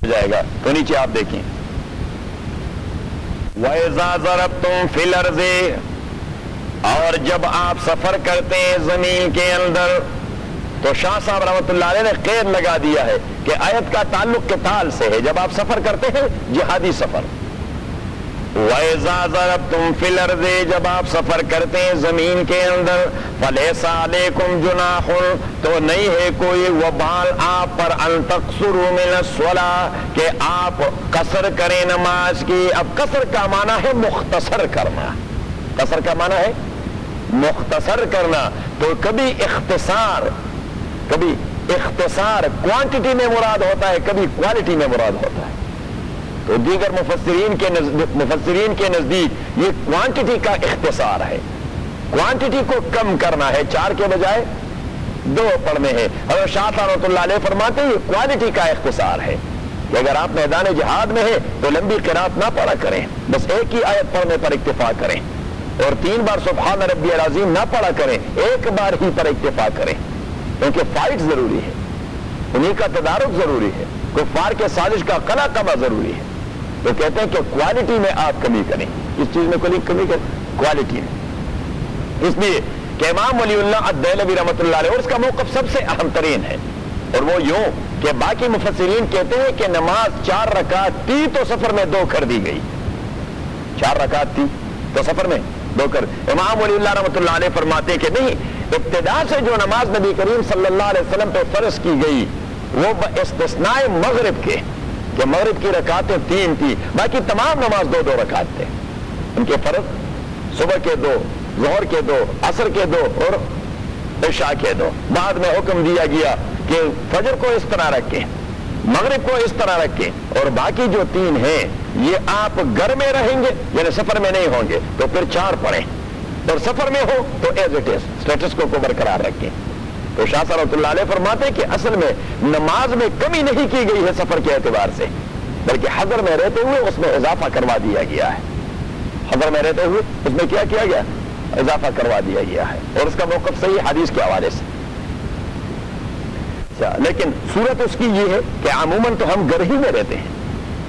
جائے گا. تو نیچے آپ دیکھیں وَإِذَا ضَرَبْتُمْ فِي الْأَرْضِ، اور جب آپ سفر کرتے ہیں زمین کے اندر. تو شاہ صاحب رحمۃ اللہ علیہ نے قید لگا دیا ہے کہ آیت کا تعلق قتال سے ہے. جب آپ سفر کرتے ہیں جہادی سفر. وَإِذَا ضَرَبْتُمْ فِي الْأَرْضِ، جب آپ سفر کرتے ہیں زمین کے اندر. فَلَيْسَ عَلَيْكُمْ جُنَاحٌ، تو نہیں ہے کوئی وبال آپ پر. أَن تَقْصُرُوا مِنَ الصَّلَاةِ، کہ آپ قصر کریں نماز کی. اب قصر کا معنی ہے مختصر کرنا. قصر کا معنی ہے مختصر کرنا. تو کبھی اختصار کوانٹٹی میں مراد ہوتا ہے، کبھی کوالٹی میں مراد ہوتا ہے. تو دیگر مفسرین کے نزدیک یہ کوانٹٹی کا اختصار ہے. کوانٹٹی کو کم کرنا ہے، 4 کے بجائے 2 پڑھنے ہیں. حضرت شاہ رحمۃ اللہ علیہ فرماتے ہیں یہ کوالٹی کا اختصار ہے کہ اگر آپ میدان جہاد میں ہیں تو لمبی قرات نہ پڑھا کریں، بس ایک ہی آیت پڑھنے پر اکتفا کریں. اور 3 بار سبحان ربی العظیم نہ پڑھا کریں، ایک بار ہی پر اکتفا کریں. کیونکہ فائٹ ضروری ہے، انہیں کا تدارک ضروری ہے، کفار کے سازش کا قلع کما ضروری ہے. تو کہتے ہیں کہ کوالٹی میں آپ کمی کریں. اس چیز میں کوئی کمی کریں کوالٹی میں. اس لیے کہ امام ولی اللہ الدہلوی رحمۃ اللہ علیہ، اور اس کا موقف سب سے اہم ترین ہے. اور وہ یوں کہ باقی مفسرین کہتے ہیں کہ نماز 4 رکعت تھی تو سفر میں 2 کر دی گئی. 4 رکعت تھی تو سفر میں 2 کر. امام ولی اللہ رحمۃ اللہ علیہ فرماتے کہ نہیں، ابتدا سے جو نماز نبی کریم صلی اللہ علیہ وسلم پہ فرض کی گئی وہ باستثناء مغرب کے، کہ مغرب کی رکعتیں 3 تھی، باقی تمام نماز 2 رکعت تھے. ان کے فرض صبح کے 2، ظہر کے 2، عصر کے 2 اور عشاء کے 2. بعد میں حکم دیا گیا کہ فجر کو اس طرح رکھیں، مغرب کو اس طرح رکھیں، اور باقی جو 3 ہیں یہ آپ گھر میں رہیں گے یعنی سفر میں نہیں ہوں گے تو پھر 4 پڑھیں، اور سفر میں ہو تو ایز اٹ از اسٹیٹس کو برقرار رکھیں. تو شاہ صاحب رحمۃ اللہ علیہ فرماتے ہیں کہ اصل میں نماز میں کمی نہیں کی گئی ہے سفر کے اعتبار سے، بلکہ حضر میں رہتے ہوئے اس میں اضافہ کروا دیا گیا ہے. حضر میں رہتے ہوئے اس میں کیا کیا گیا؟ اضافہ کروا دیا گیا ہے. اور اس کا موقف صحیح حدیث کے حوالے سے. لیکن صورت اس کی یہ ہے کہ عموماً تو ہم گھر ہی میں رہتے ہیں.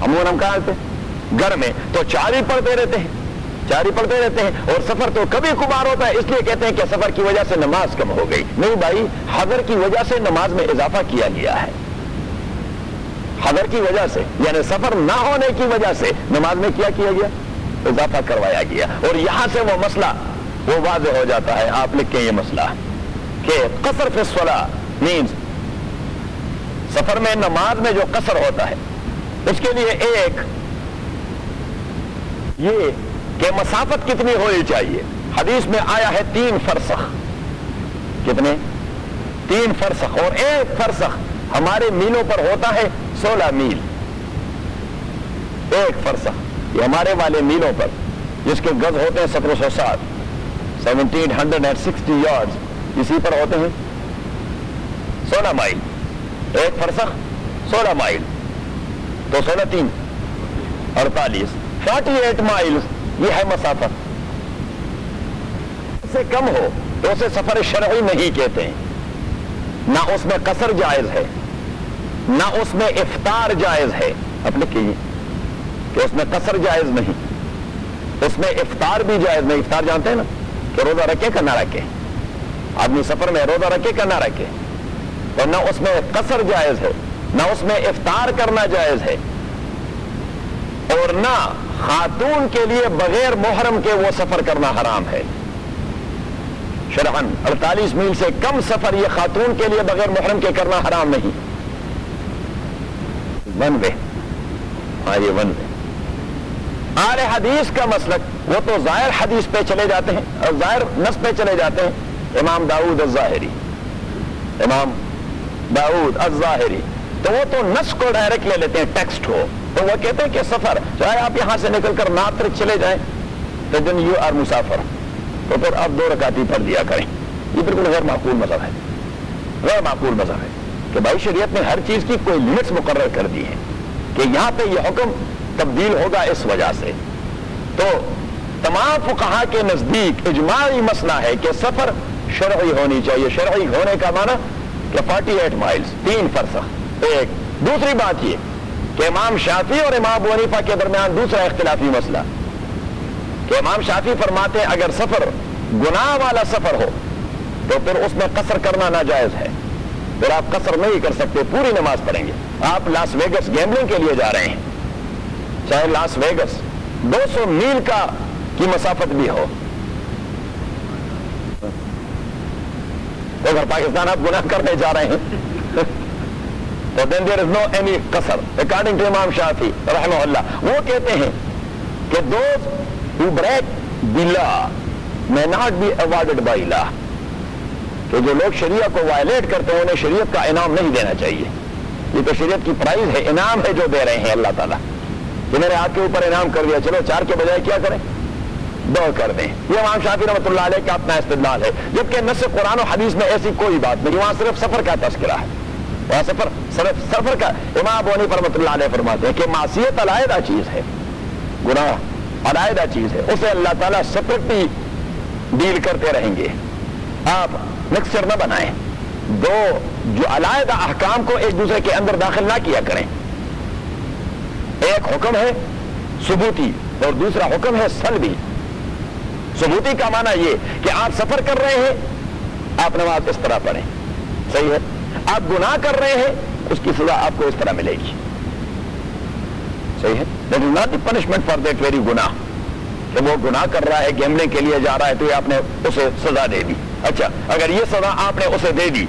عموماً ہم کہاں رہتے ہیں؟ گھر میں. تو 4 ہی پڑھتے رہتے ہیں، 4 ہی پڑھتے رہتے ہیں. اور سفر تو کبھی کبھار ہوتا ہے، اس لیے کہتے ہیں کہ سفر کی وجہ سے نماز کم ہو گئی. نہیں بھائی، حضر کی وجہ سے نماز میں اضافہ کیا گیا ہے. حضر کی وجہ سے یعنی سفر نہ ہونے کی وجہ سے نماز میں کیا گیا؟ اضافہ کروایا گیا. اور یہاں سے وہ مسئلہ وہ واضح ہو جاتا ہے. آپ لکھیں یہ مسئلہ کہ قصر فی الصلاۃ مینز سفر میں نماز میں جو قصر ہوتا ہے اس کے لیے ایک یہ کہ مسافت کتنی ہونی چاہیے. حدیث میں آیا ہے 3 فرسخ. کتنے؟ 3 فرسخ. اور 1 فرسخ ہمارے میلوں پر ہوتا ہے 16 میل. 1 فرسخ یہ ہمارے والے میلوں پر جس کے گز ہوتے ہیں 1760 1760 یارڈز، اسی پر ہوتے ہیں 16 مائل. 1 فرسخ 16 مائل تو 16 3 48 48 مائلز یہ ہے مسافت. اس سے کم ہو تو اسے سفر شرعی نہیں کہتے ہیں. نہ اس میں قصر جائز ہے، نہ اس میں افطار جائز ہے. اب لکھیے کہ اس میں قصر جائز نہیں، اس میں افطار بھی جائز نہیں. افطار جانتے ہیں نا کہ روزہ رکھے کا نہ رکھے. آدمی سفر میں روزہ رکھے کا نہ رکھے. تو نہ اس میں قصر جائز ہے، نہ اس میں افطار کرنا جائز ہے، اور نہ خاتون کے لیے بغیر محرم کے وہ سفر کرنا حرام ہے. شرعاً 48 میل سے کم سفر یہ خاتون کے لیے بغیر محرم کے کرنا حرام نہیں. One way. ہاں یہ ون وے. اہل حدیث کا مسلک وہ تو ظاہر حدیث پہ چلے جاتے ہیں اور ظاہر نص پہ چلے جاتے ہیں. امام داؤد الظاہری، امام داؤد الظاہری تو وہ تو نص کو ڈائریکٹ لے لیتے ہیں، ٹیکسٹ ہو تو وہ کہتے ہیں کہ سفر چاہے آپ یہاں سے نکل کر ناتر چلے جائیں تو دن یو آر مسافر، تو پھر آپ 2 رکعت ہی پڑھ دیا کریں. یہ بالکل غیر معقول مذہب ہے. غیر معقول مذہب ہے کہ بھائی شریعت نے ہر چیز کی کوئی لمٹس مقرر کر دی ہے کہ یہاں پہ یہ حکم تبدیل ہوگا اس وجہ سے. تو تمام فقہا کے نزدیک اجماعی مسئلہ ہے کہ سفر شرعی ہونی چاہیے. شرعی ہونے کا معنی کہ 48 مائلز 3 فرسخ. ایک دوسری بات یہ کہ امام شافعی اور امام ابو حنیفہ کے درمیان دوسرا اختلافی مسئلہ کہ امام شافعی فرماتے ہیں اگر سفر گناہ والا سفر ہو تو پھر اس میں قصر کرنا ناجائز ہے، پھر آپ قصر نہیں کر سکتے، پوری نماز پڑھیں گے۔ آپ لاس ویگس گیمبلنگ کے لیے جا رہے ہیں، چاہے لاس ویگس 200 میل کی مسافت بھی ہو، تو اگر پاکستان آپ گناہ کرنے جا رہے ہیں تو then there is no any قصر according to امام شافعی رحمہ اللہ۔ وہ کہتے ہیں کہ those who break the law may not be awarded by law، کہ جو لوگ شریعت کو وائلیٹ کرتے ہیں انہیں شریعت کا انعام نہیں دینا چاہیے، یہ تو شریعت کی پرائز ہے، انعام ہے جو دے رہے ہیں اللہ تعالیٰ، کہ میرے آپ کے اوپر انعام کر دیا، چلو 4 کے بجائے کیا کریں، 2 کر دیں۔ یہ امام شافعی رحمۃ اللہ علیہ کا اپنا استدلال ہے، جبکہ نص قرآن و حدیث میں ایسی کوئی بات نہیں، وہاں صرف سفر کا تذکرہ ہے، وہاں صرف سفر کا۔ امام ابو حنیفہ رحمۃ اللہ علیہ فرماتے ہیں کہ معصیت علیحدہ چیز ہے، گناہ علیحدہ چیز ہے، اسے اللہ تعالیٰ سپریٹلی ڈیل کرتے رہیں گے، آپ مکسچر نہ بنائیں، دو جو علیحدہ احکام کو ایک دوسرے کے اندر داخل نہ کیا کریں۔ ایک حکم ہے ثبوتی اور دوسرا حکم ہے سلبی۔ ثبوتی کا معنی یہ کہ آپ سفر کر رہے ہیں، آپ نماز اس طرح پڑھیں، صحیح ہے، آپ گناہ کر رہے ہیں، اس کی سزا آپ کو اس طرح ملے گی، صحیح ہے۔ That is not the punishment for that very گناہ، کہ وہ گناہ کر رہا ہے، گیمبلنگ کے لیے جا رہا ہے، تو یہ آپ نے اسے سزا دے دی۔ اچھا، اگر یہ سزا آپ نے اسے دے دی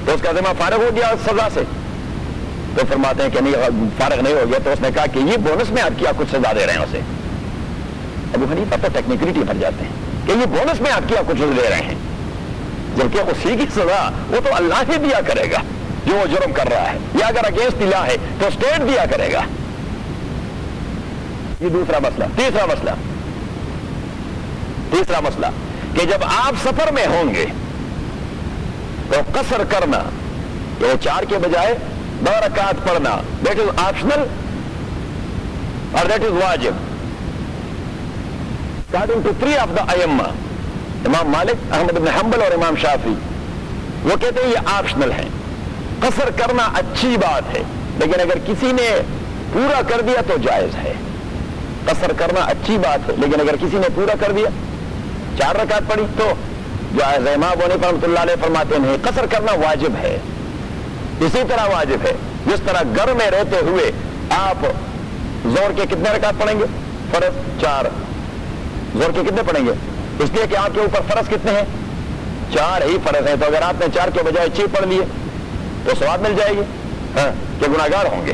تو اس کا ذمہ فارغ ہو گیا اس سزا سے؟ تو فرماتے ہیں کہ نہیں، فارغ نہیں ہو گیا، تو اس نے کہا کہ یہ بونس میں آپ کیا کچھ سزا دے رہے ہیں اسے۔ ابو حنیفہ تو ٹیکنیکلٹی بن جاتے ہیں کہ یہ بونس میں آپ کیا کچھ دے رہے ہیں، جبکہ اسی کی سزا وہ تو اللہ ہی دیا کرے گا جو وہ جرم کر رہا ہے، یا اگر اگینسٹ لا ہے تو اسٹیٹ دیا کرے گا۔ یہ دوسرا مسئلہ۔ تیسرا مسئلہ کہ جب آپ سفر میں ہوں گے تو قصر کرنا، یہ 4 کے بجائے 2 رکعت پڑھنا، دیٹ از آپشنل اور دیٹ از واجب according to 3 of the ائمہ، امام مالک، احمد بن حنبل اور امام شافعی، وہ کہتے ہیں یہ آپشنل ہے، قصر کرنا اچھی بات ہے، لیکن اگر کسی نے پورا کر دیا تو جائز ہے۔ قصر کرنا اچھی بات ہے، لیکن اگر کسی نے پورا کر دیا، 4 رکعت پڑھی تو جائز ہے۔ امام ابو حنیفہ رحمۃ اللہ علیہ فرماتے ہیں قصر کرنا واجب ہے، اسی طرح واجب ہے جس طرح گھر میں رہتے ہوئے آپ زور کے کتنے رکعت پڑھیں گے؟ فرض 4، زور کے کتنے پڑھیں گے؟ اس لیے کہ آپ کے اوپر فرض کتنے ہیں؟ 4 ہی فرض ہیں، تو اگر آپ نے 4 کے بجائے 6 پڑھ لیے تو ثواب مل جائے گی، ہاں، کہ گناہگار ہوں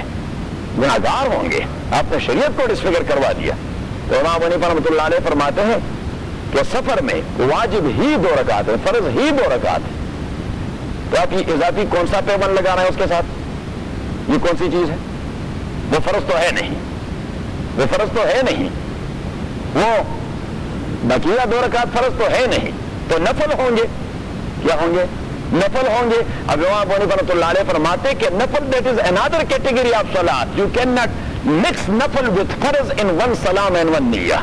گے، آپ نے شریعت کو ڈسفگر کروا دیا۔ تو امام ابو حنیفہ رحمۃ اللہ علیہ فرماتے ہیں کہ سفر میں واجب ہی 2 رکعت ہے، فرض ہی 2 رکعت ہے، تو آپ یہ اضافی کون سا پیمند لگا رہے ہیں اس کے ساتھ؟ یہ کون سی چیز ہے؟ وہ فرض تو ہے نہیں، وہ بقیہ 2 رکعت فرض تو ہے نہیں، تو نفل ہوں گے، کیا ہوں گے؟ نفل ہوں گے۔ اب امام ابو حنیفہ رحمۃ اللہ علیہ فرماتے کہ نفل that is another category of salat, you cannot mix نفل with فرض in one salam and one نیہ،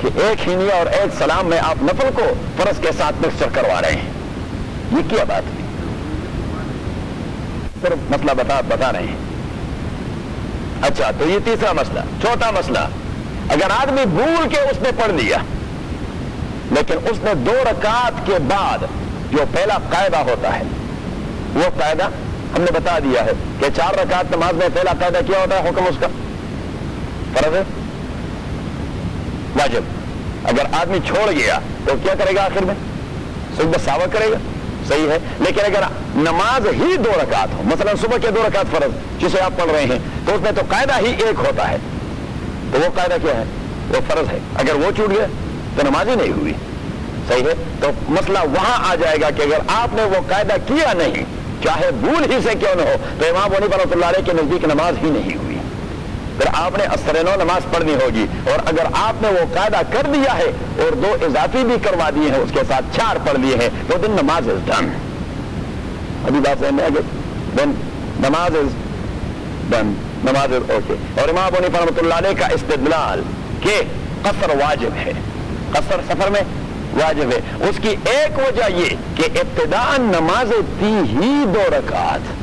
کہ ایک ہی نیہ اور ایک سلام میں آپ نفل کو فرض کے ساتھ مکسچر کروا رہے ہیں، یہ کیا بات ہے؟ صرف مسئلہ بتا رہے ہیں۔ اچھا، تو یہ تیسرا مسئلہ۔ چوتھا مسئلہ، اگر آدمی بھول کے اس نے پڑھ لیا، لیکن اس نے 2 رکعت کے بعد جو پہلا قاعدہ ہوتا ہے، وہ قاعدہ ہم نے بتا دیا ہے کہ 4 رکعت نماز میں پہلا قاعدہ کیا ہوتا ہے؟ حکم اس کا فرض ہے، واجب۔ اگر آدمی چھوڑ گیا تو کیا کرے گا؟ آخر میں سجدہ سہو کرے گا، صحیح ہے۔ لیکن اگر نماز ہی 2 رکعت ہو، مثلا صبح کے 2 رکعت فرض جسے آپ پڑھ رہے ہیں، تو اس میں تو قاعدہ ہی ایک ہوتا ہے، تو وہ قاعدہ کیا ہے؟ وہ فرض ہے۔ اگر وہ چھوٹ گیا تو نماز ہی نہیں ہوئی، صحیح ہے۔ تو مسئلہ وہاں آ جائے گا کہ اگر آپ نے وہ قاعدہ کیا نہیں، چاہے بھول ہی سے کیوں نہ ہو، تو امام ابو حنیفہ رحمۃ اللہ علیہ کے نزدیک نماز ہی نہیں ہوئی، پھر آپ نے اثر نو نماز پڑھنی ہوگی۔ اور اگر آپ نے وہ قاعدہ کر دیا ہے اور 2 اضافی بھی کروا دیے ہیں، اس کے ساتھ 4 پڑھ لیے ہیں، تو دن نماز از ڈن۔ ابھی بات ذہن میں آگے، دن نماز از ڈن، نماز از اوکے۔ اور امام ابو حنیفہ رحمۃ اللہ علیہ کا استدلال کہ قصر واجب ہے، قصر سفر میں واجب ہے، اس کی ایک وجہ یہ کہ ابتداء نماز تھی ہی 2 رکعت،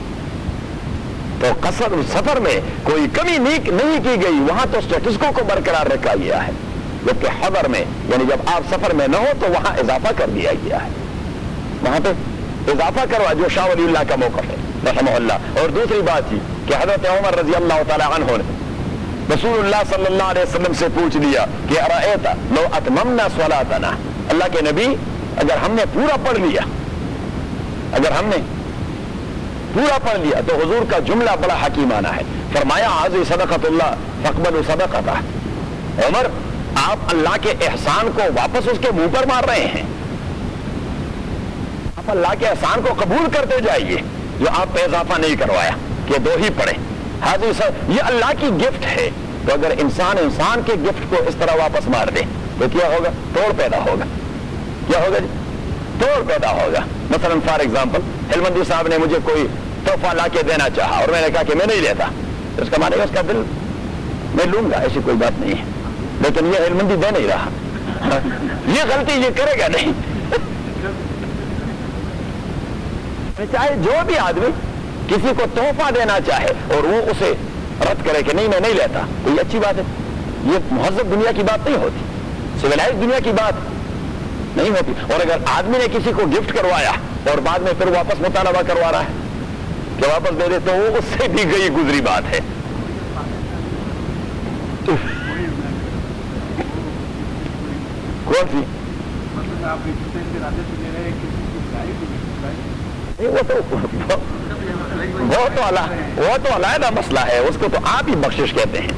تو قصر سفر میں کوئی کمی نہیں کی گئی, وہاں تو اسٹیٹس کو برقرار رکھا گیا ہے, جبکہ حضر میں یعنی جب آپ سفر میں نہ ہو تو وہاں اضافہ کر دیا گیا ہے, وہاں پہ اضافہ کروا, جو شاہ ولی اللہ کا موقف ہے رحمہ اللہ. اور دوسری بات یہ کہ حضرت عمر رضی اللہ تعالی عنہ نے رسول اللہ صلی اللہ علیہ وسلم سے پوچھ لیا کہ ارأیت لو اتممنا صلاتنا, اللہ کے نبی اگر ہم نے پورا پڑھ لیا, اگر ہم نے پورا پڑھ لیا تو حضور کا جملہ بڑا حکیمانہ ہے, فرمایا حاضر صدقۃ اللہ فاقبلوا صدقتہ. عمر آپ اللہ کے احسان کو واپس اس کے منہ پر مار رہے ہیں, آپ اللہ کے احسان کو قبول کرتے جائیے جو آپ پہ اضافہ نہیں کروایا کہ 2 ہی پڑھیں. حاضر یہ اللہ کی گفٹ ہے, تو اگر انسان کے گفٹ کو اس طرح واپس مار دے تو کیا ہوگا؟ توڑ پیدا ہوگا. کیا ہوگا جی؟ توڑ پیدا ہوگا. مثلا فار ایگزامپل ہلمندی صاحب نے مجھے کوئی تحفہ لا کے دینا چاہا اور میں نے کہا کہ میں نہیں لیتا, تو اس کا معنی اس کا دل میں لوں گا, ایسی کوئی بات نہیں ہے, لیکن یہ ہلمندی دے نہیں رہا, یہ غلطی یہ کرے گا نہیں. چاہے جو بھی آدمی کسی کو تحفہ دینا چاہے اور وہ اسے رد کرے کہ نہیں میں نہیں لیتا, کوئی اچھی بات ہے. یہ مہذب دنیا کی بات نہیں ہوتی, سویلائز دنیا کی بات نہیں ہوتی. اور اگر آدمی نے کسی کو گفٹ کروایا اور بعد میں پھر واپس مطالبہ کروا رہا ہے کہ واپس دے دے, تو وہ اس سے بھی گئی گزری بات ہے. کون سی؟ وہ تو علیحدہ مسئلہ ہے, اس کو تو آپ ہی بخشش کہتے ہیں.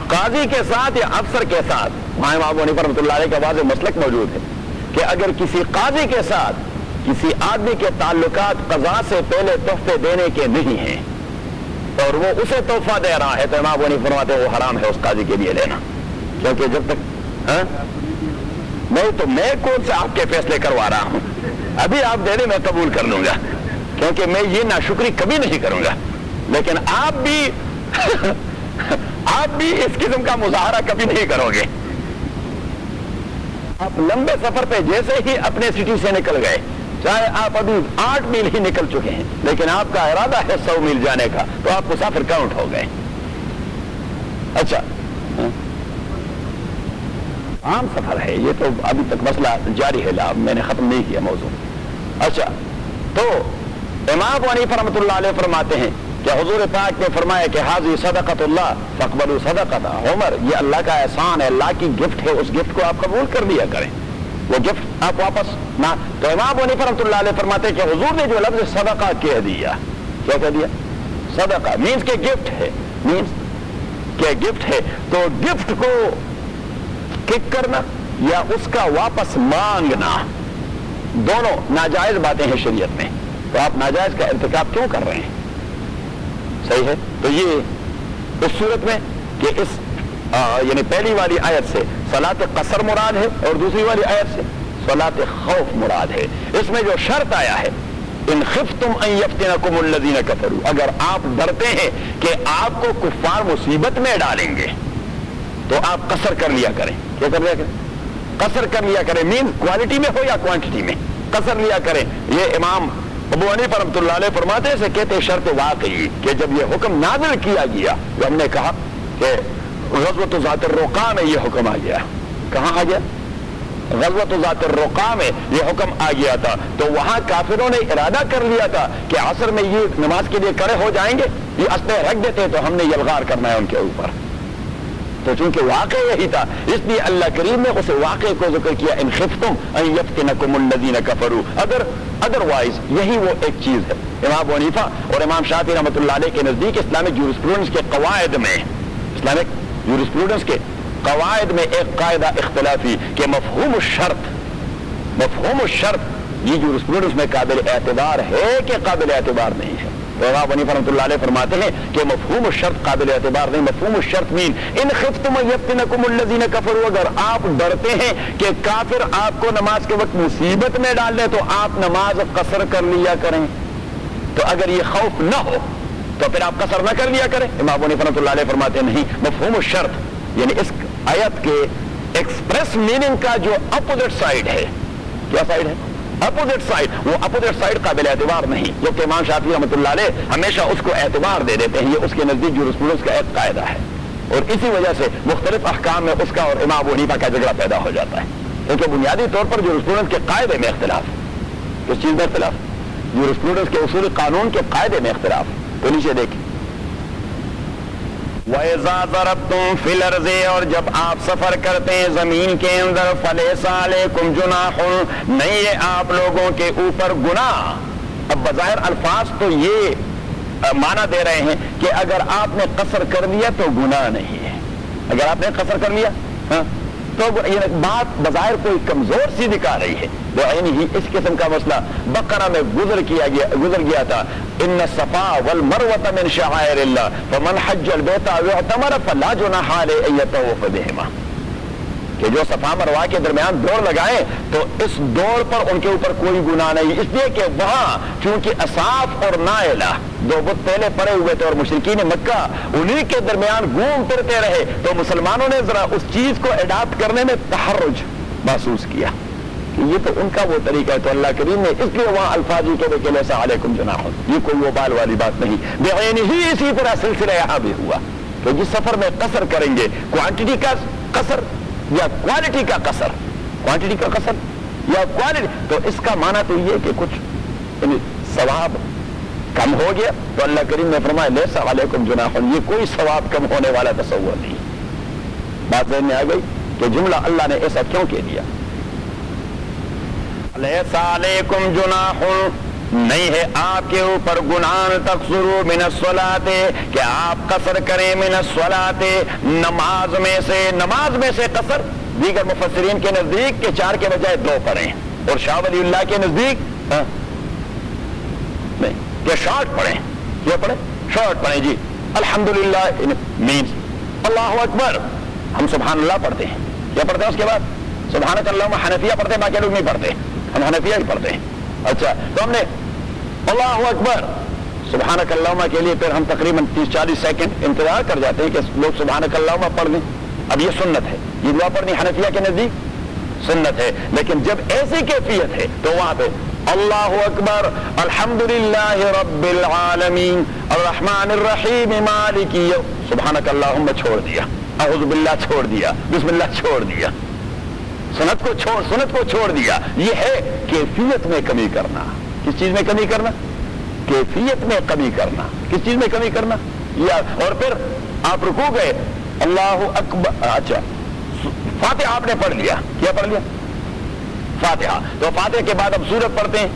قاضی کے ساتھ یا افسر کے ساتھ امام ابو حنیفہ رحمۃ اللہ علیہ کا واضح مسلک موجود ہے کہ اگر کسی قاضی کے ساتھ کسی آدمی کے تعلقات قضاء سے پہلے تحفے دینے کے نہیں ہیں اور وہ اسے تحفہ دے رہا ہے, تو امام ابو حنیفہ فرماتے ہیں وہ حرام ہے اس قاضی کے لیے لینا, کیونکہ جب تک نہیں تو میں کون سے آپ کے فیصلے کروا رہا ہوں, ابھی آپ دے دیں میں قبول کر لوں گا, کیونکہ میں یہ ناشکری کبھی نہیں کروں گا. لیکن آپ بھی اس قسم کا مظاہرہ کبھی نہیں کرو گے. آپ لمبے سفر پہ جیسے ہی اپنے سٹی سے نکل گئے, چاہے آپ ابھی 8 میل ہی نکل چکے ہیں, لیکن آپ کا ارادہ ہے 100 میل جانے کا, تو آپ مسافر کاؤنٹ ہو گئے. اچھا عام سفر ہے یہ, تو ابھی تک مسئلہ جاری ہے, میں نے ختم نہیں کیا موضوع. اچھا تو امام ابو حنیفہ رحمۃ اللہ علیہ فرماتے ہیں کہ حضور پاک نے فرمایا کہ حاضر صدقۃ اللہ فاقبلوا صدقتہ. عمر یہ اللہ کا احسان ہے, اللہ کی گفٹ ہے, اس گفٹ کو آپ قبول کر لیا کریں, وہ گفٹ آپ واپس نہ. تو امام ابو حنیفہ رحمۃ اللہ علیہ فرماتے ہیں کہ حضور نے جو لفظ صدقہ کہہ دیا, کیا کہہ دیا؟ صدقہ مینس کہ گفٹ ہے, مینس کہ گفٹ ہے, تو گفٹ کو کک کرنا یا اس کا واپس مانگنا دونوں ناجائز باتیں ہیں شریعت میں. تو آپ ناجائز کا ارتکاب کیوں کر رہے ہیں؟ صحیح ہے. تو یہ اس صورت میں کہ اس یعنی پہلی والی آیت سے صلاۃ قصر مراد ہے اور دوسری والی آیت سے صلاۃ خوف مراد ہے. اس میں جو شرط آیا ہے ان خفتم ان یفتنکم الذین کفروا, اگر آپ ڈرتے ہیں کہ آپ کو کفار مصیبت میں ڈالیں گے تو آپ قصر کر لیا کریں. کیا کر لیا کریں؟ قصر کر لیا کریں, مین کوالٹی میں ہو یا کوانٹٹی میں, قصر لیا کریں. یہ امام ابو حنیفہ رحمۃ اللہ علیہ فرماتے ہیں کہتے شرط واقعی کہ جب یہ حکم نازل کیا گیا, تو ہم نے کہا کہ غزوۃ ذات الرقاع میں یہ حکم آ گیا. کہاں آ گیا؟ غزوۃ ذات الرقاع میں یہ حکم آ گیا تھا. تو وہاں کافروں نے ارادہ کر لیا تھا کہ عصر میں یہ نماز کے لیے کھڑے ہو جائیں گے, یہ اسلحے رکھ دیتے تو ہم نے یلغار کرنا ہے ان کے اوپر. تو چونکہ واقع یہی تھا اس لیے اللہ کریم نے اس واقعے کو ذکر کیا ان خفتم ان یفتنکم الذین کفروا. اگر ادروائز یہی وہ ایک چیز ہے. امام ابو حنیفہ اور امام شافعی رحمۃ اللہ علیہ کے نزدیک اسلامک جورسپروڈنس کے قواعد میں, اسلامک جورسپروڈنس کے قواعد میں ایک قاعدہ اختلافی کہ مفہوم الشرط یہ جورسپروڈنس میں قابل اعتبار ہے کہ قابل اعتبار نہیں ہے. تو امام ابو حنیفہ رحمۃ اللہ علیہ فرماتے ہیں کہ مفہوم الشرط قابل اعتبار نہیں. مفہوم الشرط مین ان خفتم یفتنکم الذین کفروا, اگر آپ ڈرتے ہیں کہ کافر آپ کو نماز کے وقت مصیبت میں ڈال دیں تو آپ نماز قصر کر لیا کریں. تو اگر یہ خوف نہ ہو تو پھر آپ قصر نہ کر لیا کریں. امام ابو حنیفہ رحمۃ اللہ علیہ فرماتے ہیں نہیں, مفہوم الشرط یعنی اس آیت کے ایکسپریس میننگ کا جو اپوزٹ سائڈ ہے, کیا سائڈ ہے؟ اپوزٹ سائڈ، وہ اپوزٹ سائڈ قابل اعتبار نہیں، جو کہ امام شافعی رحمۃ اللہ علیہ ہمیشہ اس کو اعتبار دے دیتے ہیں، یہ اس کے نزدیک جورسپروڈنس کا ایک قاعدہ ہے، اور اسی وجہ سے مختلف احکام میں اس کا اور امام ابو حنیفہ کا جھگڑا پیدا ہو جاتا ہے، کیونکہ بنیادی طور پر جورسپروڈنس کے قاعدے میں اختلاف ہے۔ کس چیز میں اختلاف؟ جورسپروڈنس کے اصول قانون کے قاعدے میں اختلاف ہے۔ تو نیچے دیکھیں، وَإِذَا ضَرَبْتُمْ فِي الْأَرْضِ، اور جب آپ سفر کرتے ہیں زمین کے اندر، فَلَيْسَ عَلَيْكُمْ جُنَاحٌ، نہیں ہے آپ لوگوں کے اوپر گناہ۔ اب بظاہر الفاظ تو یہ معنی دے رہے ہیں کہ اگر آپ نے قصر کر لیا تو گناہ نہیں ہے، اگر آپ نے قصر کر لیا تو یہ بات بظاہر کوئی کمزور سی دکھا رہی ہے، یعنی اس قسم کا مسئلہ بقرہ میں گزر گیا تھا، ان الصفا والمروة من شعائر اللہ فمن حج البیت او اعتمر فلا جناح علیہ ان یطوف بہما، کہ جو صفا مروہ کے درمیان دوڑ لگائیں تو اس دوڑ پر ان کے اوپر کوئی گناہ نہیں، اس لیے کہ وہاں چونکہ اصاف اور نائلہ دو بت پہلے پڑے ہوئے تھے اور مشرکین مکہ انہی کے درمیان گھوم پھرتے رہے، تو مسلمانوں نے ذرا اس چیز کو اڈاپٹ کرنے میں تحرج محسوس کیا کہ یہ تو ان کا وہ طریقہ ہے، تو اللہ کریم نے اس لیے وہاں الفاظ ہی کہے کہ لیسا علیکم جناح، یہ کوئی وبال والی بات نہیں، بعینہ ہی اسی طرح سلسلہ یہاں بھی ہوا کہ جس سفر میں قصر کریں گے، کوانٹٹی کا قصر یا کوالٹی کا قصر، کوانٹٹی کا قصر یا کوالٹی، تو اس کا معنی تو یہ کہ کچھ یعنی ثواب کم ہو گیا، تو اللہ کریم نے فرمایا لیسا علیکم جناح، یہ کوئی ثواب کم ہونے والا تصور نہیں۔ بات ذہن میں آ گئی کہ جملہ اللہ نے ایسا کیوں کہہ دیا؟ لیسا علیکم جناح، نہیں ہے آپ کے اوپر گناہ تقصروا من الصلاۃ، کہ آپ قصر کریں من الصلاۃ، نماز میں سے قصر، دیگر مفسرین کے نزدیک کہ 4 کے بجائے 2 پڑھیں، اور شاہ ولی اللہ کے نزدیک نہیں کہ شارٹ پڑھیں، کیا پڑھیں؟ شارٹ پڑھیں جی، الحمدللہ مینس اللہ اکبر، ہم سبحان اللہ پڑھتے ہیں، کیا پڑھتے ہیں اس کے بعد سبحانک اللہم، حنفیہ پڑھتے ہیں، باقی لوگ نہیں پڑھتے، ہم حنفیہ ہی پڑھتے ہیں۔ اچھا، تو ہم نے اللہ اکبر سبحانک اللہم کے لیے پھر ہم تقریباً 30-40 سیکنڈ انتظار کر جاتے ہیں کہ لوگ سبحانک اللہم پڑھ لیں، اب یہ سنت ہے، یہ دعا پڑھنی حنفیہ کے نزدیک سنت ہے، لیکن جب ایسی کیفیت ہے تو وہاں پہ اللہ اکبر الحمدللہ رب العالمین الرحمن الرحیم مالک یوم، سبحانک اللہم چھوڑ دیا، اعوذ باللہ چھوڑ دیا، بسم اللہ چھوڑ دیا، سنت کو چھوڑ دیا، یہ ہے کیفیت میں کمی کرنا۔ کس چیز میں کمی کرنا؟ کیفیت میں کمی کرنا۔ کس چیز میں کمی کرنا؟ یا اور پھر آپ رکوع گئے، اللہ اکبر، اچھا فاتحہ آپ نے پڑھ لیا، کیا پڑھ لیا؟ فاتحہ، تو فاتحہ کے بعد اب سورت پڑھتے ہیں،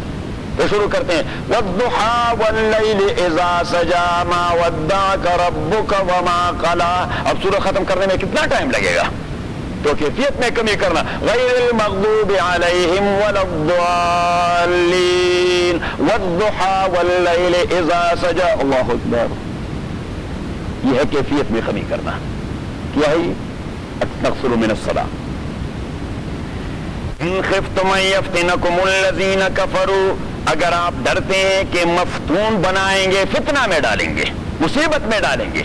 تو شروع کرتے ہیں وَالضُّحَىٰ وَاللَّيْلِ إِذَا سَجَىٰ مَا وَدَّعَكَ رَبُّكَ وَمَا قَلَىٰ، اب سورت ختم کرنے میں کتنا ٹائم لگے گا؟ تو کیفیت میں کمی کرنا، غیر المغضوب علیہم ولا الضالین والضحیٰ واللیل اذا سجا، اللہ اکبر، یہ ہے کیفیت میں کمی کرنا۔ کیا ہے یہ؟ تقصر من الصلاۃ۔ ان خفتم ان یفتنکم الذین کفروا، اگر آپ ڈرتے ہیں کہ مفتون بنائیں گے، فتنہ میں ڈالیں گے، مصیبت میں ڈالیں گے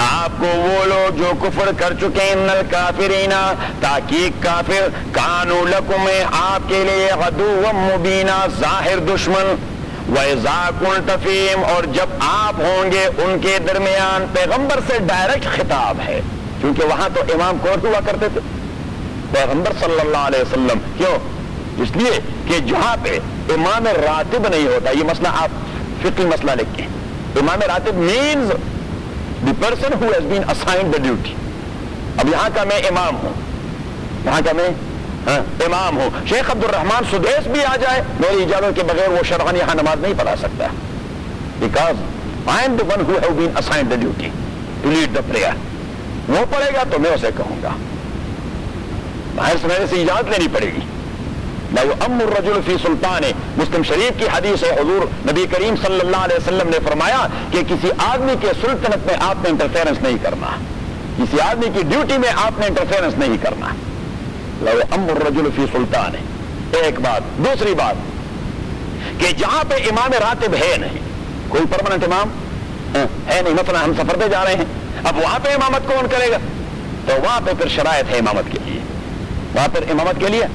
آپ کو وہ لوگ جو کفر کر چکے ہیں، ان الکافرین، تحقیق کافر، کانوا لکم، آپ کے لیے عدوا مبینا، ظاہر دشمن، وَإِذَا كُنْتَ فِيهِمْ، اور جب آپ ہوں گے ان کے درمیان، پیغمبر سے ڈائریکٹ خطاب ہے، کیونکہ وہاں تو امام کون ہوا کرتے تھے؟ پیغمبر صلی اللہ علیہ وسلم۔ کیوں؟ اس لیے کہ جہاں پہ امام راتب نہیں ہوتا، یہ مسئلہ آپ فقہی مسئلہ لکھ کے، امام راتب means the person who has been assigned the duty۔ اب یہاں کا میں امام ہوں، یہاں کا میں امام ہوں، شیخ عبد الرحمن سدیس بھی آ جائے میری اجازت کے بغیر وہ شرعاً یہاں نماز نہیں پڑھا سکتا، because I am the one who have been assigned the duty to lead the prayer۔ وہ پڑھے گا تو میں اسے کہوں گا، باہر سے میرے سے اجازت لینی پڑے گی۔ لا یؤم الرجل فی سلطان، مسلم شریف کی حدیث ہے، حضور نبی کریم صلی اللہ علیہ وسلم نے فرمایا کہ کسی آدمی کے سلطنت میں آپ نے انٹرفیرنس نہیں کرنا، کسی آدمی کی ڈیوٹی میں آپ نے انٹرفیرنس نہیں کرنا۔ لا یؤم الرجل فی سلطان، ایک بات۔ دوسری بات کہ جہاں پہ امام راتب ہے نہیں، کوئی پرماننٹ امام ہے نہیں، مثلا ہم سفر پہ جا رہے ہیں، اب وہاں پہ امامت کون کرے گا؟ تو وہاں پہ پھر شرائط ہے امامت کے لیے، وہاں پر امامت کے لیے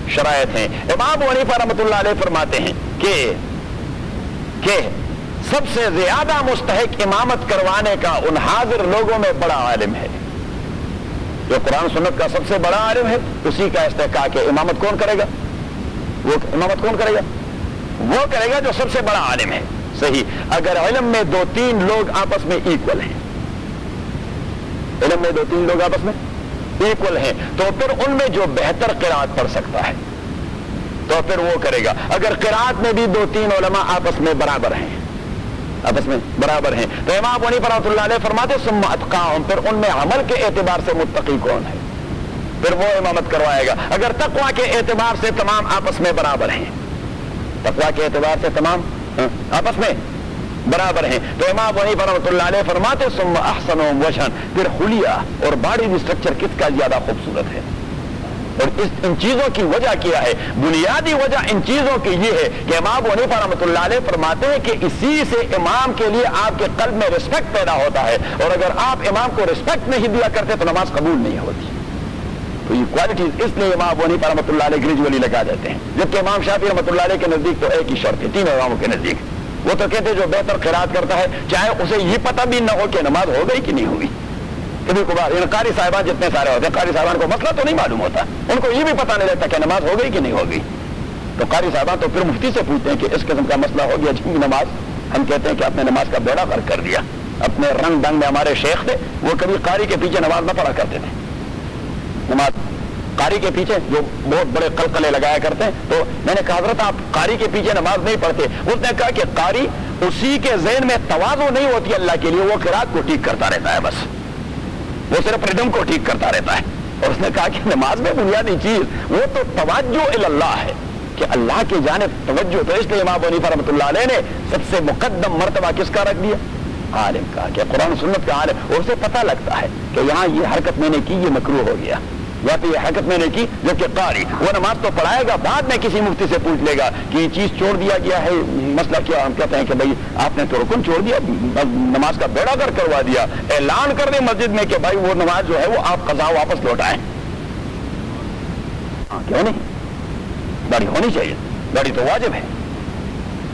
شرائط ہیں. امام ابو حنیفہ رحمۃ اللہ علیہ فرماتے ہیں کہ سب سے زیادہ مستحق امامت کروانے کا ان حاضر لوگوں میں بڑا عالم ہے. جو قرآن سنت کا سب سے بڑا عالم ہے اسی کا استحقاق ہے. امامت کون کرے گا؟ وہ امامت کون کرے گا؟ وہ کرے گا جو سب سے بڑا عالم ہے. صحیح. اگر علم میں 2-3 لوگ آپس میں ایکول ہیں، علم میں 2-3 لوگ آپس میں ایکول ہیں، تو پھر ان میں جو بہتر قرات پڑھ سکتا ہے تو پھر وہ کرے گا. اگر قرات میں بھی 2-3 علماء آپس میں برابر ہیں، آپس میں برابر ہیں، تو امام ابو حنیفہ رحمۃ اللہ علیہ فرماتے ثم اتقاہم، پھر ان میں عمل کے اعتبار سے متقی کون ہے پھر وہ امامت کروائے گا. اگر تقویٰ کے اعتبار سے تمام آپس میں برابر ہیں، تقویٰ کے اعتبار سے تمام آپس میں برابر ہیں، تو امام ابو حنیفہ رحمۃ اللہ علیہ فرماتے ثم احسنہم وجہا، پھر خلیہ اور باڈی اسٹرکچر کس کا زیادہ خوبصورت ہے. اور ان چیزوں کی وجہ کیا ہے؟ بنیادی وجہ ان چیزوں کی یہ ہے کہ امام ابو حنیفہ رحمۃ اللہ علیہ فرماتے ہیں کہ اسی سے امام کے لیے آپ کے قلب میں رسپیکٹ پیدا ہوتا ہے، اور اگر آپ امام کو رسپیکٹ نہیں دیا کرتے تو نماز قبول نہیں ہوتی. تو یہ کوالٹیز اس لیے امام ابو حنیفہ رحمۃ اللہ علیہ گریجولی لگا دیتے ہیں، جبکہ امام شافعی رحمۃ اللہ علیہ کے نزدیک تو ایک ہی شرط ہے 3 اماموں کے نزدیک. وہ تو کہتے جو بہتر قرات کرتا ہے چاہے اسے یہ پتہ بھی نہ ہو کہ نماز ہو گئی کہ نہیں ہوگی. کبھی کبھار قاری صاحبان جتنے سارے ہوتے ہیں، قاری صاحبان کو مسئلہ تو نہیں معلوم ہوتا، ان کو یہ بھی پتہ نہیں رہتا کہ نماز ہو گئی کہ نہیں ہوگی. تو قاری صاحبان تو پھر مفتی سے پوچھتے ہیں کہ اس قسم کا مسئلہ ہو گیا جی نماز، ہم کہتے ہیں کہ آپ نے نماز کا بیڑا غرق کر دیا. اپنے رنگ ڈنگ میں ہمارے شیخ تھے، وہ کبھی قاری کے پیچھے نماز نہ پڑھا کرتے تھے. نماز قاری کے پیچھے جو بہت بڑے قلقلے لگایا کرتے ہیں، تو میں نے کہا حضرت آپ قاری کے پیچھے نماز نہیں پڑھتے. اس نے کہا کہ قاری اسی کے ذہن میں تواضع نہیں ہوتی اللہ کے لیے، وہ قرات کو ٹھیک کرتا رہتا ہے، بس وہ صرف ردم کو ٹھیک کرتا رہتا ہے. اور اس نے کہا کہ نماز میں بنیادی چیز وہ تو توجہ اللہ ہے کہ اللہ کی جانب توجہ. تو اس لیے امام ابو حنیفہ رحمۃ اللہ علیہ نے سب سے مقدم مرتبہ کس کا رکھ دیا؟ عالم کا، کہ قرآن سنت کا عالم. اور اسے پتہ لگتا ہے کہ یہاں یہ حرکت میں نے کی، یہ مکروہ ہو گیا، یا تو یہ حرکت میں نے کی. جبکہ قاری وہ نماز تو پڑھائے گا، بعد میں کسی مفتی سے پوچھ لے گا کہ یہ چیز چھوڑ دیا گیا ہے، مسئلہ کیا؟ ہم کہتے ہیں کہ بھائی آپ نے تو رکن چھوڑ دیا، نماز کا بیڑا غرق کروا دیا. اعلان کر دیں مسجد میں کہ بھائی وہ نماز جو ہے وہ آپ قضا واپس لوٹائیں. کیوں نہیں؟ داڑھی ہونی چاہیے، داڑھی تو واجب ہے،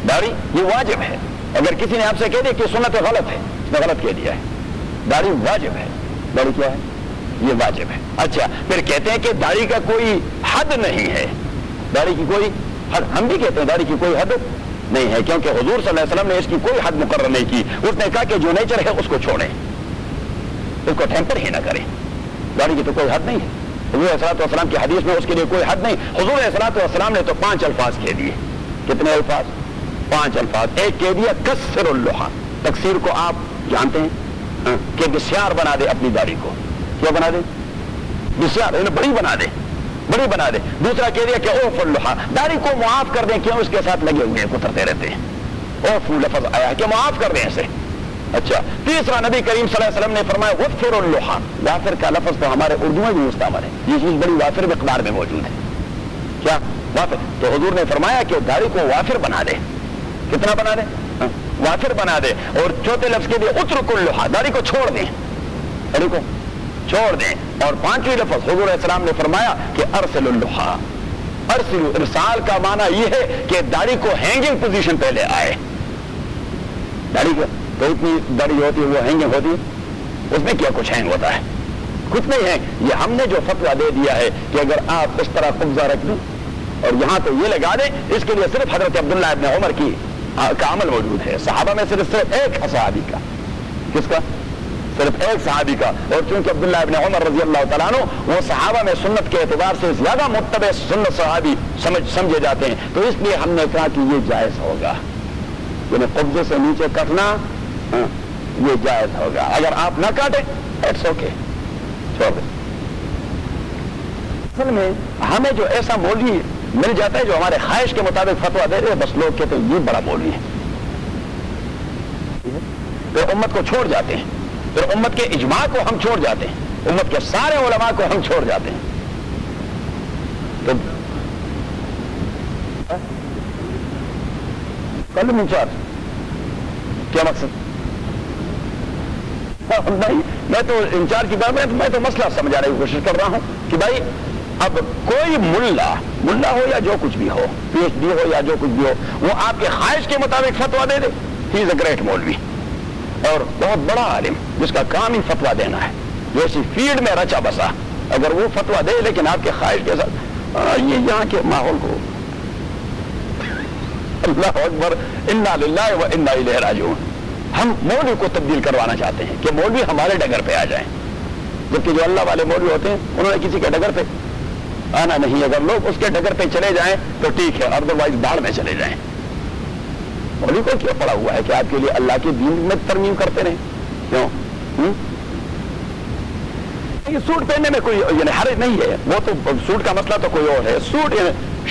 داڑھی یہ واجب ہے. اگر کسی نے آپ سے کہہ دیا کہ سنت غلط ہے، اس نے غلط کہہ دیا ہے. داڑھی واجب ہے، داڑھی کیا ہے؟ یہ واجب ہے. اچھا پھر کہتے ہیں کہ داڑھی کا کوئی حد نہیں ہے، داڑھی کی کوئی حد، ہم بھی کہتے ہیں داڑھی کی کوئی حد نہیں ہے، کیونکہ حضور صلی اللہ علیہ وسلم نے اس کی کوئی حد مقرر نہیں کی. اس نے کہا کہ جو نیچر ہے اس کو چھوڑیں، اس کو ٹیمپر ہی نہ کریں. داڑھی کی تو کوئی حد نہیں ہے. حضور علیہ الصلوۃ والسلام کی حدیث میں اس کے لیے کوئی حد نہیں. حضور علیہ الصلوۃ والسلام نے تو 5 الفاظ کہہ دیے. کتنے الفاظ؟ 5 الفاظ. ایک کہہ دیا کسر اللحى، تکسیر کو آپ جانتے ہیں کہ بسیار بنا دے اپنی داڑھی کو. کیا بنا دے؟ بسیار، بڑی بنا دے، بڑی بنا دے. دوسرا کہہ دیا کہ اوف اللحى، داڑھی کو معاف کر دیں. کیوں؟ اس کے ساتھ لگے ہوئے کترتے رہتے ہیں. اوف لفظ آیا کہ معاف کر دیں اسے. اچھا تیسرا نبی کریم صلی اللہ علیہ وسلم نے فرمایا وفر اللحى. وافر کا لفظ تو ہمارے اردو میں بھی مستعمل ہے، یہ چیز بڑی وافر مقدار میں موجود ہے. کیا وافر؟ تو حضور نے فرمایا کہ داڑھی کو وافر بنا دے. کتنا بنا دے؟ وافر بنا دے. اور چوتھے لفظ کے لیے اترک اللحى، داڑھی کو چھوڑ دیں، داڑھی کو چھوڑ دیں. اور 5ویں لفظ حضور علیہ السلام نے فرمایا کہ ارسل اللحى. ارسل، ارسال کا معنی یہ ہے کہ داڑھی کو ہینگنگ پوزیشن پہ لے آئے. داڑھی کو تو اتنی داڑھی ہوتی ہے وہ ہینگنگ ہوتی ہے، اس میں کیا کچھ ہینگ ہوتا ہے؟ کچھ نہیں ہے. یہ ہم نے جو فتویٰ دے دیا ہے کہ اگر آپ اس طرح قبضہ رکھ دیں اور یہاں تو یہ لگا دیں، اس کے لیے صرف حضرت عبداللہ ابن عمر کا عمل موجود ہے. صحابہ میں صرف ایک صحابی کا. کس کا؟ صرف ایک صحابی کا. اور چونکہ عبداللہ ابن عمر رضی اللہ تعالیٰ عنہ وہ صحابہ میں سنت کے اعتبار سے زیادہ متبع سنت صحابی سمجھے جاتے ہیں، تو اس لیے ہم نے کہا کہ یہ جائز ہوگا، یعنی قبضے سے نیچے کٹنا یہ جائز ہوگا. اگر آپ نہ کاٹیں اٹس اوکے، چھوڑ دیں. اصل میں ہمیں جو ایسا مولوی مل جاتا ہے جو ہمارے خواہش کے مطابق فتویٰ دے رہے، بس لوگ کہتے ہیں یہ بڑا مولوی ہے، پھر امت کو چھوڑ جاتے ہیں، پھر امت کے اجماع کو ہم چھوڑ جاتے ہیں، امت کے سارے علماء کو ہم چھوڑ جاتے ہیں. تو کل انچارج کیا مقصد؟ نہیں، میں تو انچارج کی بات میں تو مسئلہ سمجھانے کی کوشش کر رہا ہوں کہ بھائی اب کوئی ملا ہو یا جو کچھ بھی ہو, پی ایچ ڈی ہو یا جو کچھ بھی ہو, وہ آپ کے خواہش کے مطابق فتویٰ دے دے, ہی از اے گریٹ مولوی, اور بہت بڑا عالم جس کا کام ہی فتویٰ دینا ہے, جو اسی فیلڈ میں رچا بسا, اگر وہ فتویٰ دے لیکن آپ کے خواہش کے ساتھ یہ یہاں کے ماحول کو, اللہ اکبر, انا للہ و انا الیہ راجعون. ہم مولوی کو تبدیل کروانا چاہتے ہیں کہ مولوی ہمارے ڈگر پہ آ جائیں, جبکہ جو اللہ والے مولوی ہوتے ہیں انہوں نے کسی کے ڈگر پہ آنا نہیں. اگر لوگ اس کے ڈگر پہ چلے جائیں تو ٹھیک ہے, ادروائز باڑ میں چلے جائیں. مولوی کو کیا پڑا ہوا ہے کہ آپ کے لیے اللہ کے دین میں ترمیم کرتے رہیں؟ کیوں؟ یہ سوٹ پہننے میں کوئی یعنی حرج نہیں ہے, وہ تو سوٹ کا مسئلہ تو کوئی اور ہے. سوٹ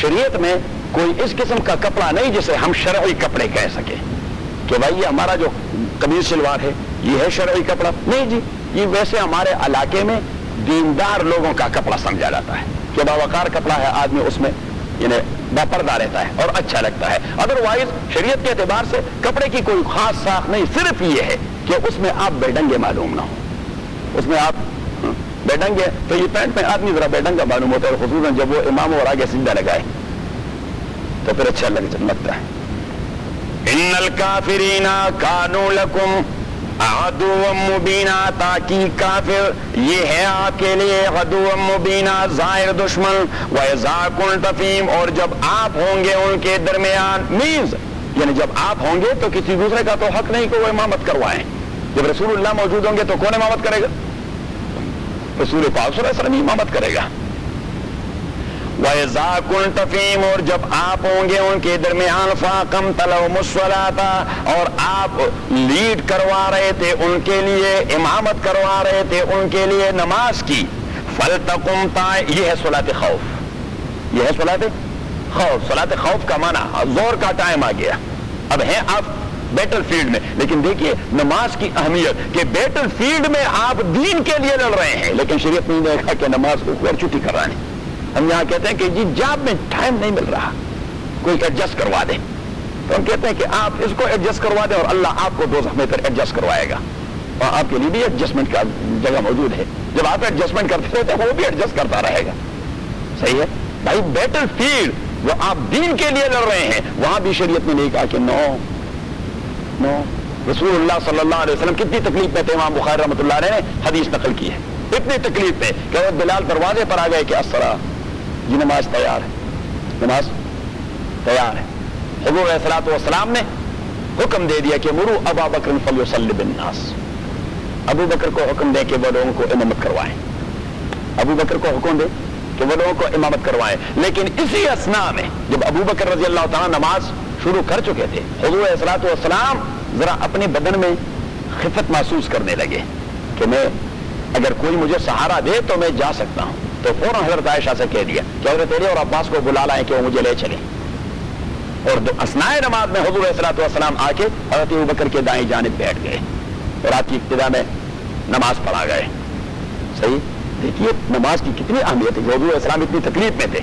شریعت میں کوئی اس قسم کا کپڑا نہیں جسے ہم شرعی کپڑے کہہ سکیں کہ بھائی یہ ہمارا جو قمیض شلوار ہے یہ ہے شرعی کپڑا. نہیں جی, یہ ویسے ہمارے علاقے میں دیندار لوگوں کا کپڑا سمجھا جاتا ہے کہ باوقار کپڑا ہے, آدمی اس میں یعنی باپردہ رہتا ہے اور اچھا لگتا ہے. ادروائز شریعت کے اعتبار سے کپڑے کی کوئی خاص ساخت نہیں, صرف یہ ہے کہ اس میں آپ بے ڈنگے معلوم نہ ہو. اس میں آپ بے ڈنگے, تو یہ پینٹ میں آدمی ذرا بے ڈنگا معلوم ہوتا ہے, خصوصاً جب وہ امام اور آگے سجدہ لگائے تو پھر اچھا لگتا ہے. ان الکافرین کانوا لکم عدوا مبینا, تاکہ کافر یہ ہے آپ کے لیے عدوا مبینا, ظاہر دشمن. وَإِذَا كُنْتَ فِيهِمْ, اور جب آپ ہوں گے ان کے درمیان, مینز یعنی جب آپ ہوں گے تو کسی دوسرے کا تو حق نہیں کہ وہ امامت کروائیں. جب رسول اللہ موجود ہوں گے تو کون امامت کرے گا؟ رسول پاک صلی اللہ علیہ وسلم امامت کرے گا. وَإِذَا كُنْتَ فِيهِمْ, اور جب آپ ہوں گے ان کے درمیان, فَأَقَمْتَ لَهُمُ الصَّلَاةَ, اور آپ لیڈ کروا رہے تھے ان کے لیے, امامت کروا رہے تھے ان کے لیے نماز کی, فَلْتَقُمْ طَائِفَةٌ, یہ ہے صلاۃ خوف, یہ ہے صلاۃ خوف. صلاۃ خوف کا معنی زور کا ٹائم آ گیا, اب ہیں آپ بیٹل فیلڈ میں, لیکن دیکھیے نماز کی اہمیت کہ بیٹل فیلڈ میں آپ دین کے لیے لڑ رہے ہیں, لیکن شریعت نے دیکھا کہ نماز کو اور چھٹی کرانی. ہم یہاں کہتے ہیں کہ جی جاب میں ٹائم نہیں مل رہا, کوئی ایڈجسٹ کروا دیں, تو ہم کہتے ہیں کہ آپ اس کو ایڈجسٹ کروا دیں اور اللہ آپ کو دوزخ میں پھر ایڈجسٹ کروائے گا, اور آپ کے لیے بھی ایڈجسٹمنٹ کا جگہ موجود ہے. جب آپ ایڈجسٹمنٹ کرتے رہتے ہیں وہ بھی ایڈجسٹ کرتا رہے گا. صحیح ہے بھائی, بیٹل فیلڈ وہ آپ دین کے لیے لڑ رہے ہیں, وہاں بھی شریعت نے نہیں کہا کہ نو. رسول اللہ صلی اللہ علیہ وسلم کتنی تکلیف میں تھے, امام بخاری رحمۃ اللہ علیہ نے حدیث نقل کی ہے, اتنی تکلیف میں کہ وہ بلال دروازے پر آ گئے کہ الصلاۃ, یہ نماز تیار ہے, نماز تیار ہے. حضور علیہ الصلوۃ والسلام نے حکم دے دیا کہ مروا ابا بکر فلیصلی بالناس, ابو بکر کو حکم دے کہ وہ لوگوں کو امامت کروائیں, ابو بکر کو حکم دے کہ وہ لوگوں کو امامت کروائیں. لیکن اسی اثناء میں جب ابو بکر رضی اللہ تعالیٰ نماز شروع کر چکے تھے, حضور علیہ الصلوۃ والسلام ذرا اپنے بدن میں خفت محسوس کرنے لگے کہ میں اگر کوئی مجھے سہارا دے تو میں جا سکتا ہوں. تو فوراً حضرت عائشہ سے کہہ دیا کہ حضرت علی اور عباس کو بلا لائیں کہ وہ مجھے لے چلیں, اور اثناء نماز میں حضور علیہ الصلوۃ والسلام آ کے حضرت ابو بکر کے دائیں جانب بیٹھ گئے اور آپ کی ابتدا میں نماز پڑھا گئے. صحیح, دیکھیے نماز کی کتنی اہمیت ہے, حضور علیہ السلام اتنی تکلیف میں تھے.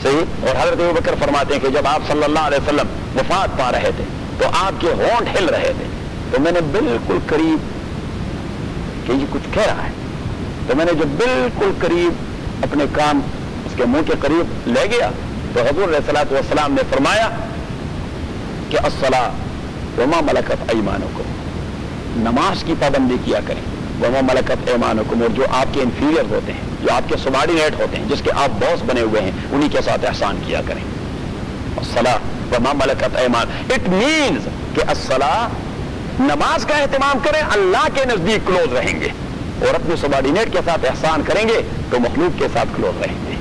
صحیح, اور حضرت ابو بکر فرماتے ہیں کہ جب آپ صلی اللہ علیہ وسلم وفات پا رہے تھے تو آپ کے ہونٹ ہل رہے تھے, تو میں نے بالکل قریب کہ یہ کچھ کہہ رہا ہے, تو میں نے جو بالکل قریب اپنے کام اس کے منہ کے قریب لے گیا تو حضور علیہ الصلوۃ والسلام نے فرمایا کہ الصلاۃ وما ملکت ایمانکم, نماز کی پابندی کیا کریں, وما ملکت ایمانکم, اور جو آپ کے انفیریئر ہوتے ہیں, جو آپ کے سبارڈینیٹ ہوتے ہیں, جس کے آپ باس بنے ہوئے ہیں, انہی کے ساتھ احسان کیا کریں. الصلاۃ وما ملکت ایمان, اٹ مینز کہ الصلاۃ نماز کا اہتمام کریں, اللہ کے نزدیک کلوز رہیں گے, اور اپنے سبارڈینیٹ کے ساتھ احسان کریں گے تو مخلوق کے ساتھ کلوز رہیں گے,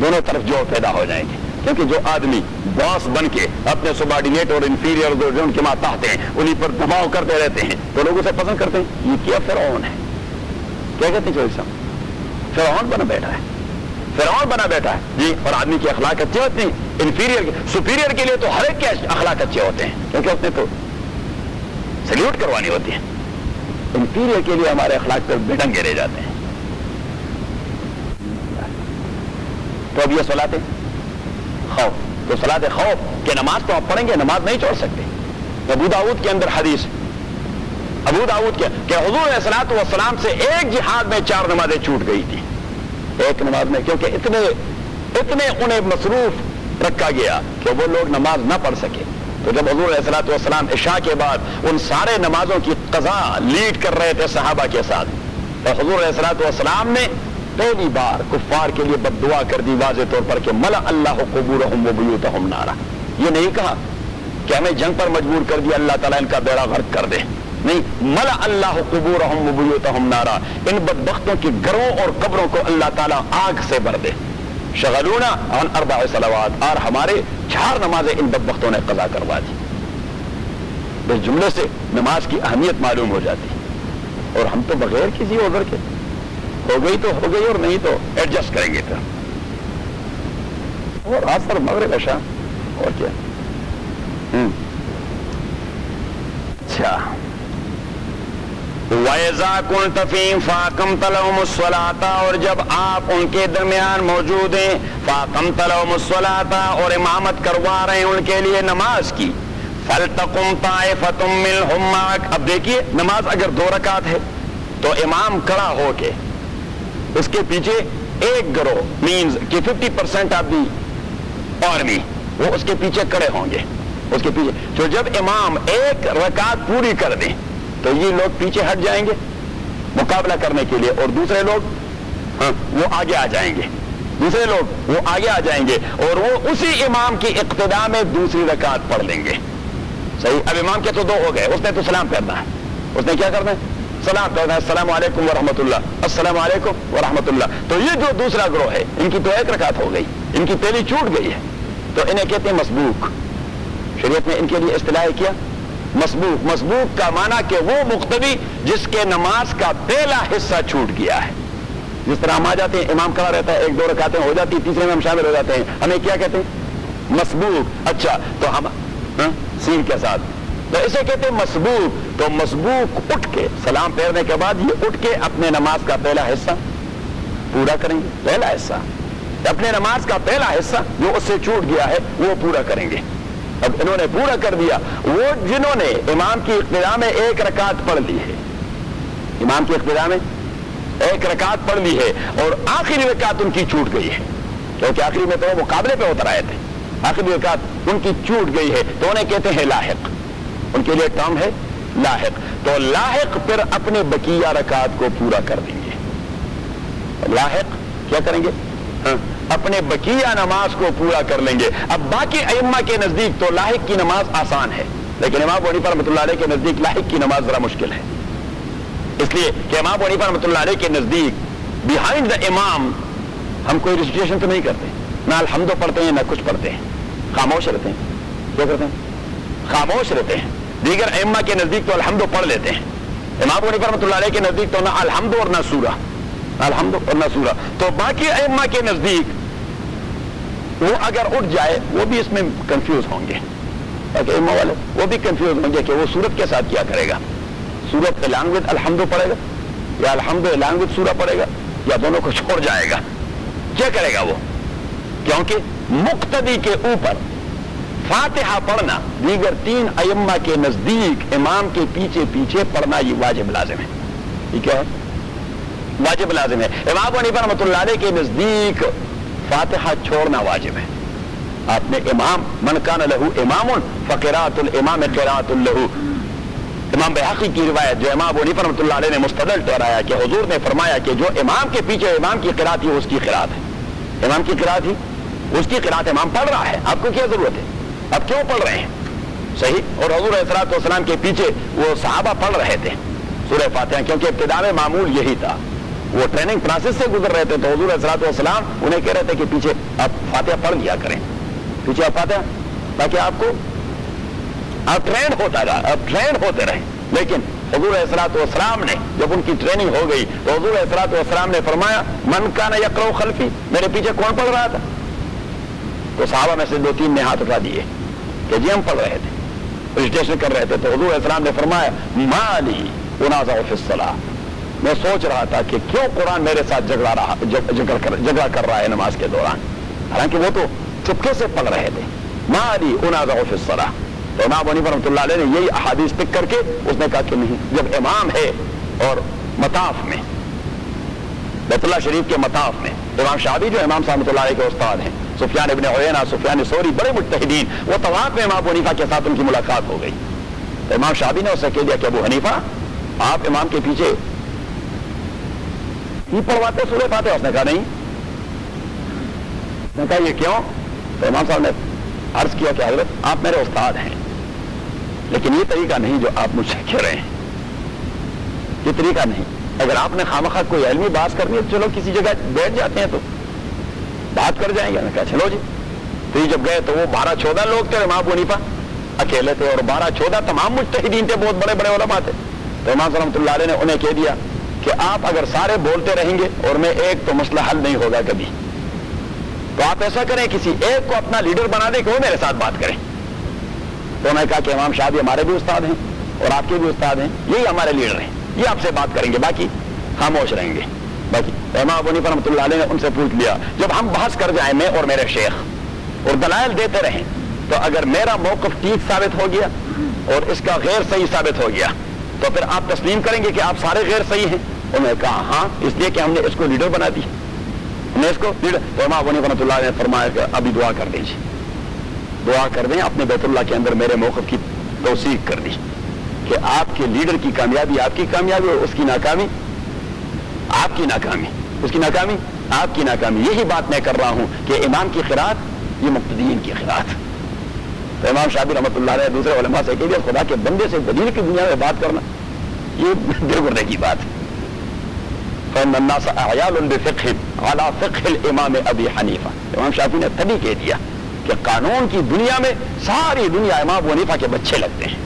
دونوں طرف جو پیدا ہو جائیں گے. کیونکہ جو آدمی باس بن کے اپنے سبارڈینیٹ اور انفیریئر جو ان کے ماتحت ہیں انہیں پر دباؤ کرتے رہتے ہیں تو لوگ اسے پسند کرتے ہیں. یہ کیا فرعون ہے, کیا کہتے ہیں چوہدری صاحب, فرعون بنا بیٹھا ہے, فرعون بنا بیٹھا ہے جی. اور آدمی کی اخلاق اچھے ہوتے ہیں, انفیریئر سپیریئر کے لیے تو ہر ایک کے اخلاق اچھے ہوتے ہیں کیونکہ اس نے تو سلیوٹ کروانی ہوتی ہے. انفیریئر کے لیے ہمارے اخلاق پر بےڈنگے رہ جاتے ہیں. تو اب یہ صلاۃ خوف, تو صلاۃ خوف کہ نماز تو آپ پڑھیں گے, نماز نہیں چھوڑ سکتے. ابو داؤد کے اندر حدیث, ابو داؤد کے کہ حضور علیہ الصلوۃ والسلام سے ایک جہاد میں 4 نمازیں چھوٹ گئی تھی, ایک نماز میں، کیونکہ اتنے انہیں مصروف رکھا گیا کہ وہ لوگ نماز نہ پڑھ سکے. تو جب حضور علیہ الصلوۃ والسلام عشاء کے بعد ان سارے نمازوں کی قضا لیڈ کر رہے تھے صحابہ کے ساتھ، تو حضور علیہ الصلوۃ والسلام نے پہلی بار کفار کے لیے بد دعا کر دی واضح طور پر کہ ملأ اللہ قبورہم وبیوتہم نارا. یہ نہیں کہا کہ ہمیں جنگ پر مجبور کر دیا اللہ تعالیٰ ان کا بیڑا غرق کر دے، نہیں، ملأ اللہ قبورہم وبیوتہم نارا، ان بدبختوں کی گھروں اور قبروں کو اللہ تعالیٰ آگ سے بھر دے. شغلونا عن 4 صلوات، اور ہمارے 4 نمازیں ان بدبختوں نے قضا کروا دی. اس جملے سے نماز کی اہمیت معلوم ہو جاتی، اور ہم تو بغیر کسی عذر کے ہو گئی تو ہو گئی، اور نہیں تو ایڈجسٹ کریں گے پھر. اور عصر مغرب عشاء اور کیا. اچھا، وَإِذَا كُنْتَ فِيهِمْ فَأَقَمْتَ لَهُمُ الصَّلَاةَ، اور جب آپ ان کے درمیان موجود ہیں، فَأَقَمْتَ لَهُمُ الصَّلَاةَ، اور امامت کروا رہے ہیں ان کے لیے نماز کی، فَلْتَقُمْ طَائِفَةٌ مِّنْهُمْ مَعَكَ. اب دیکھیے نماز اگر 2 رکعت ہے تو امام کھڑا ہو کے اس کے پیچھے ایک گروہ مینز کہ 50% آف دی آرمی وہ اس کے پیچھے کھڑے ہوں گے، اس کے پیچھے. تو جب امام ایک رکعت پوری کر دیں تو یہ لوگ پیچھے ہٹ جائیں گے مقابلہ کرنے کے لیے، اور دوسرے لوگ وہ آگے آ جائیں گے، دوسرے لوگ وہ آگے آ جائیں گے، اور وہ اسی امام کی اقتداء میں دوسری رکعت پڑھ لیں گے. صحیح. اب امام کے تو 2 ہو گئے، اس نے تو سلام کرنا ہے، اس نے کیا کرنا ہے؟ سلام کرنا ہے. السلام علیکم ورحمۃ اللہ، السلام علیکم ورحمۃ اللہ. تو یہ جو دوسرا گروہ ہے ان کی تو 1 رکعت ہو گئی، ان کی پہلی چھوٹ گئی ہے، تو انہیں کہتے ہیں مسبوق. شریعت میں ان کے لیے اصطلاح کیا؟ مسبوق. مسبوق کا معنی کہ وہ مقتدی جس کے نماز کا پہلا حصہ چھوٹ گیا ہے. جس طرح ہم آ جاتے ہیں، امام کھڑا رہتا ہے، 1-2 رکعتیں ہو جاتی، تیسرے میں ہم شامل ہو جاتے ہیں، ہمیں کیا کہتے ہیں؟ مسبوق. اچھا، تو ہم سین کے ساتھ تو اسے کہتے ہیں مسبوق. تو مسبوق اٹھ کے سلام پھیرنے کے بعد یہ اٹھ کے اپنے نماز کا پہلا حصہ پورا کریں گے. پہلا حصہ، اپنے نماز کا پہلا حصہ جو اس سے چھوٹ گیا ہے وہ پورا کریں گے. اب انہوں نے پورا کر دیا، وہ جنہوں نے امام کی اقتداء میں 1 رکعت پڑھ لی ہے، امام کی اقتداء میں 1 رکعت پڑھ لی ہے، اور آخری رکعت ان کی چھوٹ گئی ہے، کیونکہ آخری میں تو وہ مقابلے پہ اتر آئے تھے، آخری رکعت ان کی چھوٹ گئی ہے، تو انہیں کہتے ہیں لاحق. ان کے لیے ٹرم ہے لاحق. تو لاحق پھر اپنے بقیہ رکعت کو پورا کر دیں گے. لاحق کیا کریں گے؟ اپنے بقیہ نماز کو پورا کر لیں گے. اب باقی ائمہ کے نزدیک تو لاحق کی نماز آسان ہے، لیکن امام ابو حنیفہ رحمۃ اللہ علیہ کے نزدیک لاحق کی نماز ذرا مشکل ہے. اس لیے کہ امام ابو حنیفہ رحمۃ اللہ علیہ کے نزدیک بیہائنڈ دا امام ہم کوئی ریسیٹیشن تو نہیں کرتے، نہ الحمد پڑھتے ہیں نہ کچھ پڑھتے ہیں، خاموش رہتے ہیں. کیا کرتے ہیں؟ خاموش رہتے ہیں. دیگر ائمہ کے نزدیک تو الحمد پڑھ لیتے ہیں. امام ابو حنیفہ رحمۃ اللہ علیہ کے نزدیک تو نہ الحمد اور نہ سورہ، الحمد اور نہ سورہ. تو باقی ائمہ کے نزدیک وہ اگر اٹھ جائے وہ بھی اس میں کنفیوز ہوں گے، باقی ائمہ والے وہ بھی کنفیوز ہوں گے کہ وہ سورت کے ساتھ کیا کرے گا. سورت الانگ ود الحمد پڑھے گا یا الحمد الانگ ود سورہ پڑھے گا یا دونوں کو چھوڑ جائے گا؟ کیا کرے گا وہ؟ کیونکہ مقتدی کے اوپر فاتحہ پڑھنا دیگر 3 ائمہ کے نزدیک امام کے پیچھے پیچھے پڑھنا یہ واجب لازم ہے. یہ کیا ہے؟ واجب لازم ہے. امام ابو حنیفہ رحمۃ اللہ علیہ کے نزدیک فاتحہ چھوڑنا واجب ہے. آپ نے امام من کان لہ امام فقراءۃ الامام قراءۃ لہ، امام بحقی کی روایت جو امام ابو حنیفہ رحمۃ اللہ علیہ نے مستدل ٹھہرایا کہ حضور نے فرمایا کہ جو امام کے پیچھے امام کی قراءت ہی اس کی قراءت ہے، امام کی قراءت ہی اس کی قراءت. امام پڑھ رہا ہے، آپ کو کیا ضرورت ہے؟ اب کیوں پڑھ رہے ہیں؟ صحیح. اور حضور علیہ الصلوۃ والسلام کے پیچھے وہ صحابہ پڑھ رہے تھے سورہ فاتحہ، کیونکہ ابتدا میں معمول یہی تھا، وہ ٹریننگ پروسیس سے گزر رہے تھے. تو حضور علیہ الصلوۃ والسلام انہیں کہہ رہے تھے کہ پیچھے آپ فاتحہ پڑھ لیا کریں، پیچھے آپ فاتحہ، تاکہ آپ ٹرینڈ ہوتا رہا، آپ ٹرینڈ ہوتے رہیں. لیکن حضور علیہ الصلوۃ والسلام نے جب ان کی ٹریننگ ہو گئی تو حضور علیہ الصلوۃ والسلام نے فرمایا من کان یقرأ خلفی، میرے پیچھے کون پڑھ رہا تھا؟ تو صحابہ میں سے 2-3 نے ہاتھ اٹھا دیے کہ جی ہم پڑھ رہے تھے، رجسٹریشن کر رہے تھے. تو حضور علیہ السلام نے فرمایا مالی انازع فی الصلاۃ، میں سوچ رہا تھا کہ کیوں قرآن میرے ساتھ جھگڑا کر رہا ہے نماز کے دوران، حالانکہ وہ تو چپکے سے پڑھ رہے تھے. مالی انازع فی الصلاۃ. تو امام ابو حنیفہ رحمۃ اللہ علیہ نے یہی احادیث پک کر کے اس نے کہا کہ نہیں، جب امام ہے اور مطاف میں بیت اللہ شریف کے مطاف میں امام شافعی جو امام صاحب اللہ علیہ کے استاد ہیں، سفیان ابن عیینہ، سفیان ثوری، بڑے مجتہدین، وہ طواف میں امام ابو حنیفہ کے ساتھ ان کی ملاقات ہو گئی. تو امام شافعی نے اسے کہہ دیا کہ ابو حنیفہ آپ امام کے پیچھے ہی پڑھواتے سورہ فاتحہ؟ اس نے کہا نہیں. نے کہا یہ کیوں؟ تو امام صاحب نے عرض کیا کہ حضرت آپ میرے استاد ہیں، لیکن یہ طریقہ نہیں جو آپ مجھ سے کہہ رہے ہیں، یہ طریقہ نہیں. اگر آپ نے خامخواہ کوئی علمی بات کرنی ہے تو چلو کسی جگہ بیٹھ جاتے ہیں تو بات کر جائیں گے. میں کہا چلو جی. تو یہ جب گئے تو وہ 12-14 لوگ تھے، امام ابو حنیفہ اکیلے تھے، اور 12-14 تمام مجتہدین تھے، بہت بڑے بڑے علماء تھے. تو امام صلی اللہ علیہ نے انہیں کہہ دیا کہ آپ اگر سارے بولتے رہیں گے اور میں ایک، تو مسئلہ حل نہیں ہوگا کبھی. تو آپ ایسا کریں کسی ایک کو اپنا لیڈر بنا دیں کہ وہ میرے ساتھ بات کریں. تو انہوں نے کہا کہ امام شافعی ہمارے بھی استاد ہیں اور آپ کے بھی استاد ہیں، یہی ہمارے لیڈر ہیں، یہ آپ سے بات کریں گے، باقی خاموش رہیں گے. باقی امام ابو حنیفہ رحمۃ اللہ علیہ نے ان سے پوچھ لیا، جب ہم بحث کر جائیں میں اور میرے شیخ اور دلائل دیتے رہیں، تو اگر میرا موقف ٹھیک ثابت ہو گیا اور اس کا غیر صحیح ثابت ہو گیا تو پھر آپ تسلیم کریں گے کہ آپ سارے غیر صحیح ہیں؟ انہوں نے کہا ہاں، اس لیے کہ ہم نے اس کو لیڈر بنا دیا، ہم نے اس کو لیڈر. تو امام ابو حنیفہ رحمۃ اللہ علیہ نے فرمایا کہ ابھی دعا کر دیجیے، دعا کر دیں اپنے بیت اللہ کے اندر میرے موقف کی توثیق کر دی کہ آپ کے لیڈر کی کامیابی آپ کی کامیابی اور اس کی ناکامی آپ کی ناکامی، اس کی ناکامی آپ کی ناکامی. یہی بات میں کر رہا ہوں کہ امام کی قرات یہ مقتدین کی قرات. تو امام شافعی رحمۃ اللہ علیہ دوسرے علماء سے کہہ دیا خدا کے بندے سے دلیل کی دنیا میں بات کرنا یہ دل گردے کی بات ہے. فإن الناس أعيال بفقه على فقه الامام ابی حنیفہ. امام شافعی نے تبھی کہہ دیا کہ قانون کی دنیا میں ساری دنیا امام ابو حنیفہ کے بچے لگتے ہیں.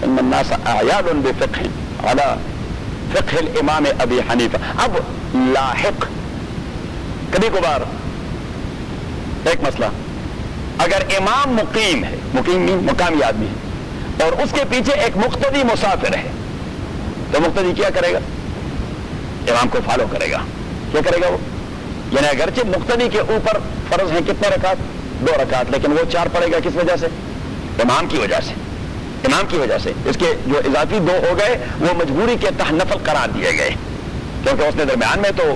ان الناس اعیال بفقه على فقه الامام ابی حنیفہ. اب لاحق کبھی کبھار ایک مسئلہ، اگر امام مقیم ہے، مقیم مقامی آدمی ہے، اور اس کے پیچھے ایک مقتدی مسافر ہے، تو مقتدی کیا کرے گا؟ امام کو فالو کرے گا. کیا کرے گا وہ؟ یعنی اگرچہ مقتدی کے اوپر فرض ہیں کتنے رکعت؟ 2 رکعت، لیکن وہ 4 پڑھے گا کس وجہ سے؟ امام کی وجہ سے. امام کی وجہ سے اس کے جو اضافی 2 ہو گئے وہ مجبوری کے تحت نفل قرار دیے گئے، کیونکہ اس نے درمیان میں تو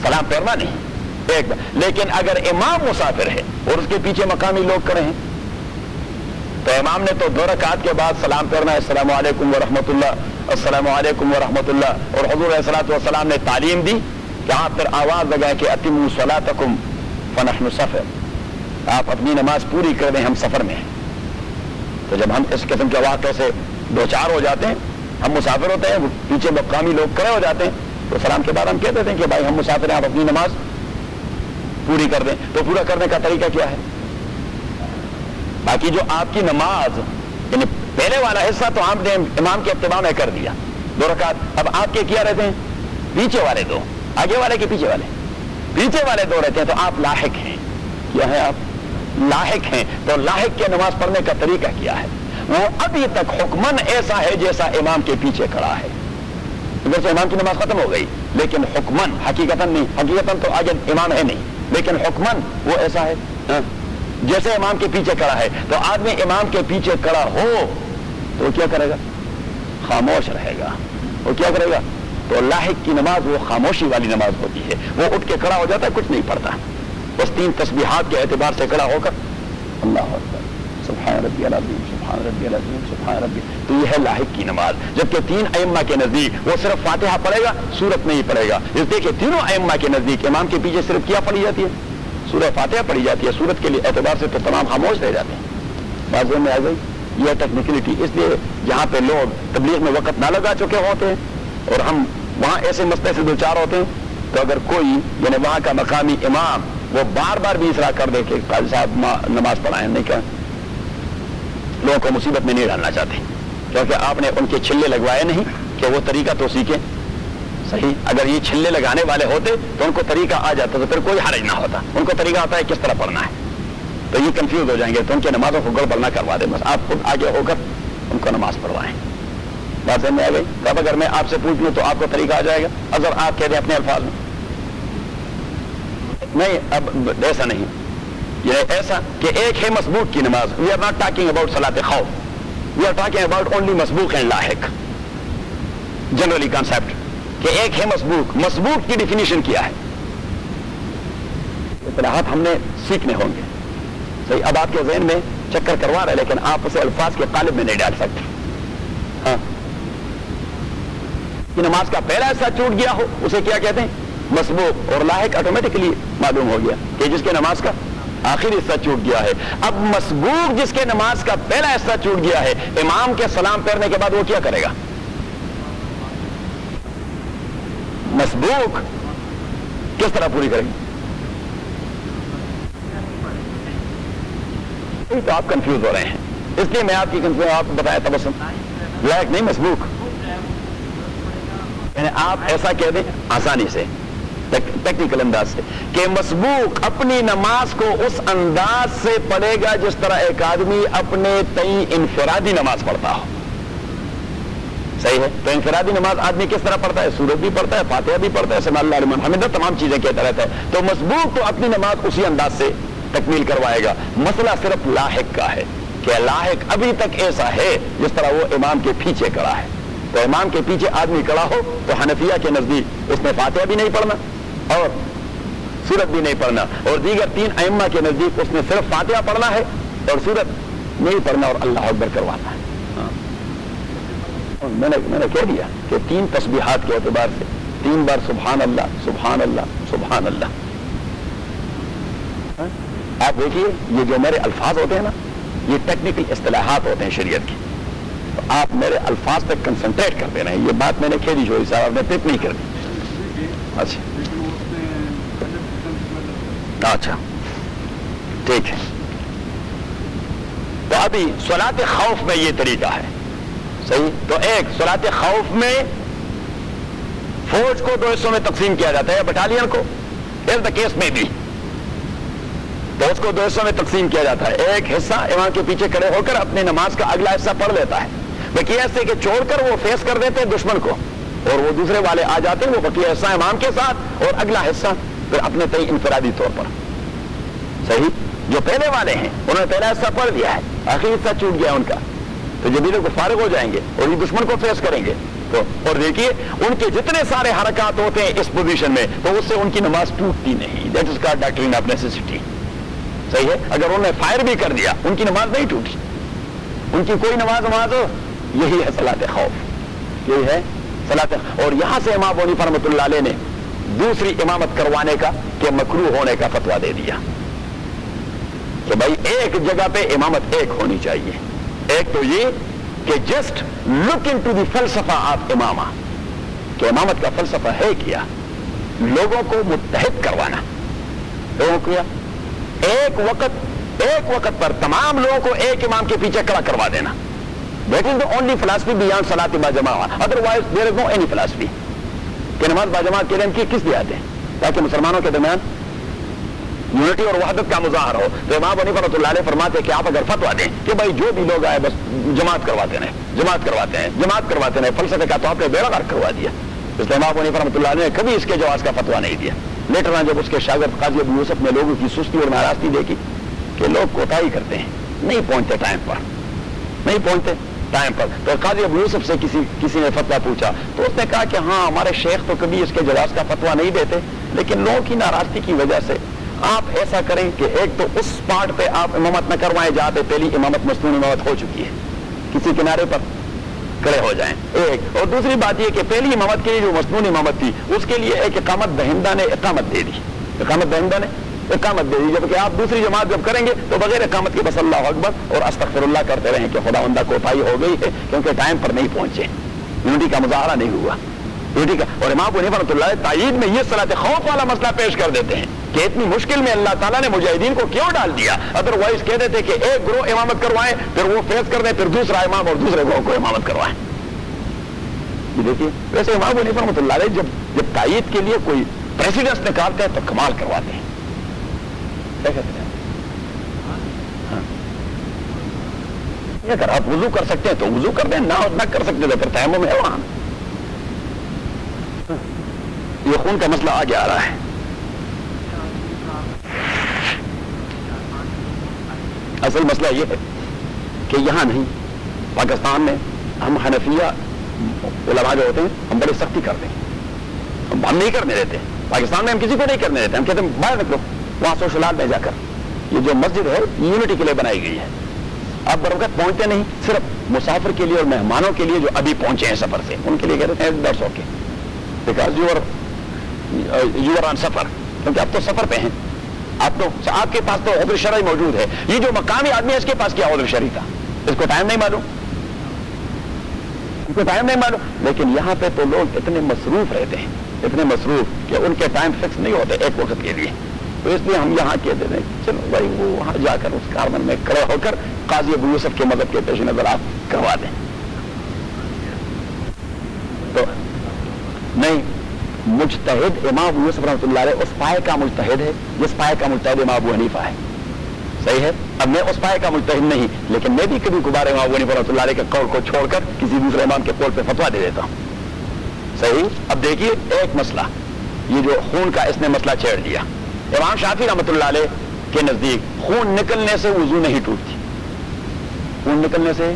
سلام پھیرنا نہیں ایک. لیکن اگر امام مسافر ہے اور اس کے پیچھے مقامی لوگ کھڑے ہیں تو امام نے تو 2 رکعت کے بعد سلام پھیرنا ہے، السلام علیکم ورحمۃ اللہ، السلام علیکم ورحمۃ اللہ. اور حضور علیہ الصلوۃ والسلام نے تعلیم دی کہ آپ پھر آواز لگائیں کہ اتموا صلاتکم فنحن سفر، آپ اپنی نماز پوری کر دیں، ہم سفر میں ہیں. تو جب ہم اس قسم کے واقعے سے 2-4 ہو جاتے ہیں، ہم مسافر ہوتے ہیں، پیچھے مقامی لوگ کھڑے ہو جاتے ہیں، تو سلام کے بعد ہم کہتے ہیں کہ بھائی ہم مسافر ہیں، آپ اپنی نماز پوری کر دیں. تو پورا کرنے کا طریقہ کیا ہے؟ باقی جو آپ کی نماز یعنی پہلے والا حصہ تو آپ نے امام کے اتباع میں کر دیا 2 رکعت. اب آپ کے کیا رہتے ہیں؟ پیچھے والے 2، آگے والے کے پیچھے والے 2 رہتے ہیں. تو آپ لاحق ہیں. کیا ہے؟ آپ لاحق ہیں. تو لاحق کے نماز پڑھنے کا طریقہ کیا ہے؟ وہ ابھی تک حکمن ایسا ہے جیسا امام کے پیچھے کھڑا ہے. ادھر سے امام کی نماز ختم ہو گئی، لیکن حکمن حقیقتاً نہیں، حقیقتاً تو آگے امام ہے نہیں، لیکن حکمن وہ ایسا ہے جیسے امام کے پیچھے کھڑا ہے. تو آدمی امام کے پیچھے کھڑا ہو تو وہ کیا کرے گا؟ خاموش رہے گا. وہ کیا کرے گا؟ تو لاحق کی نماز وہ خاموشی والی نماز ہوتی ہے. وہ اٹھ کے کھڑا ہو جاتا ہے، کچھ نہیں پڑھتا، بس 3 تسبیحات کے اعتبار سے کھڑا ہو کر اللہ اکبر، سبحان ربی العظیم، سبحان ربی العظیم، سبحان ربی. تو یہ ہے لاحق کی نماز. جبکہ 3 ائمہ کے نزدیک وہ صرف فاتحہ پڑھے گا، سورت نہیں پڑھے گا. اس لیے کہ تینوں ائمہ کے نزدیک امام کے پیچھے صرف کیا پڑھی جاتی ہے؟ سورہ فاتحہ پڑھی جاتی ہے. سورت کے لیے اعتبار سے تو تمام خاموش رہ جاتے ہیں. بازو میں آ گئی یہ ٹیکنیکلٹی. اس لیے جہاں پہ لوگ تبلیغ میں وقت نہ لگا چکے ہوتے ہیں اور ہم وہاں ایسے مسئلے سے 2-4 ہوتے ہیں، تو اگر کوئی یعنی وہاں کا مقامی امام وہ بار بار بھی اصرار کر دے کہ قاضی صاحب نماز پڑھائیں، نہیں کہ لوگوں کو مصیبت میں نہیں ڈالنا چاہتے، کیونکہ آپ نے ان کے چھلے لگوائے نہیں کہ وہ طریقہ تو سیکھیں. صحیح، اگر یہ چھلے لگانے والے ہوتے تو ان کو طریقہ آ جاتا تو پھر کوئی حرج نہ ہوتا. ان کو طریقہ آتا ہے کس طرح پڑھنا ہے، تو یہ کنفیوز ہو جائیں گے. تو ان کے نمازوں کو گڑبڑ نہ کروا دیں، بس آپ خود آگے ہو کر ان کو نماز پڑھوائیں. بات سمجھ میں آ گئی؟ تب اگر میں آپ سے پوچھ لوں تو آپ کو طریقہ آ جائے گا. اگر آپ کہہ دیں اپنے الفاظ میں نہیں، اب ایسا نہیں، یہ ایسا کہ ایک ہے مسبوق کی نماز. We are not talking about صلاۃ خوف، we are talking about only مسبوق اینڈ لاحق. جنرلی کانسیپٹ کہ ایک ہے مسبوق. مسبوق کی ڈیفینیشن کیا ہے؟ اصطلاحات ہم نے سیکھنے ہوں گے. صحیح. اب آپ کے ذہن میں چکر کروا رہے لیکن آپ اسے الفاظ کے قالب میں نہیں ڈال سکتے. ہاں کہ نماز کا پہلا حصہ چھوٹ گیا ہو اسے کیا کہتے ہیں؟ مسبوق. اور لاحق آٹومیٹکلی معلوم ہو گیا کہ جس کے نماز کا آخری حصہ چھوٹ گیا ہے. اب مسبوق جس کے نماز کا پہلا حصہ چھوٹ گیا ہے, امام کے سلام پھیرنے کے بعد وہ کیا کرے گا؟ مسبوق کس طرح پوری کرے گی؟ تو آپ کنفیوز ہو رہے ہیں, اس لیے میں آپ کی کنفیوژن آپ کو بتایا تبسم. لائق نہیں, مسبوق. یعنی آپ ایسا کہہ دیں آسانی سے, ٹیکنیکل انداز سے, کہ مسبوق اپنی نماز کو اس انداز سے پڑھے گا جس طرح ایک آدمی اپنے تئیں انفرادی نماز پڑھتا ہو. صحیح ہے. تو انفرادی نماز آدمی کس طرح پڑھتا ہے؟ سورت بھی پڑھتا ہے, فاتحہ بھی پڑھتا ہے, سمع اللہ لمن حمدہ, تمام چیزیں کہتا رہتا ہے. تو مسبوق تو اپنی نماز اسی انداز سے تکمیل کروائے گا. مسئلہ صرف لاحق کا ہے کہ لاحق ابھی تک ایسا ہے جس طرح وہ امام کے پیچھے کھڑا ہے. تو امام کے پیچھے آدمی کھڑا ہو تو حنفیہ کے نزدیک اس نے فاتحہ بھی نہیں پڑھنا اور سورت بھی نہیں پڑھنا, اور دیگر تین ائمہ کے نزدیک اس نے صرف فاتحہ پڑھنا ہے اور سورت نہیں پڑھنا اور اللہ اکبر کروانا ہے. میں نے کہہ دیا کہ تین تسبیحات کے اعتبار سے 3 بار سبحان اللہ سبحان اللہ سبحان اللہ. آپ دیکھیے یہ جو میرے الفاظ ہوتے ہیں نا, یہ ٹیکنیکل اصطلاحات ہوتے ہیں شریعت کی. تو آپ میرے الفاظ پہ کنسنٹریٹ کرتے رہیں. یہ بات میں نے کہہ دی جوہری صاحب, آپ نے ٹپ نہیں کر دی. اچھا ٹھیک ہے. تو ابھی صلاۃ خوف میں یہ طریقہ ہے. صحیح. تو ایک صلاۃ خوف میں فوج کو 2 حصوں میں تقسیم کیا جاتا ہے, بٹالین کو اس دا کیس میں بھی تو اس کو 2 حصوں میں تقسیم کیا جاتا ہے. ایک حصہ امام کے پیچھے کھڑے ہو کر اپنی نماز کا اگلا حصہ پڑھ لیتا ہے, بقیہ حصے کے چھوڑ کر وہ فیس کر دیتے ہیں دشمن کو, اور وہ دوسرے والے آ جاتے ہیں, وہ بقیہ حصہ امام کے ساتھ اور اگلا حصہ پھر اپنے تئیں انفرادی طور پر. صحیح. جو پہلے والے ہیں انہوں نے پہلا حصہ پڑھ لیا ہے, آخری حصہ چھوٹ گیا ان کا, تو جب کو فارغ ہو جائیں گے اور یہ دشمن کو فیس کریں گے تو, اور دیکھیے ان کے جتنے سارے حرکات ہوتے ہیں اس پوزیشن میں, تو اس سے ان کی نماز ٹوٹتی نہیں. That is called doctrine of necessity. صحیح ہے. اگر انہوں نے فائر بھی کر دیا ان کی نماز نہیں ٹوٹی, ان کی کوئی نماز ہو. یہی ہے صلاۃ خوف, یہی ہے صلاۃ. اور یہاں سے امام ابو حنیفہ رحمۃ اللہ علیہ نے دوسری امامت کروانے کا کہ مکروہ ہونے کا فتویٰ دے دیا کہ بھائی ایک جگہ پہ امامت ایک ہونی چاہیے. ایک تو یہ کہ just look in to the فلسفہ آف امامہ, کہ امامت کا فلسفہ ہے کیا؟ لوگوں کو متحد کروانا. لوگوں کو ایک وقت پر تمام لوگوں کو ایک امام کے پیچھے کھڑا کروا دینا. That is the only philosophy beyond صلاۃ با جماعت. Otherwise there is no any philosophy. کہ نماز با جماعت کے لیے کی کس لیے آتے ہیں؟ تاکہ مسلمانوں کے درمیان یونٹی اور وحدت کا مظاہر ہو. تو امام ابو حنیفہ رحمۃ اللہ علیہ فرماتے ہیں کہ آپ اگر فتویٰ دیں کہ بھائی جو بھی لوگ آئے بس جماعت کرواتے ہیں, فلسفے کا تو آپ نے بیڑا غرق کروا دیا. اس لیے امام ابو حنیفہ رحمۃ اللہ علیہ نے کبھی اس کے جواز کا فتویٰ نہیں دیا. لیٹر آن جب اس کے شاگرد قاضی ابو یوسف نے لوگوں کی سستی اور ناراضگی دیکھی کہ لوگ کوتاہی کرتے ہیں, نہیں پہنچتے ٹائم پر, تو قاضی ابو یوسف سے کسی نے فتویٰ پوچھا تو اس نے کہا کہ ہاں ہمارے شیخ تو کبھی اس کے جواز کا فتویٰ نہیں دیتے, لیکن لوگوں کی ناراضگی کی وجہ سے آپ ایسا کریں کہ ایک تو اس پارٹ پہ آپ امامت نہ کروائیں جہاں پہ پہلی امامت مصنون امامت ہو چکی ہے, کسی کنارے پر کھڑے ہو جائیں. ایک, اور دوسری بات یہ کہ پہلی امامت کے لیے جو مصنون امامت تھی اس کے لیے ایک اقامت دہندہ نے اقامت دے دی, جبکہ آپ دوسری جماعت جب کریں گے تو بغیر اقامت کے بس اللہ اکبر اور استغفر اللہ کرتے رہیں کہ خدا بندہ کوتاہی ہو گئی ہے کیونکہ ٹائم پر نہیں پہنچے, یونٹی کا مظاہرہ نہیں ہوا. اور امام ابو حنیفہ رحمۃ اللہ علیہ تائید میں یہ صلاۃ خوف والا مسئلہ پیش کر دیتے ہیں کہ اتنی مشکل میں اللہ تعالیٰ نے مجاہدین کو کیوں ڈال دیا. ادروائز کہہ دیتے کہ ایک گروہ امامت کروائیں, پھر وہ فیض کر دیں, پھر دوسرا امام اور دوسرے گروہ کو امامت کروائیں. یہ دیکھیے ویسے امام ابو حنیفہ رحمۃ اللہ علیہ جب تائید کے لیے کوئی پریسیڈنس نکالتے ہیں تو کمال کرواتے ہیں. کیا کہتے ہیں؟ اگر آپ وضو کر سکتے ہیں تو وضو کر دیں, نہ کر سکتے تو پھر تیمم ہے وہاں. یہ خون کا مسئلہ آگے آ رہا ہے. اصل مسئلہ یہ ہے کہ یہاں نہیں, پاکستان میں ہم حنفیہ علماء جو ہوتے ہیں ہم بڑی سختی کرتے ہیں ہم نہیں کرنے دیتے، پاکستان میں ہم کسی کو نہیں کرنے دیتے، ہم کہتے ہیں باہر نکلو، وہاں سوشل ہال میں جا کر. یہ جو مسجد ہے یونٹی کے لیے بنائی گئی ہے. آپ بروقت پہنچتے نہیں، صرف مسافر کے لیے اور مہمانوں کے لیے جو ابھی پہنچے ہیں سفر سے، ان کے لیے کہتے ہیں درس okay because you are on سفر، کیونکہ آپ تو سفر پہ ہیں. آپ کے پاس تو عذر شرعی موجود ہے. یہ جو مقامی آدمی ہے اس کے پاس کیا عذر شرعی تھا؟ اس کو ٹائم نہیں معلوم، اس کو ٹائم نہیں معلوم. لیکن یہاں پہ تو لوگ اتنے مصروف رہتے ہیں، اتنے مصروف کہ ان کے ٹائم فکس نہیں ہوتے ایک وقت کے لیے. تو اس لیے ہم یہاں کہتے ہیں چلو بھائی وہ وہاں جا کر اس کاربن میں کھڑے ہو کر قاضی ابو یوسف کے مذہب کے پیش نظر آپ کروا دیں. تو نہیں، مجتہد امام ابو یوسف رحمۃ اللہ علیہ اس پائے کا مجتہد ہے جس پائے کا مجتہد امام ابو حنیفہ ہے. صحیح ہے. اب میں اس پائے کا مجتہد نہیں، لیکن میں بھی کبھی کبھار امام ابو حنیفہ رحمۃ اللہ علیہ کے قول کو چھوڑ کر کسی دوسرے امام کے قول پہ فتویٰ دے دیتا ہوں. صحیح. اب دیکھیے ایک مسئلہ، یہ جو خون کا اس نے مسئلہ چھیڑ دیا. امام شافعی رحمۃ اللہ علیہ کے نزدیک خون نکلنے سے وضو نہیں ٹوٹتی، خون نکلنے سے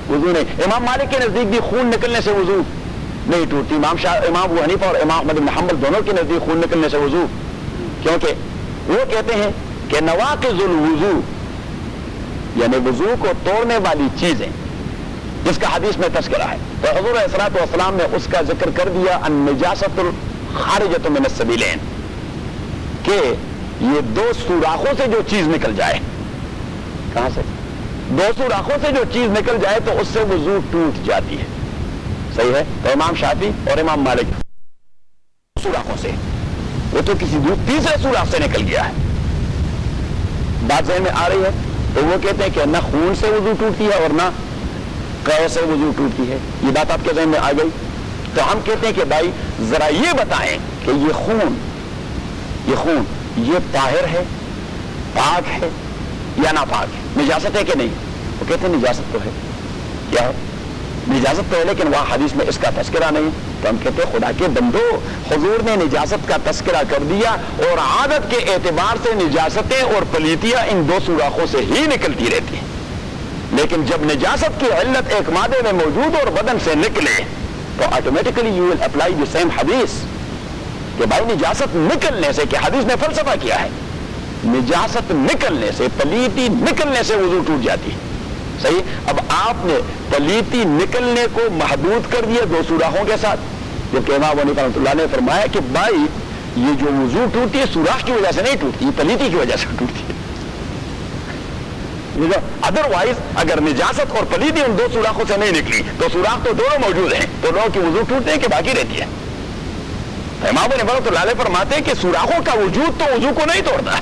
وضو نہیں. امام مالک کے نزدیک بھی خون نکلنے سے وضو نہیں ٹوٹتی. امام ابو حنیفہ اور امام احمد بن حنبل دونوں کے نزدیک خون نکلنے سے وضو، کیونکہ وہ کہتے ہیں کہ نواقض الوضو یعنی وضو کو توڑنے والی چیزیں جس کا حدیث میں تذکرہ ہے، تو حضور علیہ الصلوۃ والسلام نے اس کا ذکر کر دیا النجاست الخارجۃ من السبیلین، کہ یہ دو سوراخوں سے جو چیز نکل جائے. کہاں سے؟ دو سوراخوں سے جو چیز نکل جائے تو اس سے وضو ٹوٹ جاتی ہے. صحیح ہے. تو امام شافعی اور امام مالک سوراخوں سے، وہ تو کسی تیسرے سوراخ سے نکل گیا ہے. بات ذہن میں آ رہی ہے؟ تو وہ کہتے ہیں کہ نہ خون سے وضو ٹوٹتی ہے اور نہ قے سے وضو ٹوٹتی ہے. یہ بات آپ کے ذہن میں آ گئی. تو ہم کہتے ہیں کہ بھائی ذرا یہ بتائیں کہ یہ خون یہ طاہر ہے، پاک ہے یا ناپاک ہے؟ نجاست ہے کہ نہیں؟ وہ کہتے ہیں نجاست تو ہے. کیا ہے؟ نجاست تو ہے، لیکن وہاں حدیث میں اس کا تذکرہ نہیں. تو ہم کہتے ہیں خدا کے بندو، حضور نے نجاست کا تذکرہ کر دیا اور عادت کے اعتبار سے نجاستیں اور پلیتیاں ان دو سوراخوں سے ہی نکلتی رہتی ہیں. لیکن جب نجاست کی علت ایک مادے میں موجود اور بدن سے نکلے تو automatically you will apply the same حدیث کہ بھائی نجاست نکلنے سے، کہ حدیث نے فلسفہ کیا ہے، نجاست نکلنے سے، پلیتی نکلنے سے وضو ٹوٹ جاتی ہے. صحیح. اب آپ نے پلیتی نکلنے کو محدود کر دیا دو سوراخوں کے ساتھ، جبکہ امام ابو حنیفہ رحمۃ اللہ نے فرمایا کہ بھائی یہ جو وضو ٹوٹتی ہے سوراخ کی وجہ سے نہیں ٹوٹتی، یہ پلیتی کی وجہ سے ٹوٹتی ہے. ادروائز اگر نجاست اور پلیتی ان دو سوراخوں سے نہیں نکلی تو سوراخ تو دونوں موجود ہیں، تو لوگوں کی وضو ٹوٹتے ہیں کہ باقی رہتی ہے. امام ابو حنیفہ رحمۃ اللہ علیہ فرماتے ہیں کہ سوراخوں کا وجود تو وضو کو نہیں توڑتا،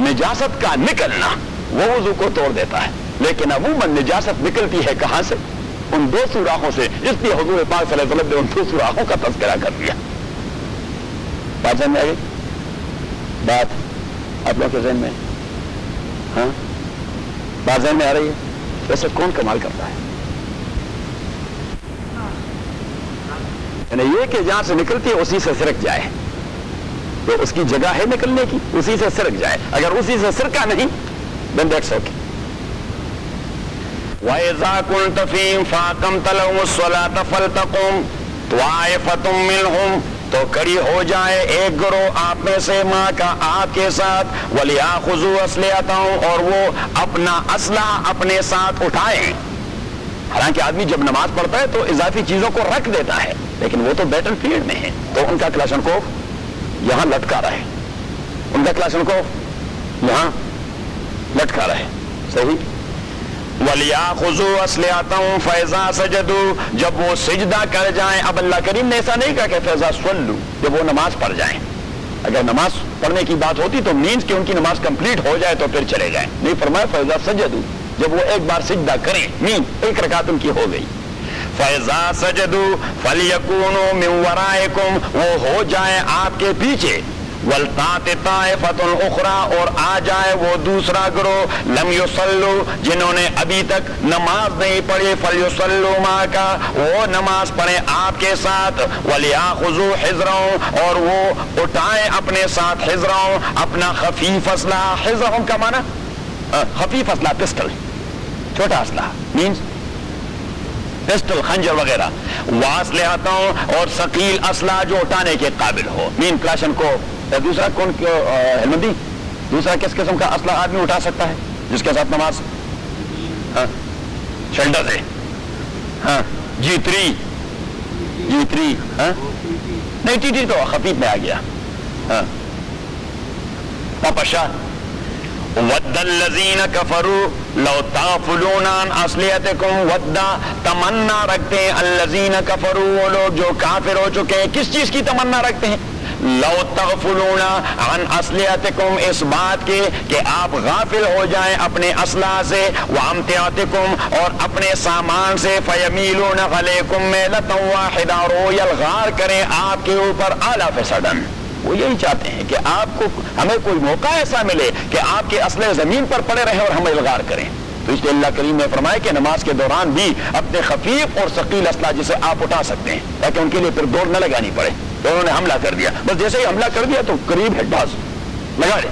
نجاست کا نکلنا وہ وضو کو توڑ دیتا ہے. لیکن عموماً نجاست نکلتی ہے کہاں سے؟ ان دو سوراخوں سے. اس لیے حضور پاک صلی اللہ علیہ وسلم نے ان دو سوراخوں کا تذکرہ کر دیا. بات سمجھ میں آ گئی؟ بات آپ لوگوں کے ذہن میں؟ ہاں بات ذہن میں آ رہی ہے؟ ویسے کون کمال کرتا ہے؟ یعنی یہ کہ جہاں سے نکلتی ہے اسی سے سرک جائے، تو اس کی جگہ ہے نکلنے کی، اسی سے سرک جائے. اگر اسی سے سرکا نہیں then that's okay. وَإِذَا كُنْتَ فِيهِمْ فَأَقَمْتَ لَهُمُ الصَّلَاةَ فَلْتَقُمْ طَائِفَةٌ مِّنْهُمْ، تو کھڑی ہو جائے ایک گروہ آپ میں سے ماں کا آپ کے ساتھ، وَلْيَأْخُذُوا أَسْلِحَتَهُمْ، اور وہ اپنا اسلحہ اپنے ساتھ اٹھائیں. حالانکہ آدمی جب نماز پڑھتا ہے تو اضافی چیزوں کو رکھ دیتا ہے، لیکن وہ تو بیٹل فیلڈ میں ہے، تو ان کا کلاشن کوف یہاں لٹکا رہے، ان کا کلاشن کوف یہاں لٹکا رہے. صحیح. وَلْيَأْخُذُوا أَسْلِحَتَهُمْ فَإِذَا سَجَدُوا، جب وہ سجدہ کر جائیں. اب اللہ کریم نے ایسا نہیں کہا کہ فَإِذَا صَلُّوا، جب وہ نماز پڑھ جائیں. اگر نماز پڑھنے کی بات ہوتی تو مینز کہ ان کی نماز کمپلیٹ ہو جائے تو پھر چلے جائیں. نہیں، فرمایا فَإِذَا سَجَدُوا، جب وہ ایک بار سجدہ کریں، مینز ایک رکعت ان کی ہو گئی. فَإِذَا سَجَدُوا فَلْيَكُونُوا مِنْ وَرَائِكُمْ، وہ ہو جائیں آپ کے پیچھے. وَلْتَأْتِ طَائِفَةٌ أُخْرَىٰ، اور آ جائے وہ دوسرا گروہ. لَمْ يُصَلُّوا، جنہوں نے ابھی تک نماز نہیں پڑھی. فَلْيُصَلُّوا مَعَكَ، وہ نماز پڑھیں آپ کے ساتھ. وَلْيَأْخُذُوا حِذْرَهُمْ، اور وہ اٹھائیں اپنے ساتھ حِذْرَهُمْ، اپنا خفیف اسلحہ. حِذْرَهُمْ کا معنی خفیف اسلحہ، پسٹل، چھوٹا اسلحہ. مینز پسٹل خنجر وغیرہ، واسلحتوں اور ثقیل اسلحہ جو اٹھانے کے قابل ہو، مین کلاشن کو، دوسرا کون ہلمندی، دوسرا کس قسم کا اسلحہ آدمی اٹھا سکتا ہے جس کے ساتھ نماز؟ شلڈر ہے، ہاں G3 ہاں نہیں TT تو خفیف میں آ گیا، ہاں پاپشا ود الذین کفروا لو تغفلون عن اسلحتکم، ودا تمنا رکھتے ہیں الذین کفروا وہ لوگ جو کافر ہو چکے ہیں، کس چیز کی تمنا رکھتے ہیں؟ لو تغفلون عن اسلحتکم، اس بات کے کہ آپ غافل ہو جائیں اپنے اسلحہ سے، وامتعتکم اور اپنے سامان سے، فیمیلون علیکم میلۃ واحدہ، اور وہ یلغار کریں آپ کے اوپر اعلی فسادن، وہ یہی چاہتے ہیں کہ آپ کو ہمیں کوئی موقع ایسا ملے کہ آپ کے اسلحے زمین پر پڑے رہیں اور ہم الغار کریں۔ تو اس لیے اللہ کریم نے فرمایا کہ نماز کے دوران بھی اپنے خفیف اور ثقیل اسلحہ جسے آپ اٹھا سکتے ہیں تاکہ ان کے لیے پھر دوڑ نہ لگانی پڑے۔ تو انہوں نے حملہ کر دیا، بس جیسے ہی حملہ کر دیا تو قریب ہے ڈاز لگا لے۔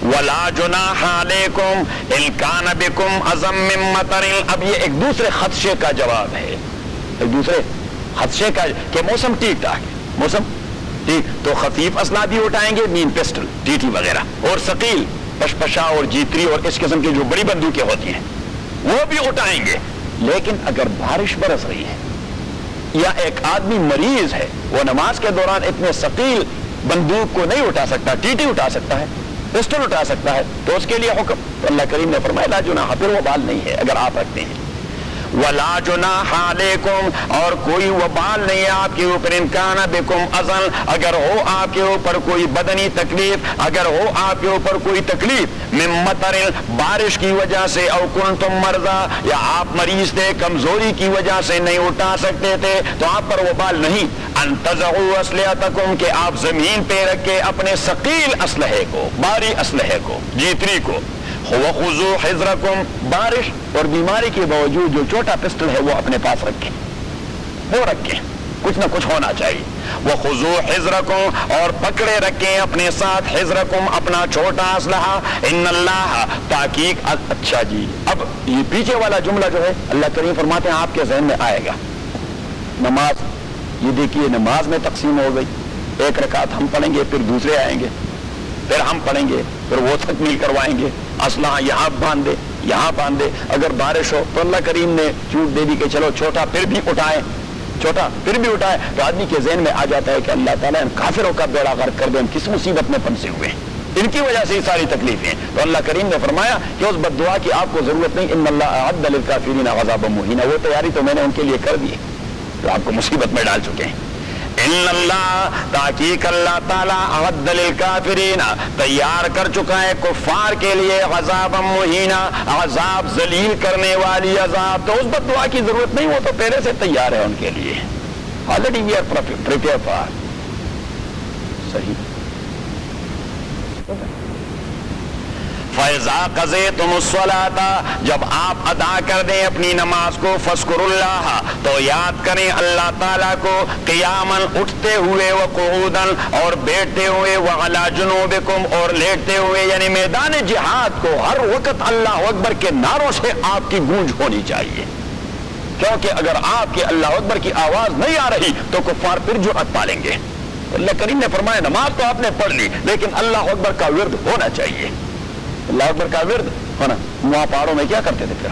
وَلَا جُنَاحَ عَلَيْكُمْ إِن كَانَ بِكُمْ أَذًى مِّن مَطَرٍ، اب یہ ایک دوسرے خدشے کا جواب ہے، ایک دوسرے خدشے کا کہ موسم ٹھیک ٹھاک ہے، موسم ٹھیک، تو خفیف اسلحہ بھی اٹھائیں گے، مین پسٹل TT وغیرہ، اور ثقیل پشپشا اور G3 اور اس قسم کی جو بڑی بندوقیں ہوتی ہیں وہ بھی اٹھائیں گے۔ لیکن اگر بارش برس رہی ہے یا ایک آدمی مریض ہے، وہ نماز کے دوران اتنے ثقیل بندوق کو نہیں اٹھا سکتا، TT اٹھا سکتا ہے، پسٹل اٹھا سکتا ہے، تو اس کے لیے حکم، تو اللہ کریم نے فرمایا لا جناح، پھر وہ بال نہیں ہے اگر آپ رکھتے ہیں۔ وَلَا جُنَاحَ عَلَيْكُمْ، اور کوئی وبال نہیں ہے آپ کے اوپر، إِن كَانَ بِكُمْ أَذًى، اگر ہو آپ کے اوپر کوئی بدنی تکلیف، اگر ہو آپ کے اوپر کوئی تکلیف، مِن مَطَرٍ، بارش کی وجہ سے، أَوْ كُنْتُمْ مَرْضَىٰ، یا آپ مریض تھے، کمزوری کی وجہ سے نہیں اٹھا سکتے تھے، تو آپ پر وبال نہیں، أَن تَضَعُوا أَسْلِحَتَكُمْ، کہ آپ زمین پہ رکھ کے اپنے ثقیل اسلحے کو، بھاری اسلحے کو، G3 کو، وَخُذُوا حِذْرَكُمْ، بارش اور بیماری کے باوجود جو چھوٹا پسٹل ہے وہ اپنے پاس رکھیں، وہ رکھیں، کچھ نہ کچھ ہونا چاہیے۔ وَخُذُوا حِذْرَكُمْ، اور پکڑے رکھیں اپنے ساتھ، حِذْرَكُمْ، اپنا چھوٹا اسلحہ، إِنَّ اللَّهَ، تحقیق، اچھا جی اب یہ پیچھے والا جملہ جو ہے اللہ کریم فرماتے ہیں آپ کے ذہن میں آئے گا، نماز، یہ دیکھیے نماز میں تقسیم ہو گئی، ایک رکعت ہم پڑھیں گے، پھر دوسرے آئیں گے، پھر ہم پڑھیں گے، پھر وہ تکمیل کروائیں گے، اسلحہ یہاں باندھے یہاں باندھے، اگر بارش ہو تو اللہ کریم نے چھوٹ دے دی کہ چلو چھوٹا پھر بھی اٹھائیں، چھوٹا پھر بھی اٹھائے، تو آدمی کے ذہن میں آ جاتا ہے کہ اللہ تعالیٰ ان کافروں کا بیڑا غرق کر دے، ہم کس مصیبت میں پھنسے ہوئے ہیں، ان کی وجہ سے یہ ساری تکلیفیں، تو اللہ کریم نے فرمایا کہ اس بد دعا کی آپ کو ضرورت نہیں، ان اللہ اعد للکافرین عذابا مہینا، وہ تیاری تو میں نے ان کے لیے کر دی ہے جو آپ کو مصیبت میں ڈال چکے ہیں۔ ان اللہ، تحقیق اللہ تعالیٰ، اعد للکافرین، تیار کر چکا ہے کفار کے لیے، عذابا مہینا، عذاب ذلیل کرنے والی عذاب، تو اس بد دعا کی ضرورت نہیں، وہ تو پہلے سے تیار ہے ان کے لیے، already we are prepared for۔ صحیح۔ فَإِذَا قَضَيْتُمُ الصَّلَاةَ، جب آپ ادا کر دیں اپنی نماز کو، فَاذْكُرُوا اللَّهَ، تو یاد کریں اللہ تعالیٰ کو، قیاماً، اٹھتے ہوئے، وقعوداً، اور بیٹھتے ہوئے، وعلی جنوبکم، اور لیٹتے ہوئے، یعنی میدان جہاد کو ہر وقت اللہ اکبر کے نعروں سے آپ کی گونج ہونی چاہیے، کیونکہ اگر آپ کے اللہ اکبر کی آواز نہیں آ رہی تو کفار پھر جرأت پالیں گے۔ اللہ کریم نے فرمایا نماز تو آپ نے پڑھ لی لیکن اللہ اکبر کا ورد ہونا چاہیے، اللہ اکبر کا ورد ہونا۔ وہاں پہاڑوں میں کیا کرتے تھے پھر،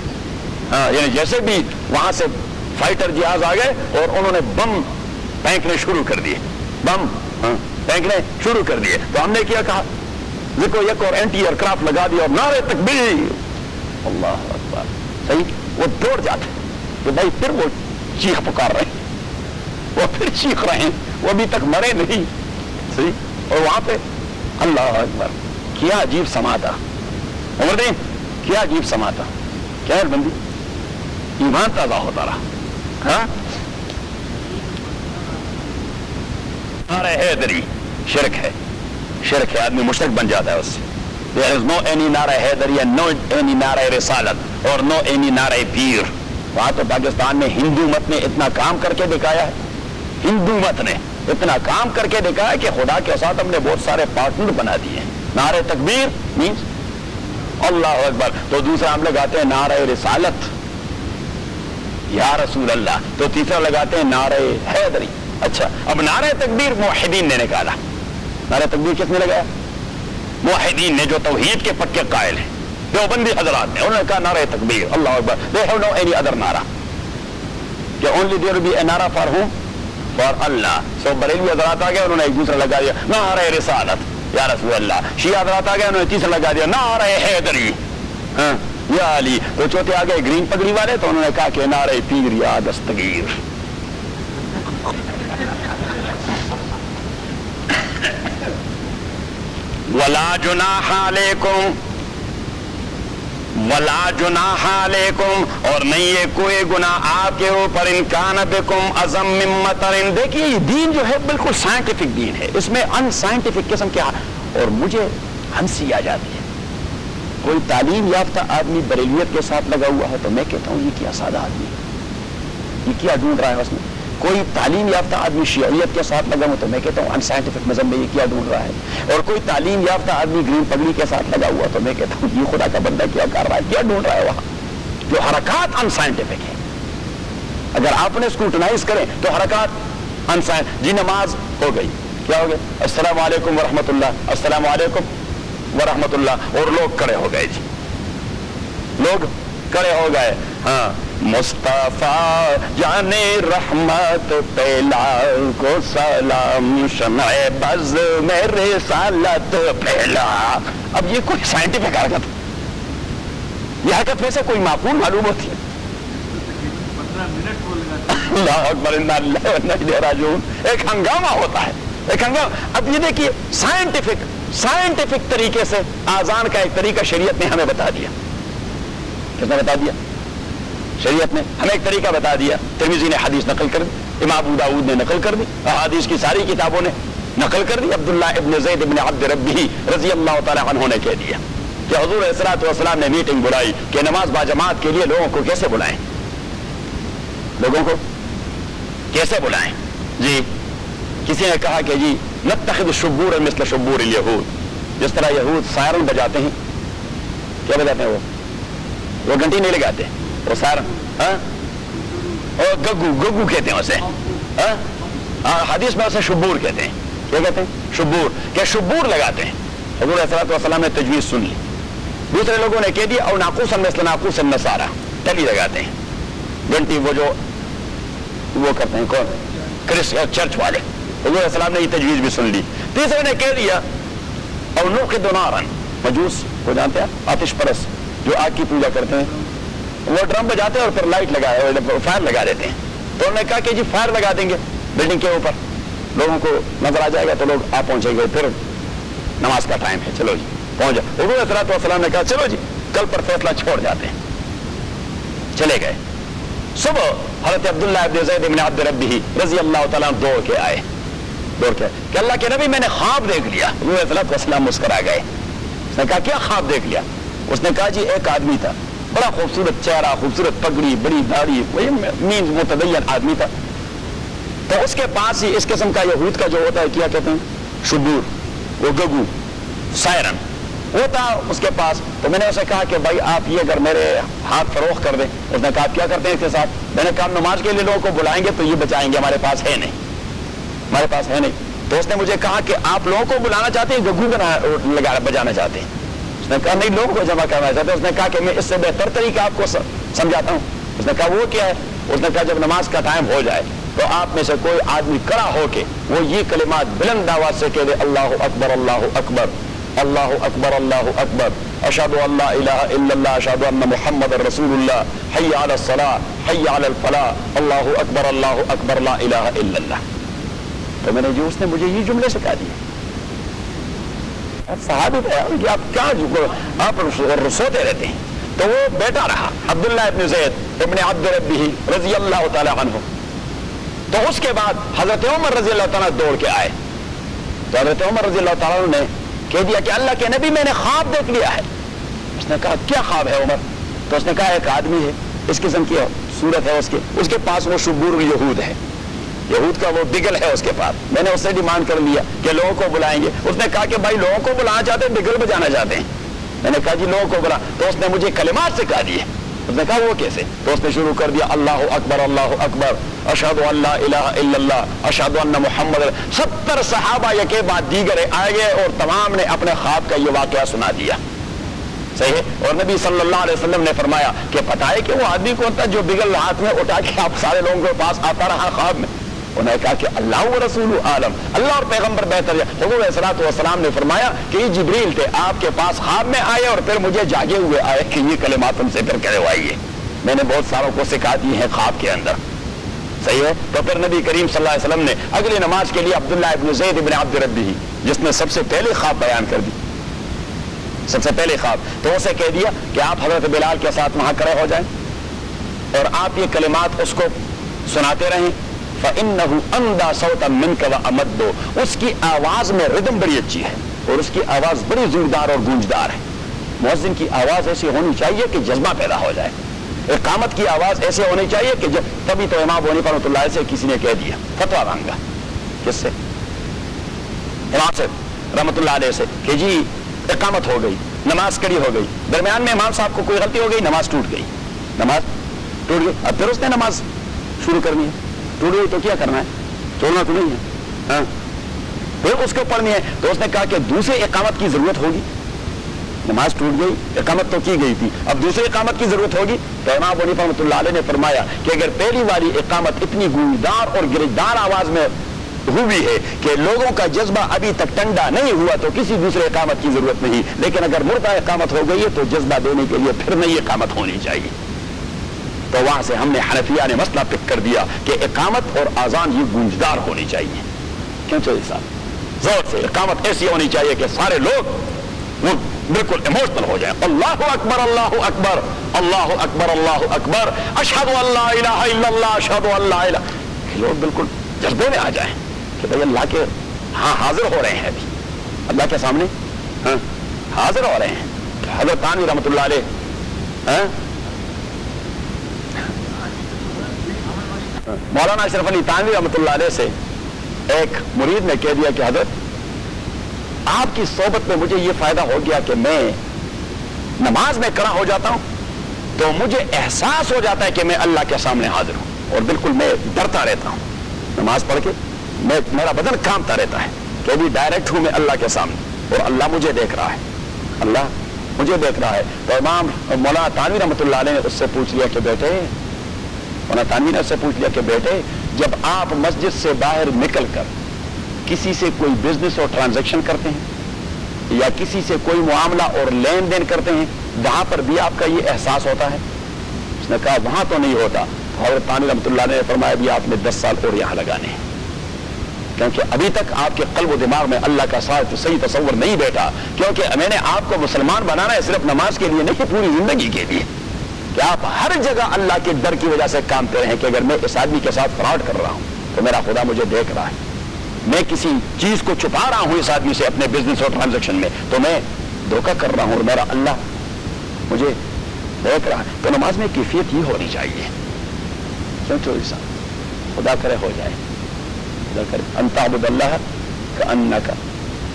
ہاں یعنی جیسے بھی وہاں سے فائٹر جہاز آ گئے اور انہوں نے بم پھینکنے شروع کر دیے، بم پھینکنے شروع کر دیے، تو ہم نے کیا کہا، ذکر یک اور اینٹی ایئر کرافٹ لگا دیا اور نعرے تکبیر، اللہ اکبر، صحیح، وہ دوڑ جاتے کہ بھائی پھر وہ چیخ پکار رہے ہیں، وہ پھر چیخ رہے ہیں، وہ ابھی تک مرے نہیں، صحیح، اور وہاں پہ اللہ اکبر، کیا عجیب سما تھا، عمر دین کیا عجیب سما تھا، کیا ہے بندی، ایمان تازہ ہوتا رہا، ہاں نعرہ حیدری شرک ہے، شرک ہے، آدمی مشرک بن جاتا ہے اس سے۔ There is no any نعرہ حیدری and no any نعرہ رسالت اور no any نعرہ پیر۔ وہاں تو پاکستان میں ہندو مت نے اتنا کام کر کے دکھایا ہے، ہندو مت نے اتنا کام کر کے دکھایا کہ خدا کے ساتھ ہم نے بہت سارے پارٹنر بنا دیے۔ نعرہ تکبیر مینس اللہ اکبر، تو دوسرا ہم لگاتے ہیں نعرہ رسالت، یا رسول اللہ. تو تیسرا لگاتے ہیں نعرہ حیدری. اچھا اب نعرہ تکبیر موحدین نے نکالا. نعرہ تکبیر کس نے لگایا؟ موحدین نے جو توحید کے پکے قائل ہیں, دیوبندی حضرات نے. انہوں نے کہا نعرہ تکبیر اللہ اکبر. They have no any other نعرہ, کہ only there will be a نعرہ for whom? For Allah. So Barelvi حضرات آ گئے, انہوں نے ایک دوسرا لگا دیا نعرہ رسالت یا رسول اللہ. شیعہ حضرات آ گئے, انہوں نے تیسرا لگا دیا نعرہ حیدری یا علی. تو چوتھے آ گئے گرین پگڑی والے, تو انہوں نے کہا کہ نعرہ پیر یا دستگیر. ولا جناح علیکم, ولا جناح علیکم, اور نہیں ہے کوئی گناہ آپ کے اوپر, ان کان بکم عظم من مطر. دیکھیے یہ دین جو ہے بالکل سائنٹیفک دین ہے, اس میں ان سائنٹیفک قسم کیا. اور مجھے ہنسی آ جاتی ہے, کوئی تعلیم یافتہ آدمی بریلیت کے ساتھ لگا ہوا ہے تو میں کہتا ہوں یہ کیا سادہ آدمی ہے, یہ کیا ڈھونڈ رہا ہے اس میں. کوئی تعلیم یافتہ آدمی شیعیت کے ساتھ لگا ہوا تو میں کہتا ہوں ان سائنٹیفک مذہب میں یہ کیا ڈھونڈ رہا ہے. اور کوئی تعلیم یافتہ آدمی گرین پگڑی کے ساتھ لگا ہوا تو میں کہتا ہوں یہ خدا کا بندہ کیا کر رہا ہے, کیا ڈھونڈ رہا ہے وہاں. جو حرکات ان سائنٹیفک ہیں, اگر آپ نے اسکروٹنائز کریں تو حرکات ان سائنٹیفک. جی نماز ہو گئی, کیا ہو گیا السلام علیکم ورحمۃ اللہ, السلام علیکم ورحمۃ اللہ, اور لوگ کھڑے ہو گئے. جی لوگ کھڑے ہو گئے. ہاں مصطفیٰ جانے رحمت پہلا کو سلام, شمع بز میں رسالت پھیلا. اب یہ کوئی سائنٹیفک حرکت, یہ حرکت ویسے کوئی معقول معلوم ہوتی ہے؟ اللہ اکبر انا اللہ و انا الیہ راجعون. ایک ہنگامہ ہوتا ہے, ایک ہنگامہ. اب یہ دیکھیے سائنٹیفک طریقے سے آزان کا ایک طریقہ شریعت نے ہمیں بتا دیا. کس نے بتا دیا؟ شریعت نے ہمیں ایک طریقہ بتا دیا. ترمذی نے حدیث نقل کر دی, امام ابو داؤد نے نقل کر دی, احادیث کی ساری کتابوں نے نقل کر دی. عبداللہ ابن زید ابن عبد ربہ رضی اللہ تعالی عنہ نے کہہ دیا کہ حضور علیہ الصلوۃ والسلام نے میٹنگ بلائی کہ نماز باجماعت کے لیے لوگوں کو کیسے بلائیں, لوگوں کو کیسے بلائیں. جی کسی نے کہا کہ جی نتخذ شبورا مثل شبور الیہود, جس طرح یہود سائرن بجاتے ہیں. کیا بجاتے ہیں وہ گھنٹی نہیں لگاتے, وہ سارن, اور گگو کہتے ہیں اسے. حدیث میں اسے شبور کہتے ہیں. کیا کہتے ہیں؟ شبور. کیا شبور لگاتے ہیں. حضور علیہ الصلوۃ والسلام نے تجویز سن لی. دوسرے لوگوں نے کہہ دیا اور ناقوسا مثل ناقوس النصارى, ٹلی لگاتے ہیں گھنٹی, وہ جو وہ کرتے ہیں کون چرچ والے. حضور علیہ السلام نے یہ تجویز بھی سن لی. تیسرے نے کہہ دیا اور نوقد نارا, مجوس کو جانتے ہیں, آتش پرست جو آگ کی پوجا کرتے ہیں, وہ ڈرم بجاتے ہیں اور پھر لائٹ فائر لگا دیتے ہیں. تو انہوں نے کہا کہ جی فائر لگا دیں گے بلڈنگ کے اوپر, لوگوں کو نظر آ جائے گا تو لوگ آ پہنچیں گے, پھر نماز کا ٹائم ہے, چلو جی پہنچ جائے. حضور علیہ الصلوۃ والسلام نے کہا چلو جی کل پر فیصلہ چھوڑ جاتے ہیں. چلے گئے. صبح حضرت عبداللہ ابن زید ابن عبد ربہ رضی اللہ تعالیٰ دوڑ کے آئے کہ اللہ کے نبی میں نے خواب دیکھ لیا. حضور علیہ الصلوۃ والسلام مسکرا گئے. اس نے کہا کیا خواب دیکھ لیا؟ اس نے کہا جی ایک آدمی تھا, بڑا خوبصورت چہرہ, خوبصورت پگڑی, بڑی داڑھی, مینز متدین آدمی تھا. تو اس کے پاس ہی اس قسم کا یہود کا جو ہوتا ہے کیا کہتے ہیں شبور, وہ گگو سائرن وہ تھا اس کے پاس. تو میں نے اسے کہا کہ بھائی آپ یہ اگر میرے ہاتھ فروخت کر دیں. اس نے کہا کیا کرتے ہیں اس کے ساتھ؟ میں نے کہا نماز کے لیے لوگوں کو بلائیں گے تو یہ بچائیں گے, ہمارے پاس ہے نہیں, ہمارے پاس ہے نہیں. تو اس نے مجھے کہا کہ آپ لوگوں کو بلانا چاہتے ہیں, گگو بجانا چاہتے ہیں. اس نے کہا نہیں, لوگوں کو جمع کرنا چاہتے ہیں. اس نے کہا کہ میں اس سے بہتر طریقہ آپ کو سمجھاتا ہوں. اس نے کہا وہ کیا ہے؟ اس نے کہا جب نماز کا ٹائم ہو جائے تو آپ میں سے کوئی آدمی کھڑا ہو کے وہ یہ کلمات بلند آواز سے کہہ دے, اللہ اکبر اللہ اکبر اللہ اکبر اللہ اکبر, اشہد ان لا الہ الا اللہ, اشہد ان محمد رسول اللہ, حی علی الصلاۃ حی علی الفلاح, اللہ اکبر لا الہ الا اللہ. تو میں نے جو اس نے مجھے یہ جملے سکھا دیے. صحابی کہ آپ کیا آپ سوتے رہتے ہیں. تو وہ بیٹا رہا عبداللہ ابن زید ابن عبد ربہ رضی اللہ تعالی عنہ. تو اس کے بعد حضرت عمر رضی اللہ تعالیٰ دوڑ کے آئے. تو حضرت عمر رضی اللہ تعالیٰ نے کہہ دیا کہ اللہ کے نبی میں نے خواب دیکھ لیا ہے. اس نے کہا کیا خواب ہے عمر؟ تو اس نے کہا ایک آدمی ہے, اس قسم کی صورت ہے اس کے پاس وہ شبور یہود ہے, یہود کا وہ بگل ہے اس کے پاس. میں نے اس سے ڈیمانڈ کر لیا کہ لوگوں کو بلائیں گے. اس نے کہا کہ بھائی لوگوں کو بلانا چاہتے ہیں, بگل بجانا چاہتے ہیں. میں نے کہا جی لوگوں کو بلا. تو اس نے مجھے کلمات سکھا دیے. اس نے کہا وہ کیسے؟ تو اس نے شروع کر دیا اللہ اکبر اشہد ان لا الہ الا اللہ اشہد ان محمد. 70 صحابہ یکے بعد دیگر آئے گئے اور تمام نے اپنے خواب کا یہ واقعہ سنا دیا. صحیح ہے. اور نبی صلی اللہ علیہ وسلم نے فرمایا کہ پتہ ہے کہ وہ آدمی کون تھا جو بگل ہاتھ میں اٹھا کے آپ سارے لوگوں کے پاس آتا رہا خواب میں؟ انہوں نے کہا کہ اللہ و رسول عالم، اللہ اور پیغمبر بہتر ہے. حضور علیہ الصلوۃ والسلام نے فرمایا کہ یہ جبریل تھے، آپ کے پاس خواب میں آئے اور پھر مجھے جاگے ہوئے آئے کہ یہ کلمات تم سے پھر کہلوائیے. میں نے بہت ساروں کو سکھا دی ہیں خواب کے اندر. صحیح ہے. تو پھر نبی کریم صلی اللہ علیہ وسلم نے اگلی نماز کے لیے عبداللہ ابن زید ابن عبد ربہ، جس نے سب سے پہلے خواب بیان کر دی، سب سے پہلے خواب، تو اسے کہہ دیا کہ آپ حضرت بلال کے ساتھ وہاں کھڑے ہو جائیں اور آپ یہ کلمات اس کو سناتے رہیں. فَإِنَّهُ أَنْدَى صَوْتًا مِنْكَ وَأَمَدُّ، اس کی آواز میں ردم بڑی اچھی ہے اور اس کی آواز بڑی زوردار اور گونجدار ہے. مؤذن کی آواز ایسی ہونی چاہیے کہ جذبہ پیدا ہو جائے. اقامت کی آواز ایسے ہونی چاہیے کہ تبھی تو امام ابو حنیفہ رحمۃ اللہ علیہ سے کسی نے کہہ دیا، فتویٰ مانگا کس سے؟ امام سے رحمۃ اللہ علیہ سے کہ جی اقامت ہو گئی، نماز کڑی ہو گئی، درمیان میں امام صاحب کو کوئی غلطی ہو گئی، نماز ٹوٹ گئی. نماز ٹوٹ گئی، اب پھر اس نے نماز شروع کرنی ہے. ٹوٹ گئی تو کیا کرنا ہے؟ چھوڑنا تو نہیں ہے. ہاں پھر اس کو پڑھنی ہے. تو اس نے کہا کہ دوسرے اقامت کی ضرورت ہوگی. نماز ٹوٹ گئی، اقامت تو کی گئی تھی، اب دوسری اقامت کی ضرورت ہوگی. تو امام ابو حنیفہ رحمۃ اللہ علیہ نے فرمایا کہ اگر پہلی والی اقامت اتنی گونجدار اور گرجدار آواز میں ہوئی ہے کہ لوگوں کا جذبہ ابھی تک ٹھنڈا نہیں ہوا تو کسی دوسرے اقامت کی ضرورت نہیں. لیکن اگر مردہ اقامت ہو گئی ہے تو جذبہ دینے کے لیے پھر نئی اقامت ہونی چاہیے. تو وہاں سے ہم نے حنفیہ نے مسئلہ پک کر دیا کہ اقامت اور اذان یہ گونجدار ہونی چاہیے. کیوں چاہیے صاحب؟ زور سے اقامت ایسی ہونی چاہیے کہ سارے لوگ وہ بالکل ایموشنل ہو جائیں. اللہ اکبر اللہ اکبر اللہ اکبر اللہ اکبر اشہد ان لا الہ الا اللہ اشہد ان لا الہ، لوگ بالکل جذبے میں آ جائیں کہ بھائی اللہ کے ہاں حاضر ہو رہے ہیں، ابھی اللہ کے سامنے ہاں حاضر ہو رہے ہیں. حضرت تھانوی رحمۃ اللہ علیہ مولانا اشرف علی تھانوی رحمۃ اللہ علیہ سے ایک مرید نے کہہ دیا کہ حضرت آپ کی صحبت میں مجھے یہ فائدہ ہو گیا کہ میں نماز میں کھڑا ہو جاتا ہوں تو مجھے احساس ہو جاتا ہے کہ میں اللہ کے سامنے حاضر ہوں اور بالکل میں ڈرتا رہتا ہوں. نماز پڑھ کے میرا بدن کانپتا رہتا ہے کہ ابھی ڈائریکٹ ہوں میں اللہ کے سامنے اور اللہ مجھے دیکھ رہا ہے، اللہ مجھے دیکھ رہا ہے. تو امام مولانا تھانوی رحمۃ اللہ علیہ نے اس سے پوچھ لیا کہ بیٹے، مولانا تھانوی نے اس سے پوچھ لیا کہ بیٹے جب آپ مسجد سے باہر نکل کر کسی سے کوئی بزنس اور ٹرانزیکشن کرتے ہیں یا کسی سے کوئی معاملہ اور لین دین کرتے ہیں وہاں پر بھی آپ کا یہ احساس ہوتا ہے؟ اس نے کہا وہاں تو نہیں ہوتا. حضرت تھانوی رحمۃ اللہ نے فرمایا بھی آپ نے 10 سال اور یہاں لگانے ہیں کیونکہ ابھی تک آپ کے قلب و دماغ میں اللہ کا صحیح تصور نہیں بیٹھا. کیونکہ میں نے آپ کو مسلمان بنانا ہے صرف نماز کے لیے نہیں، پوری زندگی کے لیے، کہ آپ ہر جگہ اللہ کے ڈر کی وجہ سے کامتے رہیں کہ اگر میں اس آدمی کے ساتھ فراڈ کر رہا ہوں تو میرا خدا مجھے دیکھ رہا ہے، میں کسی چیز کو چھپا رہا ہوں اس آدمی سے اپنے بزنس اور ٹرانزیکشن میں تو میں دھوکہ کر رہا ہوں اور میرا اللہ مجھے دیکھ رہا ہے. تو نماز میں کیفیت یہ ہونی چاہیے. کیوں چوری صاحب خدا کرے ہو جائے، خدا کرے ان تعبد اللہ کأنک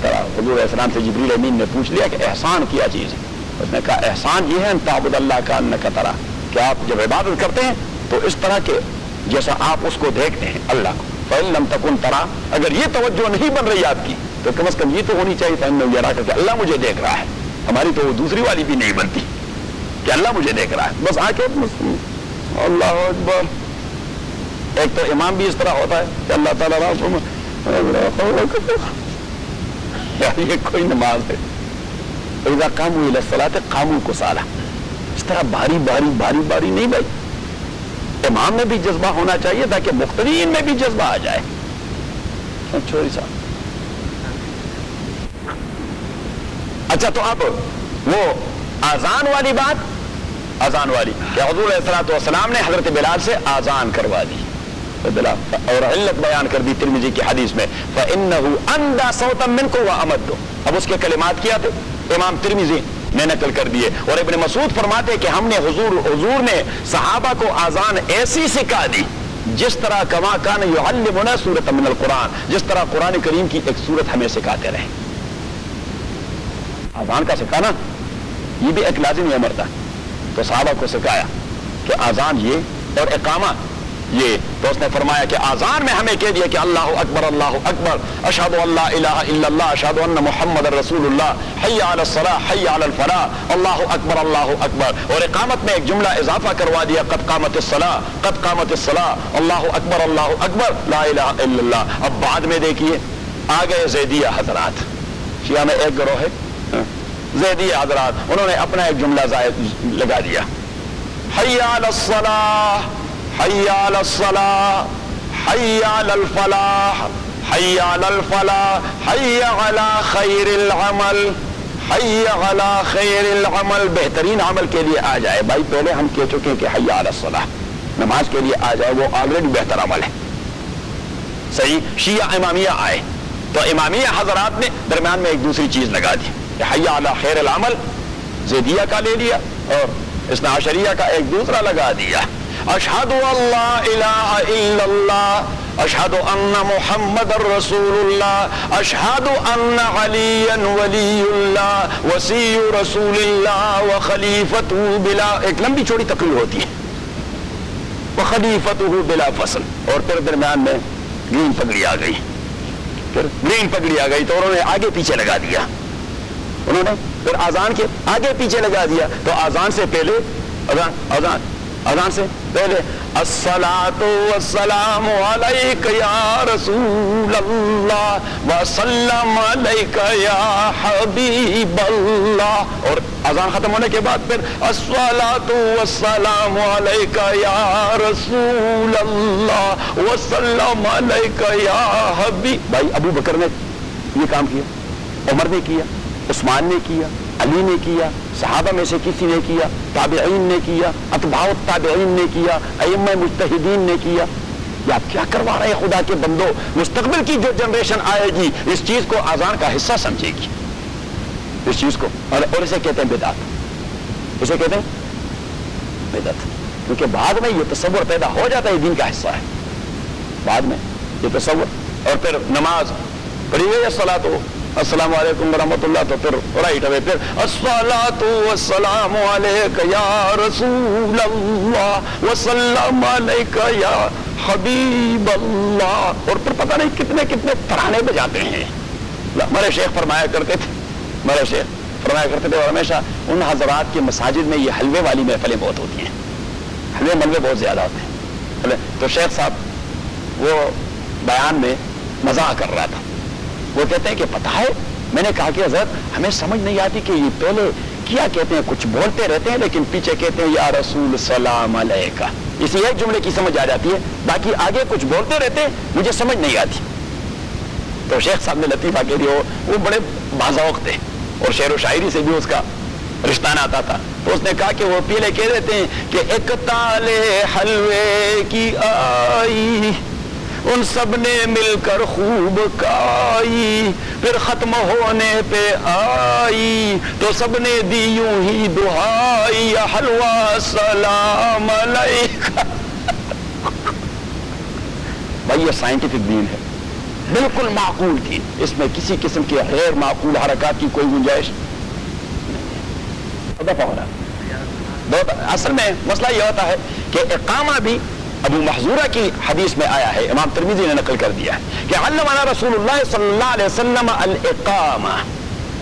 ترا. حضور علیہ السلام سے جبریل امین نے پوچھ لیا کہ احسان کیا چیز ہے؟ اس نے کہا احسان یہ ہے ان تعبد اللہ کأنک ترا، کہ آپ جب عبادت کرتے ہیں تو اس طرح کے جیسا آپ اس کو دیکھتے ہیں اللہ کو. فَإِن لَمْ تَكُنْ تَرَى، اگر یہ توجہ نہیں بن رہی آپ کی تو کم از کم یہ تو ہونی چاہیے فَإِنَّهُ يَرَاكَ، کہ اللہ مجھے دیکھ رہا ہے. ہماری تو وہ دوسری والی بھی نہیں بنتی کہ اللہ مجھے دیکھ رہا ہے، بس آ کے اللہ اکبر. ایک تو امام بھی اس طرح ہوتا ہے کہ اللہ تعالیٰ یہ کوئی نماز ہے اذا قاموا الى الصلاة قاموا كسالى، اس طرح باری باری باری باری نہیں بھائی. امام میں بھی جذبہ ہونا چاہیے تاکہ مقتدین میں بھی جذبہ آ جائے. چھوڑی صاحب اچھا تو اب وہ آزان والی بات، آزان والی کہ حضور علیہ الصلوۃ والسلام نے حضرت بلال سے آزان کروا دی اور علت بیان کر دی ترمذی کی حدیث میں فَإِنَّهُ أَنْدَى صَوْتًا مِنْكُمْ وَأَمَدُّ. اب اس کے کلمات کیا تھے؟ امام ترمذی نے نقل کر دیے. اور ابن مسعود فرماتے کہ ہم نے حضور نے صحابہ کو آزان ایسی سکھا دی جس طرح کما کان یعلمنا سورۃ من القرآن، جس طرح قرآن کریم کی ایک سورت ہمیں سکھاتے رہے. آزان کا سکھانا یہ بھی ایک لازمی امر تھا. تو صحابہ کو سکھایا کہ آزان یہ اور اقامہ یہ. تو اس نے فرمایا کہ آزان میں ہمیں کہہ دیا کہ اللہ اکبر اشہد ان لا الہ الا اللہ اشہد ان محمد رسول اللہ حی علی الصلاۃ حی علی الفلاح اللہ اکبر. اور اقامت میں ایک جملہ اضافہ کروا دیا قد قامت الصلاۃ اللہ اکبر لا الہ الا اللہ. اب بعد میں دیکھیے آ گئے زیدیہ حضرات. شیعہ میں ایک گروہ ہے زیدیہ حضرات, انہوں نے اپنا ایک جملہ زائد لگا دیا حی علی الصلاۃ حی علی الصلاۃ حی علی الفلاح حی علی الفلاح حی علی خیر العمل حی علی خیر العمل. بہترین عمل کے لیے آ جائے. بھائی پہلے ہم کہہ چکے ہیں کہ حی علی الصلاح, نماز کے لیے آ جائے, وہ آلریڈی بہتر عمل ہے. صحیح. شیعہ امامیہ آئے تو امامیہ حضرات نے درمیان میں ایک دوسری چیز لگا دی کہ حی علی خیر العمل زیدیہ کا لے لیا اور اثنا عشریہ کا ایک دوسرا لگا دیا. اشہد ان لا الہ الا اللہ اشہد ان محمد رسول اللہ اشہد ان علی ولی اللہ وصی رسول اللہ وخلیفتہ بلا, ایک لمبی چوڑی تقریر ہوتی ہے, وخلیفتہ بلا فصل. اور پھر درمیان میں گرین پگڑی آ گئی. تو انہوں نے آگے پیچھے لگا دیا. انہوں نے پھر آزان کے آگے پیچھے لگا دیا. تو آزان سے پہلے اذان سے پہلے الصلاۃ والسلام علیک یا رسول اللہ وسلم علیک یا حبیب اللہ. اور اذان ختم ہونے کے بعد پھر الصلاۃ والسلام علیک یا رسول اللہ وسلم علیک یا حبیب. بھائی ابو بکر نے یہ کام کیا, عمر نے کیا, عثمان نے کیا, علی نے کیا, صحابہ میں سے کسی نے کیا, تابعین نے کیا, اتباع التابعین نے کیا, ائمہ مجتہدین نے کیا. یہ آپ کیا کروا رہے ہیں خدا کے بندو؟ مستقبل کی جو جنریشن آئے گی اس چیز کو آزان کا حصہ سمجھے گی, اس چیز کو. اور اسے کہتے ہیں بدعت, اسے کہتے ہیں بدعت, کیونکہ بعد میں یہ تصور پیدا ہو جاتا ہے دین کا حصہ ہے. بعد میں یہ تصور. اور پھر نماز پڑھی گئی الصلاۃ السلام علیکم ورحمۃ اللہ, تو پھر رائٹ اوے پھر الصلاۃ والسلام علیک یا رسول اللہ وسلم علیک یا حبیب اللہ. اور پھر پتہ نہیں کتنے کتنے ترانے بجاتے ہیں. ہمارے شیخ فرمایا کرتے تھے اور ہمیشہ ان حضرات کے مساجد میں یہ حلوے والی محفلیں بہت ہوتی ہیں, حلوے ملوے بہت زیادہ ہوتے ہیں. تو شیخ صاحب وہ بیان میں مزاح کر رہا تھا. وہ کہتے ہیں کہ پتہ ہے, میں نے کہا کہ حضرت ہمیں سمجھ نہیں آتی کہ یہ پہلے کیا کہتے ہیں, کچھ بولتے رہتے ہیں لیکن پیچھے کہتے ہیں یا رسول سلام علیکہ. اسی ایک جملے کی سمجھ آ جاتی ہے, باقی آگے کچھ بولتے رہتے ہیں مجھے سمجھ نہیں آتی. تو شیخ صاحب نے لطیفہ کہہ دیا, وہ بڑے باذوق تھے اور شعر و شاعری سے بھی اس کا رشتہ آتا تھا. تو اس نے کہا کہ وہ پہلے کہہ دیتے ہیں کہ ایک تالے حلوے کی آئی ان سب نے مل کر خوب کائی, پھر ختم ہونے پہ آئی تو سب نے دی یوں ہی دعائی یا حلوہ سلام علیکہ. بھائی یہ سائنٹیفک دین ہے, بالکل معقول دین, اس میں کسی قسم کے غیر معقول حرکات کی کوئی گنجائش دفعہ ہو رہا. اصل میں مسئلہ یہ ہوتا ہے کہ اقامہ بھی ابو محذورہ کی حدیث میں آیا ہے, امام ترمذی نے نقل کر دیا ہے کہ علمنا رسول اللہ صلی اللہ علیہ وسلم الاقامہ,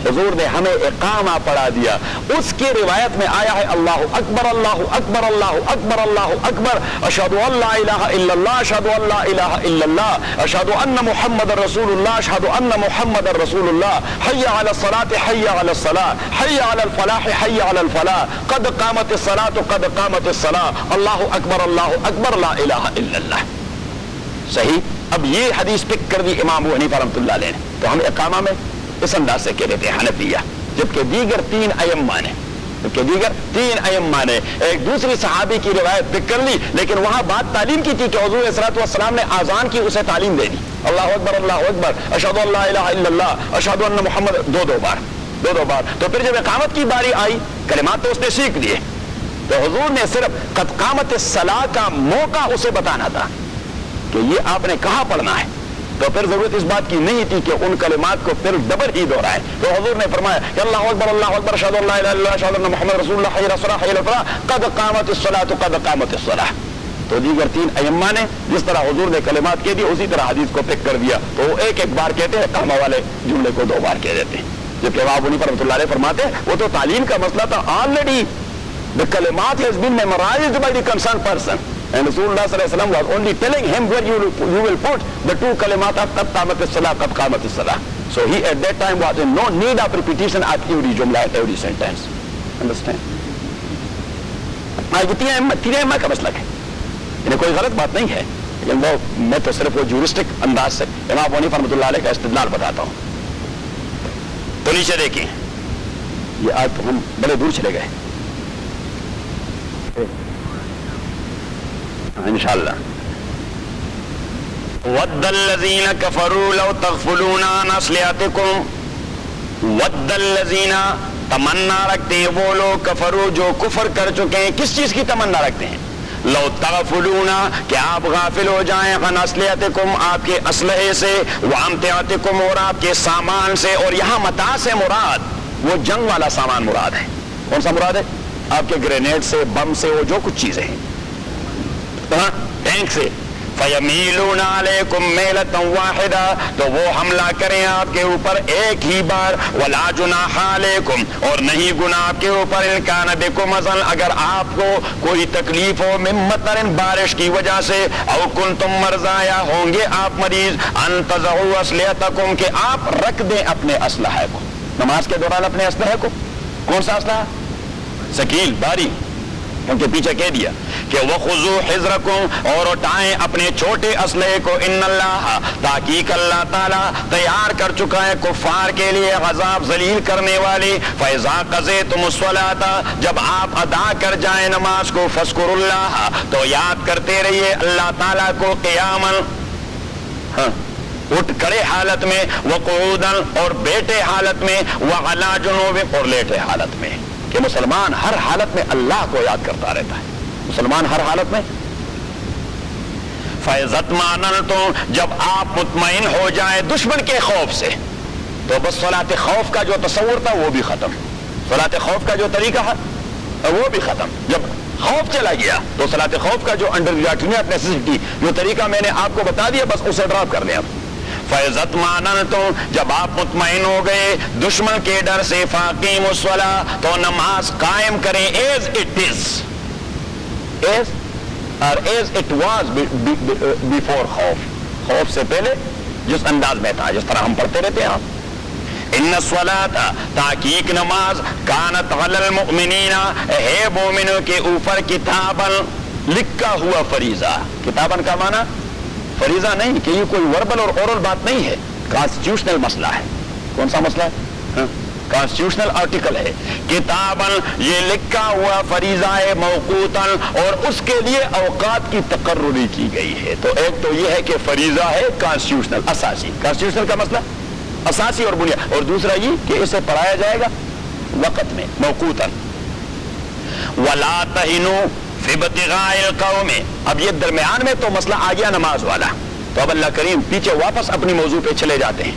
حضور نے ہمیں اقامہ پڑھا دیا. اس کی روایت میں آیا ہے اللہ اکبر اللہ اکبر اللہ اکبر اللہ اکبر اشہد ان لا الہ الا اللہ اشہد ان لا الہ الا اللہ اشہد ان محمد رسول اللہ اشہد ان محمد رسول اللہ حی علی الصلاۃ حی علی الصلاۃ حی علی الفلاح حی علی الفلاح قد قامت الصلاۃ قد قامت الصلاۃ اللہ اکبر لا الہ الا اللہ. صحیح. اب یہ حدیث پک کر دی امام ابو حنیفہ رحمۃ اللہ علیہ نے, تو ہم اقامہ میں اس انداز سے کہہ دیتے ہیں حنفیہ, جبکہ دیگر تین ائمہ نے ایک دوسری صحابی کی روایت پک کر لی, لیکن وہاں بات تعلیم کی تھی کہ حضور صلی اللہ علیہ وسلم نے آزان کی اسے تعلیم دے دی, اللہ اکبر اشہد ان لا الہ الا اللہ اشہد ان محمد, دو بار. تو پھر جب اقامت کی باری آئی کلمات تو اس نے سیکھ لیے, تو حضور نے صرف قد قامت الصلاۃ کا موقع اسے بتانا تھا کہ یہ آپ نے کہاں پڑھنا ہے, تو پھر ضرورت اس بات کی نہیں تھی کہ ان کلمات کو پھر ڈبل ہی دہرائیں. تو حضور نے فرمایا کہ اللہ اکبر اشہد ان لا الہ الا اللہ اشہد ان محمد رسول اللہ حی علی الصلاۃ حی علی الفلاح قد قامت الصلاۃ قد قامت الصلاۃ. تو دیگر تین ائمہ نے جس طرح حضور نے کلمات کہہ دی اسی طرح حدیث کو پک کر دیا. تو وہ ایک ایک بار کہتے ہیں, قامہ والے جملے کو 2 بار کہہ دیتے ہیں. جبکہ امام حنیفہ رحمۃ اللہ علیہ فرماتے ہیں وہ تو تعلیم کا مسئلہ تھا. Already the kalimat has been memorized by the concerned person and Rasulullah sallallahu alaihi wasallam was only telling him where you will put the 2 kalimat of qad qamat as-salah qad qamat as-salah. So he at that time was in no need of repetition at every jumla, at every sentence. Understand? آج تین ائمہ کا مسلک ہے, انہیں کوئی غلط بات نہیں ہے, لیکن وہ میں تو صرف وہ جورسٹک انداز سے امام حنیفہ رحمۃ اللہ علیہ کا استدلال بتاتا ہوں. تو نیچے دیکھیں, یہ آج تو ہم بڑے دور چلے گئے انشاءاللہ. وَدَّ الَّذِينَ كَفَرُوا لَوْ تَغْفُلُونَ عَنْ أَسْلِحَتِكُمْ. وَدَّ الَّذِينَ تمنا رکھتے ہیں وہ لوگ کفروا جو کفر کر چکے ہیں. کس چیز کی تمنا رکھتے ہیں؟ لو تغفلون کہ آپ غافل ہو جائیں عن اسلحتکم آپ کے اسلحے سے, وامتعتکم اور آپ کے سامان سے. اور یہاں متاع سے مراد وہ جنگ والا سامان مراد ہے. کون سا مراد ہے؟ آپ کے گرینیڈ سے, بم سے, وہ جو کچھ چیزیں ہیں ٹینک سے. فَيَمِيلُونَ عَلَيْكُمْ مِيلَةً وَاحِدَةً تو وہ حملہ کریں آپ کے اوپر ایک ہی بار. وَلَا جُنَاحَ عَلَيْكُمْ اور نہیں گناہ آپ کے اوپر. إِن كَانَ بِكُمْ أَذًى اگر آپ کو کوئی تکلیف ہو مِن مَطَرٍ بارش کی وجہ سے, أَوْ كُنْتُمْ مَرْضَىٰ یا ہوں گے آپ مریض, أَن تَضَعُوا أَسْلِحَتَكُمْ کہ آپ رکھ دیں اپنے اسلحے کو. نماز کے دوران اپنے اسلحے کو, کون سا اسلحہ؟ ثقیل باری, ان کے پیچھے کہہ دیا کہ وَخُذُوا حِذْرَكُمْ اور اٹھائیں اپنے چھوٹے اسلحے کو. ان اللہ تحقیق اللہ تعالیٰ تیار کر چکا ہے کفار کے لیے عذاب ذلیل کرنے والی. فَإِذَا قَضَيْتُمُ الصَّلَاةَ جب آپ ادا کر جائیں نماز کو, فَاذْكُرُوا اللَّهَ تو یاد کرتے رہیے اللہ تعالیٰ کو, قیاماً اٹھ کھڑے حالت میں, وقعوداً اور بیٹھے حالت میں, وعلی جنوب اور لیٹے حالت میں. کہ مسلمان ہر حالت میں اللہ کو یاد کرتا رہتا ہے. مسلمان ہر حالت میں. فَإِذَا اطْمَأْنَنْتُمْ جب آپ مطمئن ہو جائیں دشمن کے خوف سے, تو بس صلاۃ خوف کا جو تصور تھا وہ بھی ختم, صلاۃ خوف کا جو طریقہ ہے وہ بھی ختم. جب خوف چلا گیا تو صلاۃ خوف کا جو انڈر نیسیسٹی جو طریقہ میں نے آپ کو بتا دیا بس اسے ڈراپ کر لیں. فَإِذَا اطْمَأْنَنْتُمْ جب آپ مطمئن ہو گئے دشمن کے ڈر سے, فَأَقِیمُوا الصَّلَاةَ تو نماز قائم کریں as it is, as it was before خوف, خوف سے پہلے جس انداز میں تھا جس طرح ہم پڑھتے رہتے ہیں. ان الصلاۃ تحقیق نماز کانت علی المؤمنین ہے مومنوں کے اوپر کتاباً لکھا ہوا فریضہ. کتاباً کا معنی فریضہ نہیں کہ یہ کوئی وربل اور اورل بات نہیں ہے, کانسٹیٹیوشنل مسئلہ ہے. کون سا مسئلہ ہے؟ کانسٹیٹیوشنل آرٹیکل ہے. کتاباً یہ لکھا ہوا فریضہ ہے, موقوتاً اور اس کے لیے اوقات کی تقرری کی گئی ہے. تو ایک تو یہ ہے کہ فریضہ ہے کانسٹیٹیوشنل اساسی, کانسٹیٹیوشنل کا مسئلہ اساسی اور بنیاد, اور دوسرا یہ کہ اسے پڑھایا جائے گا وقت میں موقوتاً. وَلَا تَهِنُوا فِي ابْتِغَاءِ الْقَوْمِ اب یہ درمیان میں تو مسئلہ آ گیا نماز والا, تو اب اللہ کریم پیچھے واپس اپنی موضوع پہ چلے جاتے ہیں.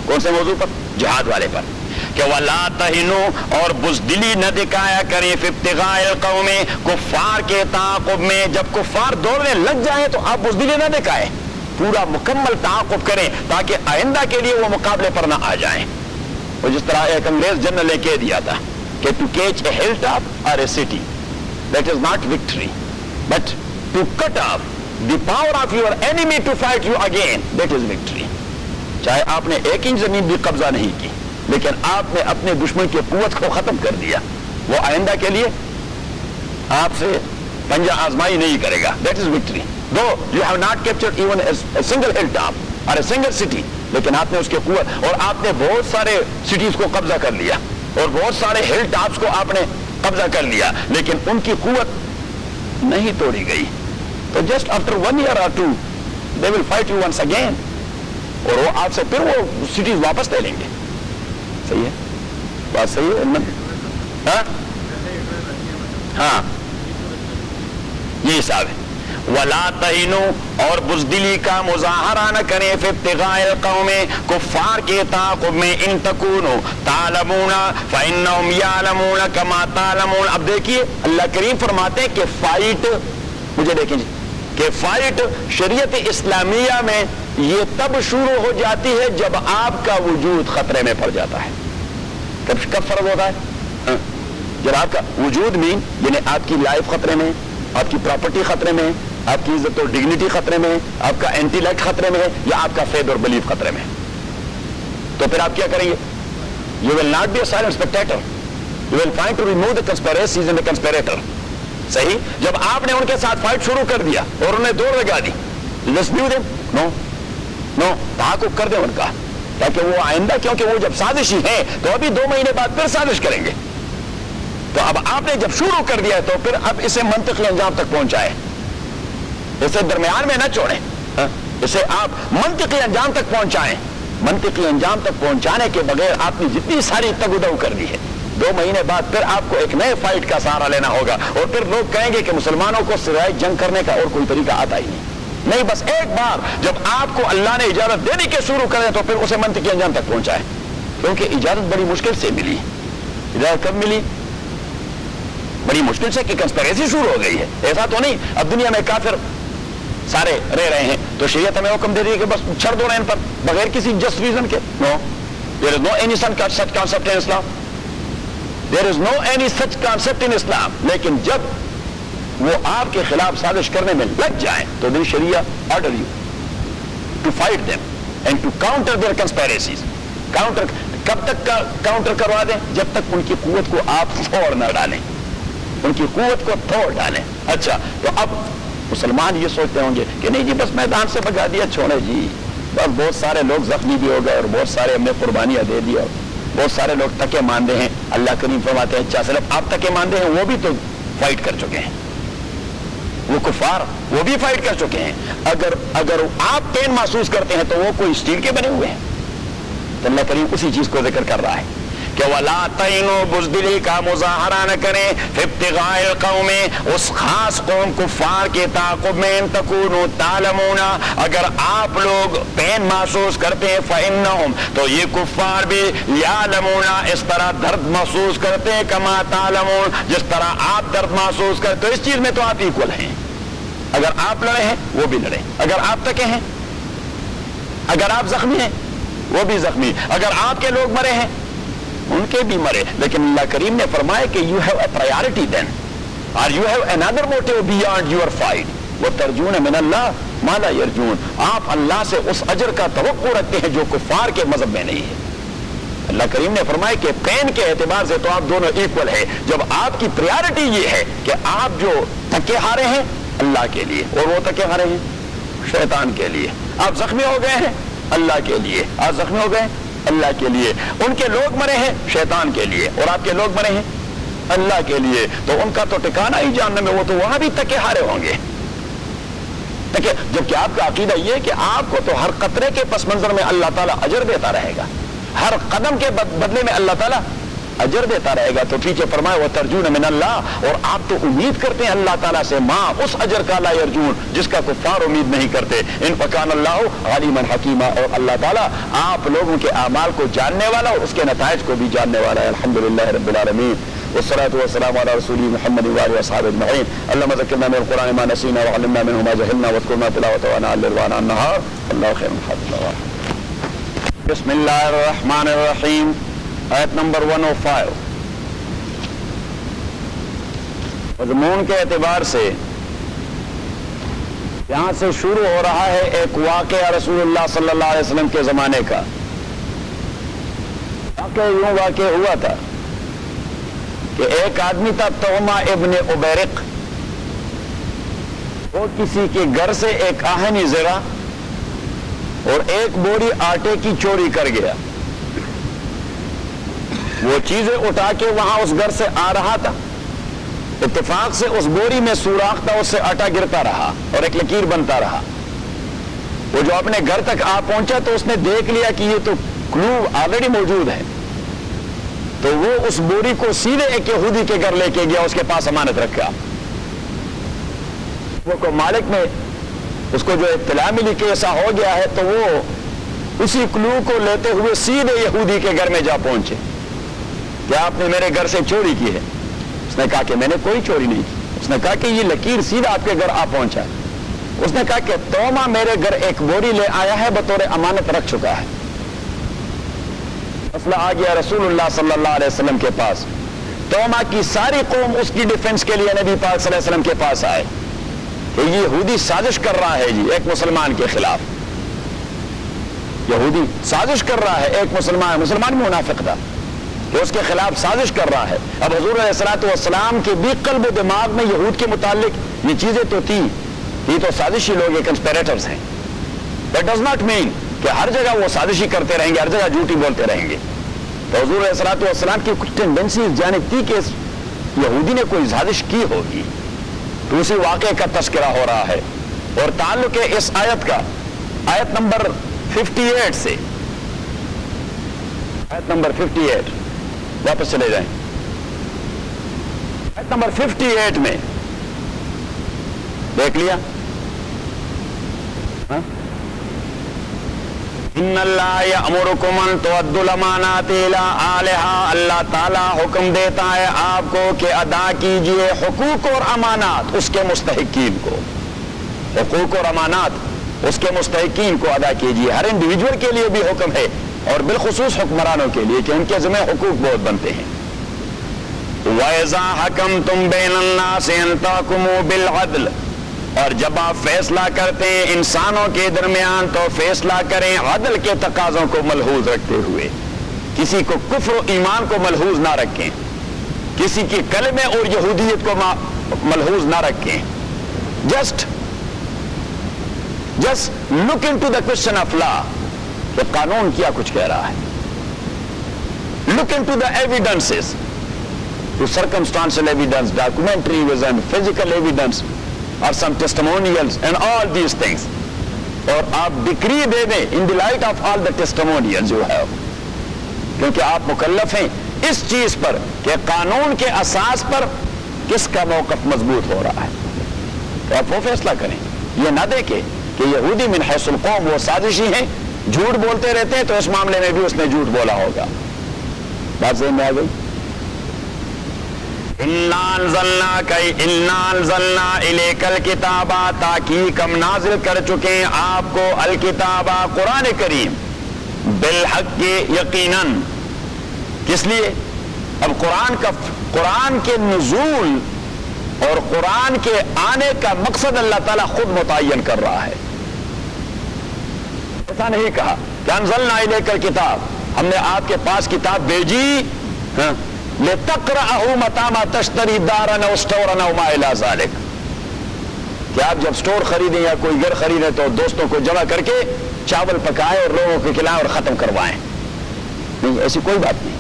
کون سے موضوع پر؟ جہاد والے پر. کہ وَلَا تَهِنُوا اور بزدلی نہ دکھایا کریں فِي ابْتِغَاءِ الْقَوْمِ کفار کے تعاقب میں. جب کفار دوڑنے لگ جائیں تو آپ بزدلی نہ دکھائیں, پورا مکمل تعاقب کریں تاکہ آئندہ کے لیے وہ مقابلے پر نہ آ جائیں. اور جس طرح ایک انگریز جنرل نے کہہ دیا تھا کہ ٹو کیچ اے ہل ٹاپ اور اے city that is not victory, but to cut off the power of your enemy to fight you again, that is victory. چاہے آپ نے 1 انچ زمین بھی قبضہ نہیں کی لیکن آپ نے اپنے دشمن کی قوت کو ختم کر دیا, وہ آئندہ کے لیے آپ سے پنجہ آزمائی نہیں کرے گا. That is victory. Though you have not captured even a single hilltop or a single city, لیکن آپ نے اس کی قوت, اور آپ نے بہت سارے سٹیز کو قبضہ کر لیا اور بہت سارے ہل ٹاپس کو آپ نے قبضہ کر لیا, لیکن ان کی قوت نہیں توڑی گئی. تو just after 1 year or 2 they will fight you once again, اور وہ آپ سے پھر وہ سٹیز واپس لے لیں گے. صحیح ہے بات, صحیح ہے. ہاں یہ حساب ہے. ولا تہنوا، اور بزدلی کا مظاہرہ نہ کریں، فی ابتغاء القوم، کفار کے تعاقب میں، ان تکونوا تعلمون فانہم یعلمون کما تعلمون۔ اب دیکھیے اللہ کریم فرماتے ہیں کہ فائٹ، مجھے دیکھیں جی، کہ فائٹ شریعت اسلامیہ میں یہ تب شروع ہو جاتی ہے جب آپ کا وجود خطرے میں پڑ جاتا ہے۔ کب فرض ہوتا ہے؟ جب آپ کا وجود مین، یعنی آپ کی لائف خطرے میں، آپ کی پراپرٹی خطرے میں، آپ کی عزت اور ڈگنیٹی خطرے میں، آپ کا انٹیلیکٹ خطرے میں ہے، یا آپ کا فیتھ اور بلیف خطرے میں، تو پھر آپ کیا کریں گے؟ You will not be a silent spectator, you will find to remove the conspiracies and the conspirator. صحیح، جب آپ نے ان کے ساتھ فائٹ شروع کر دیا اور انہیں دوڑ لگا دی، نو تحقق کر دیں ان کا، تاکہ وہ آئندہ، کیونکہ وہ جب سازشی ہیں تو ابھی 2 مہینے بعد پھر سازش کریں گے۔ تو اب آپ نے جب شروع کر دیا ہے تو پھر اب اسے منطقی انجام تک پہنچائیں، اسے درمیان میں نہ چھوڑیں، اسے آپ منطقی انجام تک پہنچائیں۔ منطقی انجام تک پہنچانے کے بغیر آپ نے جتنی ساری تگودو کر دی ہے، 2 مہینے بعد پھر آپ کو ایک نئے فائٹ کا سہارا لینا ہوگا، اور پھر لوگ کہیں گے کہ مسلمانوں کو سوائے جنگ کرنے کا اور کوئی طریقہ آتا ہی نہیں، بس ایک بار جب آپ کو اللہ نے اجازت دینے کے شروع کرے تو پھر اسے منطقی انجام تک پہنچائے، کیونکہ اجازت بڑی مشکل سے ملی۔ اجازت کب ملی؟ بڑی مشکل سے، کہ کنسپیریسی شروع ہو گئی ہے، ایسا تو نہیں اب دنیا میں کافر سارے رہ رہے ہیں تو شریعت ہمیں حکم دے دی کہ بس چھڑ دو ان پر بغیر کسی جسٹ ریزن کے۔ No, there is no any such concept in Islam, there is no any such concept in Islam. لیکن جب وہ آپ کے خلاف سازش کرنے میں لگ جائیں تو دن شریعہ order you to fight them and to counter their conspiracies. Counter کب تک کاؤنٹر کروا دیں؟ جب تک ان کی قوت کو آپ توڑ نہ ڈالیں، ان کی قوت کو توڑ ڈالیں۔ اچھا، تو اب مسلمان یہ سوچتے ہوں گے کہ نہیں جی بس میدان سے بھگا دیا، چھوڑے جی، بس بہت سارے لوگ زخمی بھی ہو گئے اور بہت سارے ہم نے قربانیاں دے دی، اور بہت سارے لوگ تکے ماندے ہیں۔ اللہ کریم فرماتے ہیں اچھا صرف آپ تکے ماندے ہیں، وہ بھی تو فائٹ کر چکے ہیں، وہ کفار وہ بھی فائٹ کر چکے ہیں۔ اگر آپ پین محسوس کرتے ہیں تو وہ کوئی اسٹیل کے بنے ہوئے ہیں؟ تو اللہ کریم اسی چیز کو ذکر کر رہا ہے کہ وَلَا تَهِنُوا، بزدلی کا مظاہرہ نہ کریں، فِي ابْتِغَاءِ الْقَوْمِ، اس خاص قوم کفار کے تعاقب میں، ان تکونوا تعلمون، اگر آپ لوگ پین محسوس کرتے ہیں، فَإِنَّهُمْ، تو یہ کفار بھی، یعلمون، اس طرح درد محسوس کرتے ہیں، کما تعلمون، جس طرح آپ درد محسوس کرتے، تو اس چیز میں تو آپ ایکول ہیں۔ اگر آپ لڑے ہیں وہ بھی لڑے، اگر آپ تکے ہیں، اگر آپ زخمی ہیں وہ بھی زخمی، اگر آپ کے لوگ مرے ہیں ان کے بھی مرے۔ لیکن اللہ کریم نے فرمایا کہ یو ہیو اے پرائیورٹی دین، اور you have another motive beyond your fight، وَتَرْجُونَ مِنَ اللَّهِ مَا لَا يَرْجُونَ، آپ اللہ سے اس اجر کا توقع رکھتے ہیں جو کفار کے مذہب میں نہیں ہے۔ اللہ کریم نے فرمایا کہ پین کے اعتبار سے تو آپ دونوں ایکول ہیں، جب آپ کی پریارٹی یہ ہے کہ آپ جو تکے ہارے ہیں اللہ کے لیے، اور وہ تکے ہارے ہیں شیطان کے لیے، آپ زخمی ہو گئے ہیں اللہ کے لیے، آپ زخمی ہو گئے اللہ کے لیے، ان کے لوگ مرے ہیں شیطان کے لیے، اور آپ کے لوگ مرے ہیں اللہ کے لیے، تو ان کا تو ٹھکانہ ہی جاننے میں، وہ تو وہاں بھی تکے ہارے ہوں گے۔ جبکہ آپ کا عقیدہ یہ ہے کہ آپ کو تو ہر قطرے کے پس منظر میں اللہ تعالیٰ اجر دیتا رہے گا، ہر قدم کے بدلے میں اللہ تعالیٰ اجر دیتا رہے گا۔ تو پیچھے فرمایا وَتَرْجُونَ مِنَ اللَّهِ، اور آپ تو امید کرتے ہیں اللہ تعالیٰ سے، ماں اس اجر کا لا یرجون، جس کا کفار امید نہیں کرتے۔ ان فکان اللہ علیما حکیما، اور اللہ تعالیٰ آپ لوگوں کے اعمال کو جاننے والا اور اس کے نتائج کو بھی جاننے والا ہے۔ الحمدللہ رب العالمین، والصلاة والسلام على رسول محمد وآله وأصحابه أجمعين۔ اللهم ذكرنا من القرآن ما نسينا وعلمنا منه ما جهلنا واذكرنا تلاوته وأنا الليل وأنا النهار، الله خير من حافظ۔ بسم الله الرحمن الرحيم، آیت نمبر 105۔ مضمون کے اعتبار سے یہاں سے شروع ہو رہا ہے ایک واقعہ رسول اللہ صلی اللہ علیہ وسلم کے زمانے کا۔ واقعہ یوں واقع ہوا تھا کہ ایک آدمی تھا تہمہ ابن عبیرق، وہ کسی کے گھر سے ایک آہنی زرہ اور ایک بوری آٹے کی چوری کر گیا۔ وہ چیزیں اٹھا کے وہاں اس گھر سے آ رہا تھا، اتفاق سے اس بوری میں سوراخ تھا، اس سے آٹا گرتا رہا اور ایک لکیر بنتا رہا۔ وہ جو اپنے گھر تک آ پہنچا تو اس نے دیکھ لیا کہ یہ تو کلو آلریڈی موجود ہے، تو وہ اس بوری کو سیدھے ایک یہودی کے گھر لے کے گیا، اس کے پاس امانت رکھا۔ کو مالک میں اس کو جو اطلاع ملی کہ ایسا ہو گیا ہے تو وہ اسی کلو کو لیتے ہوئے سیدھے یہودی کے گھر میں جا پہنچے کہ آپ نے میرے گھر سے چوری کی ہے. اس نے کہا کہ میں نے کوئی چوری نہیں کی. اس نے کہا کہ یہ لکیر سیدھا آپ کے گھر آ پہنچا. اس نے کہا کہ توما میرے گھر ایک بوری لے آیا ہے بطور امانت رکھ چکا ہے. مسئلہ آ گیا رسول اللہ صلی اللہ علیہ وسلم کے پاس. توما کی ساری قوم اس کی ڈیفنس کے لیے نبی پاک صلی اللہ علیہ وسلم کے پاس آئے کہ یہ یہودی سازش کر رہا ہے جی ایک مسلمان کے خلاف. یہودی سازش کر رہا ہے ایک مسلمان منافق تھا کہ اس کے خلاف سازش کر رہا ہے. اب حضور علیہ الصلوۃ والسلام کے بھی قلب و دماغ میں یہود کے متعلق یہ چیزیں تو تھی. یہ تو سازشی لوگ یہ کنسپیریٹرز ہیں. دیٹ ڈز ناٹ مین کہ ہر جگہ وہ سازشی کرتے رہیں گے, ہر جگہ جھوٹی بولتے رہیں گے. تو حضور علیہ الصلوۃ والسلام کی کچھ ٹینڈنسی اس جانب تھی کہ یہودی نے کوئی سازش کی ہوگی. تو اسی واقعے کا تذکرہ ہو رہا ہے اور تعلق ہے اس آیت کا آیت نمبر 58 سے. آیت نمبر 58 واپس چلے جائیں. آیت نمبر 58 میں دیکھ لیا. ان اللہ یأمرکم ان تؤدوا الامانات الی اہلھا. اللہ تعالیٰ حکم دیتا ہے آپ کو کہ ادا کیجئے حقوق اور امانات اس کے مستحقین کو. حقوق اور امانات اس کے مستحقین کو ادا کیجئے. ہر انڈیویجول کے لیے بھی حکم ہے اور بالخصوص حکمرانوں کے لیے کہ ان کے ذمہ حقوق بہت بنتے ہیں. وَإِذَا حَكَمْتُمْ بَيْنَ النَّاسِ أَن تَحْكُمُوا بِالْعَدْلِ. اور جب آپ فیصلہ کرتے ہیں انسانوں کے درمیان تو فیصلہ کریں عدل کے تقاضوں کو ملحوظ رکھتے ہوئے. کسی کو کفر و ایمان کو ملحوظ نہ رکھیں, کسی کی کلمے اور یہودیت کو ملحوظ نہ رکھیں. Just look into the question of law کہ قانون کیا کچھ کہہ رہا ہے. Look into the evidences, to circumstantial evidence, documentary evidence, physical evidence, or some testimonials and all these things. اور آپ ڈکری دے دیں in the light of all the testimonials you have. کیونکہ آپ مکلف ہیں اس چیز پر کہ قانون کے اساس پر کس کا موقف مضبوط ہو رہا ہے. تو آپ وہ فیصلہ کریں. یہ نہ دیکھیں کہ یہودی من حیث القوم وہ سازشی ہیں, جھوٹ بولتے رہتے ہیں, تو اس معاملے میں بھی اس نے جھوٹ بولا ہوگا. بات ذہن میں آ گئی. اِنَّا أَنزَلْنَا إِلَيْكَ الْكِتَابَ. تاکہ ہم نازل کر چکے ہیں آپ کو الکتابہ قرآن کریم بالحق یقیناً. کس لیے؟ اب قرآن کے نزول اور قرآن کے آنے کا مقصد اللہ تعالیٰ خود متعین کر رہا ہے. ایسا نہیں کہا کہ انزلنا الیک الکتاب, ہم نے آپ کے پاس کتاب بھیجی لتقرأہ متى ما تشتری دارا او اسٹورا او ما الی ذلک, کہ آپ جب اسٹور خریدیں یا کوئی گھر خریدیں تو دوستوں کو جمع کر کے چاول پکائیں اور لوگوں کو کھلائیں اور ختم کروائیں. نہیں, ایسی کوئی بات نہیں.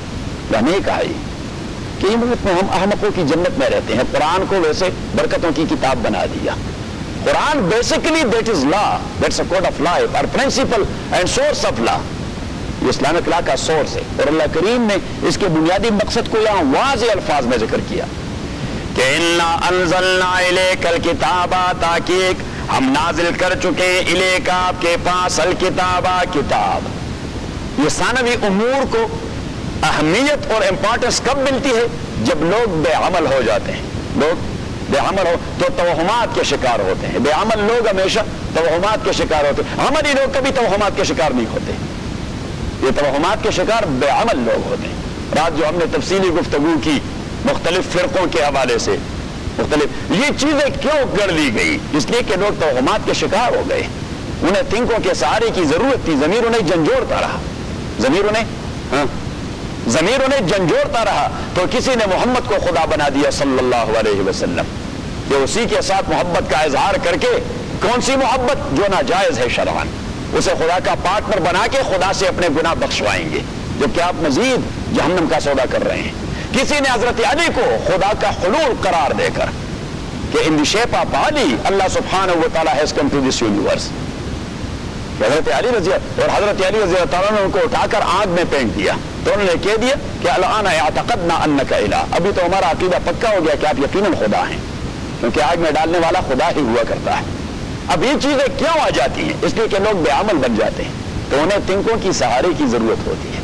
اللہ نے کہا یہ کہ ہم احمقوں کی جنت میں رہتے ہیں. قرآن کو ویسے برکتوں کی کتاب بنا دیا. قرآن basically that is law, that's a code of life اور principle and source of law. یہ اسلامک لا کا سورس ہے اور اللہ کریم نے اس کے بنیادی مقصد کو یہاں واضح الفاظ میں ذکر کیا کہ اِنَّا أَنزَلْنَا إِلَيْكَ الْكِتَابَ, تاکہ ہم نازل کر چکے الیک آپ کے پاس الکتابہ کتاب. یہ ثانوی امور کو اہمیت اور امپورٹنس کب ملتی ہے؟ جب لوگ بے عمل ہو جاتے ہیں. لوگ بے عمل ہو تو توہمات کے شکار ہوتے ہیں. بے عمل لوگ ہمیشہ توہمات کے شکار ہوتے ہیں. عملی لوگ کبھی توہمات کے شکار نہیں ہوتے. یہ توہمات کے شکار بے عمل لوگ ہوتے ہیں. رات جو ہم نے تفصیلی گفتگو کی مختلف فرقوں کے حوالے سے, مختلف یہ چیزیں کیوں کر لی گئی؟ اس لیے کہ لوگ توہمات کے شکار ہو گئے. انہیں تنکوں کے سہارے کی ضرورت تھی. ضمیر انہیں جھنجھوڑتا رہا, ضمیر انہیں جھنجھوڑتا رہا تو کسی نے محمد کو خدا بنا دیا صلی اللہ علیہ وسلم, کہ اسی کے ساتھ محبت کا اظہار کر کے, کون سی محبت جو ناجائز ہے شرعاً, اسے خدا کا پارٹنر بنا کے خدا سے اپنے گناہ بخشوائیں گے, جبکہ آپ مزید جہنم کا سودا کر رہے ہیں. کسی نے حضرت علی کو خدا کا حلول قرار دے کر کہ ان دی شیپ آف علی اللہ سبحانہ و تعالی has come to this universe. حضرت علی رضی اللہ تعالیٰ نے ان کو اٹھا کر آگ میں پھینک دیا تو انہوں نے کہہ دیا کہ الآن اعتقدنا انک الہ, ابھی تو ہمارا عقیدہ پکا ہو گیا کہ آپ یقیناً خدا ہیں. کیونکہ آگ میں ڈالنے والا خدا ہی ہوا کرتا ہے. اب یہ چیزیں کیوں آ جاتی ہیں؟ اس لیے کہ لوگ بے عمل بن جاتے ہیں تو انہیں تنکوں کی سہارے کی ضرورت ہوتی ہے.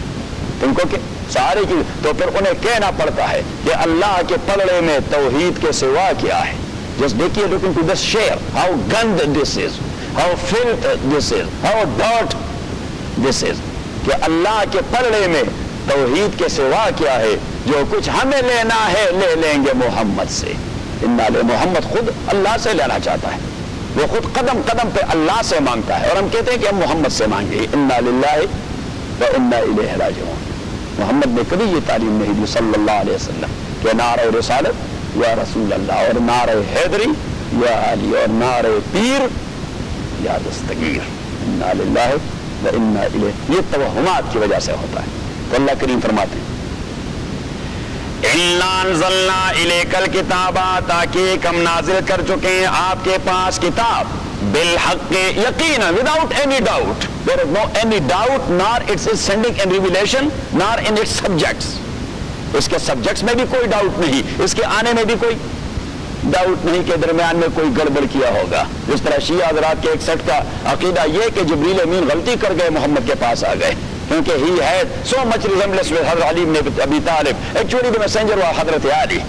تنکوں کے سہارے کی تو پھر انہیں کہنا پڑتا ہے کہ اللہ کے پلڑے میں توحید کے سوا کیا ہے. جس دیکھیے looking to this share how گند this is, how filth this is, how dirt this is, کہ اللہ کے پلڑے میں توحید کے سوا کیا ہے. جو کچھ ہمیں لینا ہے لے لیں گے محمد سے. محمد خود اللہ سے لینا چاہتا ہے, وہ خود قدم قدم پہ اللہ سے مانگتا ہے اور ہم کہتے ہیں کہ ہم محمد سے مانگے. انا للہ و انا الیہ راجعون. محمد نے کبھی یہ تعلیم نہیں دی صلی اللہ علیہ وسلم کہ نعرہ رسالت یا رسول اللہ, اور نعرہ حیدری یا علی, اور نعرہ پیر یا دستگیر. انا للہ و انا الیہ. یہ توہمات کی وجہ سے ہوتا ہے. تو اللہ کریم فرماتے ہیں اِنَّا أَنزَلْنَا إِلَيْكَ الْكِتَابَ, تاکہ ہم نازل کر چکے ہیں آپ کے پاس کتاب بالحق, یقینا without any doubt. There is no any doubt, nor its sending and revelation, nor in its subjects. اس کے سبجیکٹس میں بھی کوئی ڈاؤٹ نہیں, اس کے آنے میں بھی کوئی ڈاؤٹ نہیں کہ درمیان میں کوئی گڑبڑ کیا ہوگا. جس طرح شیعہ حضرات کے ایک سیٹ کا عقیدہ یہ کہ جبریل امین غلطی کر گئے, محمد کے پاس آ گئے, کیونکہ he had so much resemblance with حضرت علی بن ابی طالب, actually the messenger was حضرت علی.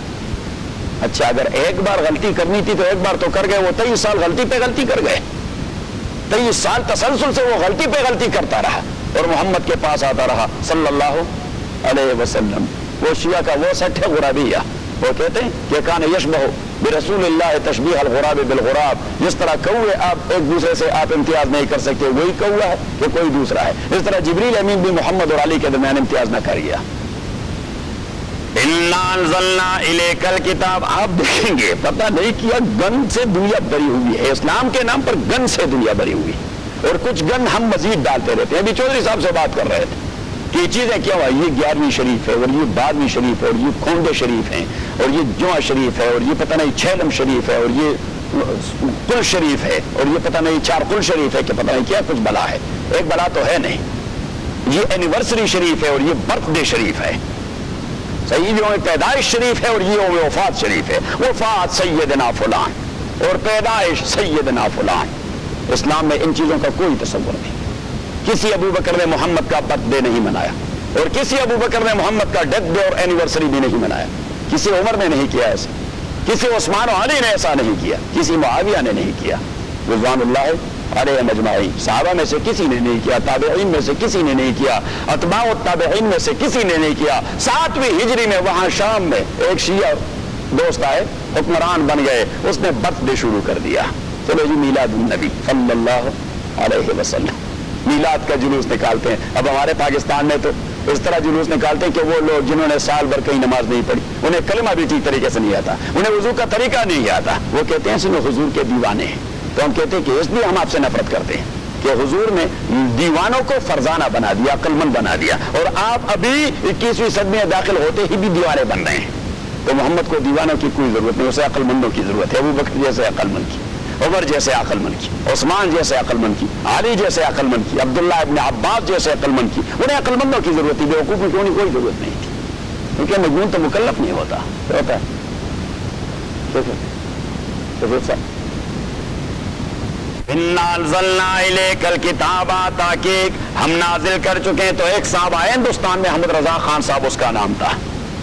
اچھا اگر ایک بار غلطی کرنی تھی تو ایک بار تو کر گئے, وہ 23 سال غلطی پہ غلطی کر گئے, 23 سال تسلسل سے وہ غلطی پہ غلطی کرتا رہا اور محمد کے پاس آتا رہا صلی اللہ علیہ وسلم. وہ شیعہ کا وہ سیٹ ہے غرابیہ. وہ کہتے ہیں کہ کان یشبہ برسول اللہ تشبیہ الغراب بالغراب. جس طرح کوے آپ ایک دوسرے سے آپ امتیاز نہیں کر سکتے, وہی کوہ ہے کہ کوئی دوسرا ہے, اس طرح جبریل امین بھی محمد اور علی کے درمیان امتیاز نہ کر گیا. اِنَّا أَنزَلْنَا إِلَيْكَ الْكِتَابَ. آپ دیکھیں گے پتہ نہیں کیا گن سے دنیا بری ہوئی ہے, اسلام کے نام پر گن سے دنیا بری ہوئی, اور کچھ گن ہم مزید ڈالتے رہتے ہیں. ابھی چودھری صاحب سے بات کر رہے تھے کہ یہ چیزیں کیا ہوا, یہ 11ویں شریف ہے اور یہ 12ویں شریف ہے اور یہ کھونڈے شریف ہیں اور یہ جمعہ شریف ہے اور یہ پتہ نہیں چھیلم شریف ہے اور یہ کل شریف ہے اور یہ پتہ نہیں چار کل شریف ہے کہ پتہ نہیں کیا کچھ بلا ہے. ایک بلا تو ہے نہیں. یہ اینیورسری شریف ہے اور یہ برتھ ڈے شریف ہے, صحیح, یوم پیدائش شریف ہے اور یہ یوم وفات شریف ہے. وفات سیدنا فلان اور پیدائش سیدنا فلان. اسلام میں ان چیزوں کا کوئی تصور نہیں. کسی ابو بکر نے محمد کا برتھ ڈے نہیں منایا اور کسی ابو بکر نے محمد کا ڈیتھ ڈے اور اینیورسری بھی نہیں منایا. کسی عمر نے نہیں کیا ایسا, کسی عثمان و علی نے ایسا نہیں کیا, کسی معاویہ نے نہیں کیا, رضوان اللہ علیہ مجمعین. صحابہ میں سے کسی نے نہیں کیا, تابعین میں سے کسی نے نہیں کیا, اتباع التابعین میں سے کسی نے نہیں کیا. 7ویں ہجری میں وہاں شام میں ایک شیعہ دوست آئے, حکمران بن گئے, اس نے برتھ ڈے شروع کر دیا. چلو جی میلاد النبی صلی اللہ علیہ وسلم, میلاد کا جلوس نکالتے ہیں. اب ہمارے پاکستان میں تو اس طرح جلوس نکالتے ہیں کہ وہ لوگ جنہوں نے سال بھر کہیں نماز نہیں پڑھی, انہیں کلمہ بھی ٹھیک طریقے سے نہیں آتا, انہیں وضو کا طریقہ نہیں آتا, وہ کہتے ہیں سنو حضور کے دیوانے ہیں. تو ہم کہتے ہیں کہ اس لیے ہم آپ سے نفرت کرتے ہیں کہ حضور نے دیوانوں کو فرزانہ بنا دیا, عقل مند بنا دیا, اور آپ ابھی 21ویں صدی میں داخل ہوتے ہی بھی دیوانے بن رہے ہیں. تو محمد کو دیوانوں کی کوئی ضرورت نہیں, اسے عقل مندوں کی ضرورت ہے. ابو بکر جیسے عقل مند کی, عمر جیسے عقل مند کی, عثمان جیسے عقل مند کی, علی جیسے عقل مند کی, عبداللہ ابن عباس جیسے عقل مند کی. انہیں عقل مندوں کی ضرورت تھی, بیوقوفوں کی کوئی ضرورت نہیں تھی, کیونکہ مجنون تو مکلف نہیں ہوتا. کیا ہوتا ہے اِنَّا أَنزَلْنَا إِلَيْكَ الْكِتَابَ, تاکہ ہم نازل کر چکے ہیں. تو ایک صاحب آئے ہندوستان میں, حمد رضا خان صاحب اس کا نام تھا.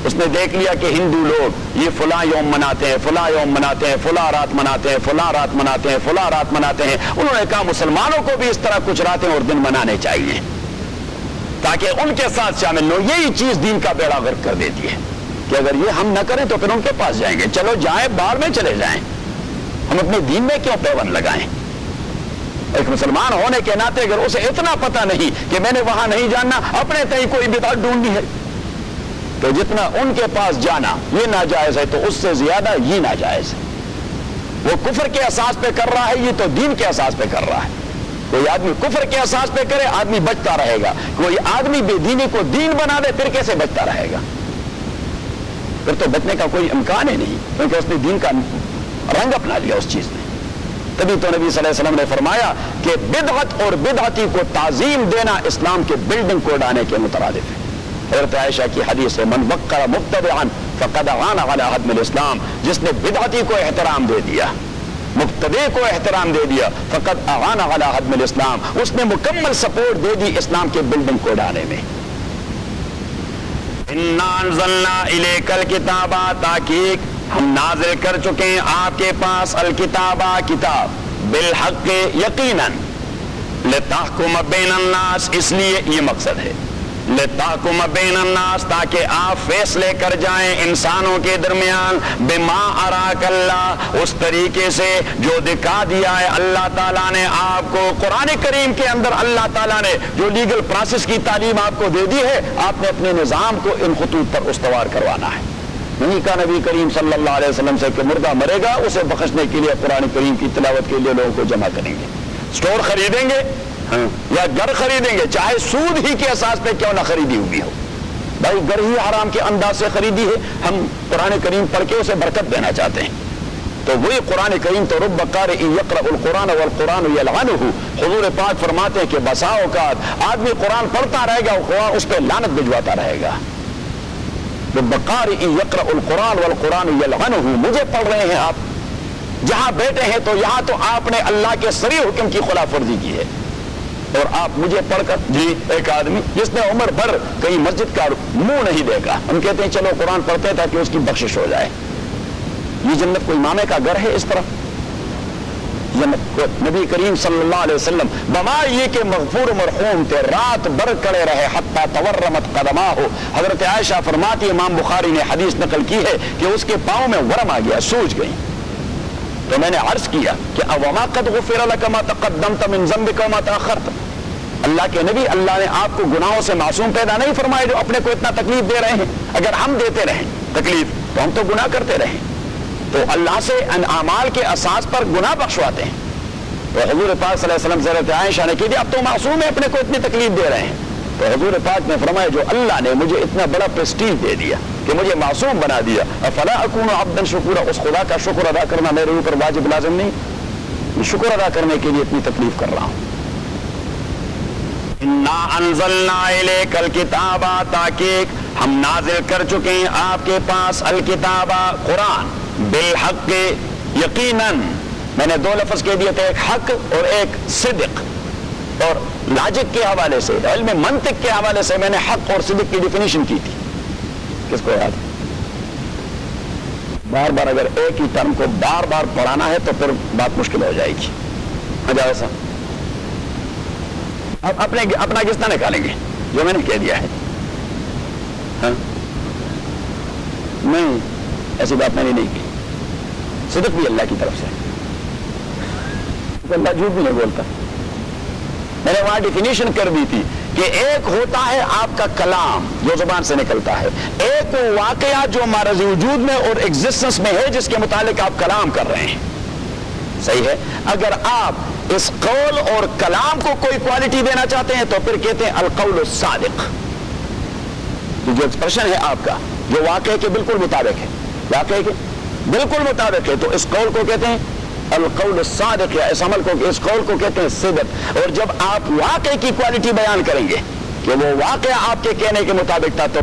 اس نے دیکھ لیا کہ ہندو لوگ یہ فلاں یوم مناتے ہیں, فلاں یوم مناتے ہیں, فلاں رات مناتے ہیں, فلاں رات مناتے ہیں, فلاں رات مناتے ہیں. انہوں نے کہا مسلمانوں کو بھی اس طرح کچھ راتیں اور دن منانے چاہیے تاکہ ان کے ساتھ شامل ہو. یہی چیز دین کا بیڑا غرق کر دیتی ہے کہ اگر یہ ہم نہ کریں تو پھر ان کے پاس جائیں گے. چلو جائیں, باہر میں چلے جائیں, ہم اپنے دین میں کیوں پیوند لگائیں. ایک مسلمان ہونے کے ناطے اگر اسے اتنا پتہ نہیں کہ میں نے وہاں نہیں جانا, اپنے تئیں کوئی بدعت ڈھونڈنی ہے, تو جتنا ان کے پاس جانا یہ ناجائز ہے تو اس سے زیادہ یہ ناجائز ہے. وہ کفر کے اساس پہ کر رہا ہے, یہ تو دین کے اساس پہ کر رہا ہے. کوئی آدمی کفر کے اساس پہ کرے, آدمی بچتا رہے گا. کوئی آدمی بے دینی کو دین بنا دے, پھر کیسے بچتا رہے گا؟ پھر تو بچنے کا کوئی امکان ہی نہیں, کیونکہ اس نے دین کا رنگ اپنا لیا اس چیز نے. تبھی تو نبی صلی اللہ علیہ وسلم نے فرمایا کہ بدعت اور بدعتی کو تعظیم دینا اسلام کے بلڈنگ کو اڑانے کے مترادف ہے. حضرت عائشہ کی حدیث ہے, من وقر مبتدعا فقد اعان علی حدم الاسلام، جس نے بدعتی کو احترام دے دیا، مبتدع کو احترام دے دیا، فقد اعان علی حدم الاسلام، اس نے مکمل سپورٹ دے دی اسلام کے بلڈنگ کو ڈالنے میں۔ انا انزلنا الیک الکتاب، تحقیق ہم نازل کر چکے ہیں آپ کے پاس الکتاب کتاب، بالحق یقیناً، لتحکم بین الناس، اس لیے یہ مقصد ہے، لتحکم بین الناس، تاکہ آپ فیصلے کر جائیں انسانوں کے درمیان، بما اراک اللہ، اس طریقے سے جو دکھا دیا ہے اللہ تعالیٰ نے آپ کو۔ قرآن کریم کے اندر اللہ تعالیٰ نے جو لیگل پروسیس کی تعلیم آپ کو دے دی ہے، آپ نے اپنے نظام کو ان خطوط پر استوار کروانا ہے۔ نہیں کہا نبی کریم صلی اللہ علیہ وسلم سے کہ مردہ مرے گا اسے بخشنے کے لیے قرآن کریم کی تلاوت کے لیے لوگوں کو جمع کریں گے، سٹور خریدیں گے یا گھر خریدیں گے، چاہے سود ہی کے اساس پہ کیوں نہ خریدی ہوئی ہو، بھائی گھر ہی حرام کے انداز سے خریدی ہے، ہم قرآن کریم پڑھ کے اسے برکت دینا چاہتے ہیں، تو وہی قرآن کریم تو رب قارئ یقرأ القرآن والقرآن یلعنہ، حضور پاک فرماتے ہیں کہ بسا اوقات آدمی قرآن پڑھتا رہے گا، قرآن اس پہ لعنت بھجواتا رہے گا۔ رب قارئ یقرأ القرآن والقرآن یلعنہ، مجھے پڑھ رہے ہیں آپ، جہاں بیٹھے ہیں تو یہاں تو آپ نے اللہ کے صریح حکم کی خلاف ورزی کی ہے، اور آپ مجھے پڑھ کر، جی ایک آدمی جس نے عمر بھر کہیں مسجد کا منہ نہیں دیکھا، ہم کہتے ہیں چلو قرآن پڑھتے ہیں تاکہ اس کی بخشش ہو جائے، یہ جنت کوئی مامے کا گھر ہے؟ اس طرح نبی کریم صلی اللہ علیہ وسلم بما یہ کہ مغفور مرحوم تھے، رات بھر کڑے رہے حتی تورمت قدماہ، حضرت عائشہ فرماتی، امام بخاری نے حدیث نقل کی ہے کہ اس کے پاؤں میں ورم آ گیا، سوج گئی، تو میں نے عرض کیا کہ اوما قد غفر لک ما تقدمت من ذنبک وما تاخرت، اللہ کے نبی، اللہ نے آپ کو گناہوں سے معصوم پیدا نہیں فرمائے جو اپنے کو اتنا تکلیف دے رہے ہیں، اگر ہم دیتے رہیں تکلیف تو ہم تو گناہ کرتے رہیں، تو اللہ سے ان اعمال کے اساس پر گناہ بخشواتے ہیں، تو حضور پاک صلی اللہ علیہ وسلم سے حضرت عائشہ نے کہی اب تو معصوم ہے، اپنے کو اتنی تکلیف دے رہے ہیں، تو حضور پاک نے فرمایا جو اللہ نے مجھے اتنا بڑا پریسٹیج دے دیا کہ مجھے معصوم بنا دیا، افلا اکون عبدا شکورا، اس خدا کا شکر ادا کرنا میرے اوپر واجب لازم نہیں؟ میں شکر ادا کرنے کے لیے اتنی تکلیف کر رہا ہوں۔ انا انزلنا الیک الکتاب، تحقیق ہم نازل کر چکے ہیں آپ کے پاس الکتاب قرآن، بالحق یقیناً، میں نے دو لفظ کہہ دیے تھے، ایک حق اور ایک صدق، اور لاجک کے حوالے سے، علم منطق کے حوالے سے میں نے حق اور صدق کی ڈیفینیشن کی تھی، کس کو یاد؟ بار بار اگر ایک ہی ٹرم کو بار بار پڑھانا ہے تو پھر بات مشکل ہو جائے گی۔ ایسا اب اپنا کس طرح نکالیں گے جو میں نے کہہ دیا ہے؟ ہاں نہیں، ایسی بات میں نے نہیں کی، صدق بھی اللہ کی طرف سے، اللہ جھوٹ بھی نہیں بولتا، میں نے وہاں ڈیفینیشن کر دی تھی کہ ایک ہوتا ہے آپ کا کلام جو زبان سے نکلتا ہے، ایک وہ واقعہ جو معرض وجود میں اور ایگزسٹنس میں ہے جس کے متعلق آپ کلام کر رہے ہیں، صحیح ہے؟ اگر آپ اس قول اور کلام کو کوئی کوالٹی دینا چاہتے ہیں تو پھر کہتے ہیں القول الصادق، جو ایکسپریشن ہے آپ کا جو واقعے کے بالکل مطابق ہے، واقعے کے بالکل مطابق ہے، تو اس قول کو کہتے ہیں القول الصادق، یا اس عمل کو، اس قول کو کہتے ہیں صدق۔ اور جب آپ واقعے کی کوالٹی بیان کریں گے کہ وہ واقعہ آپ کے کہنے کے مطابق تھا تو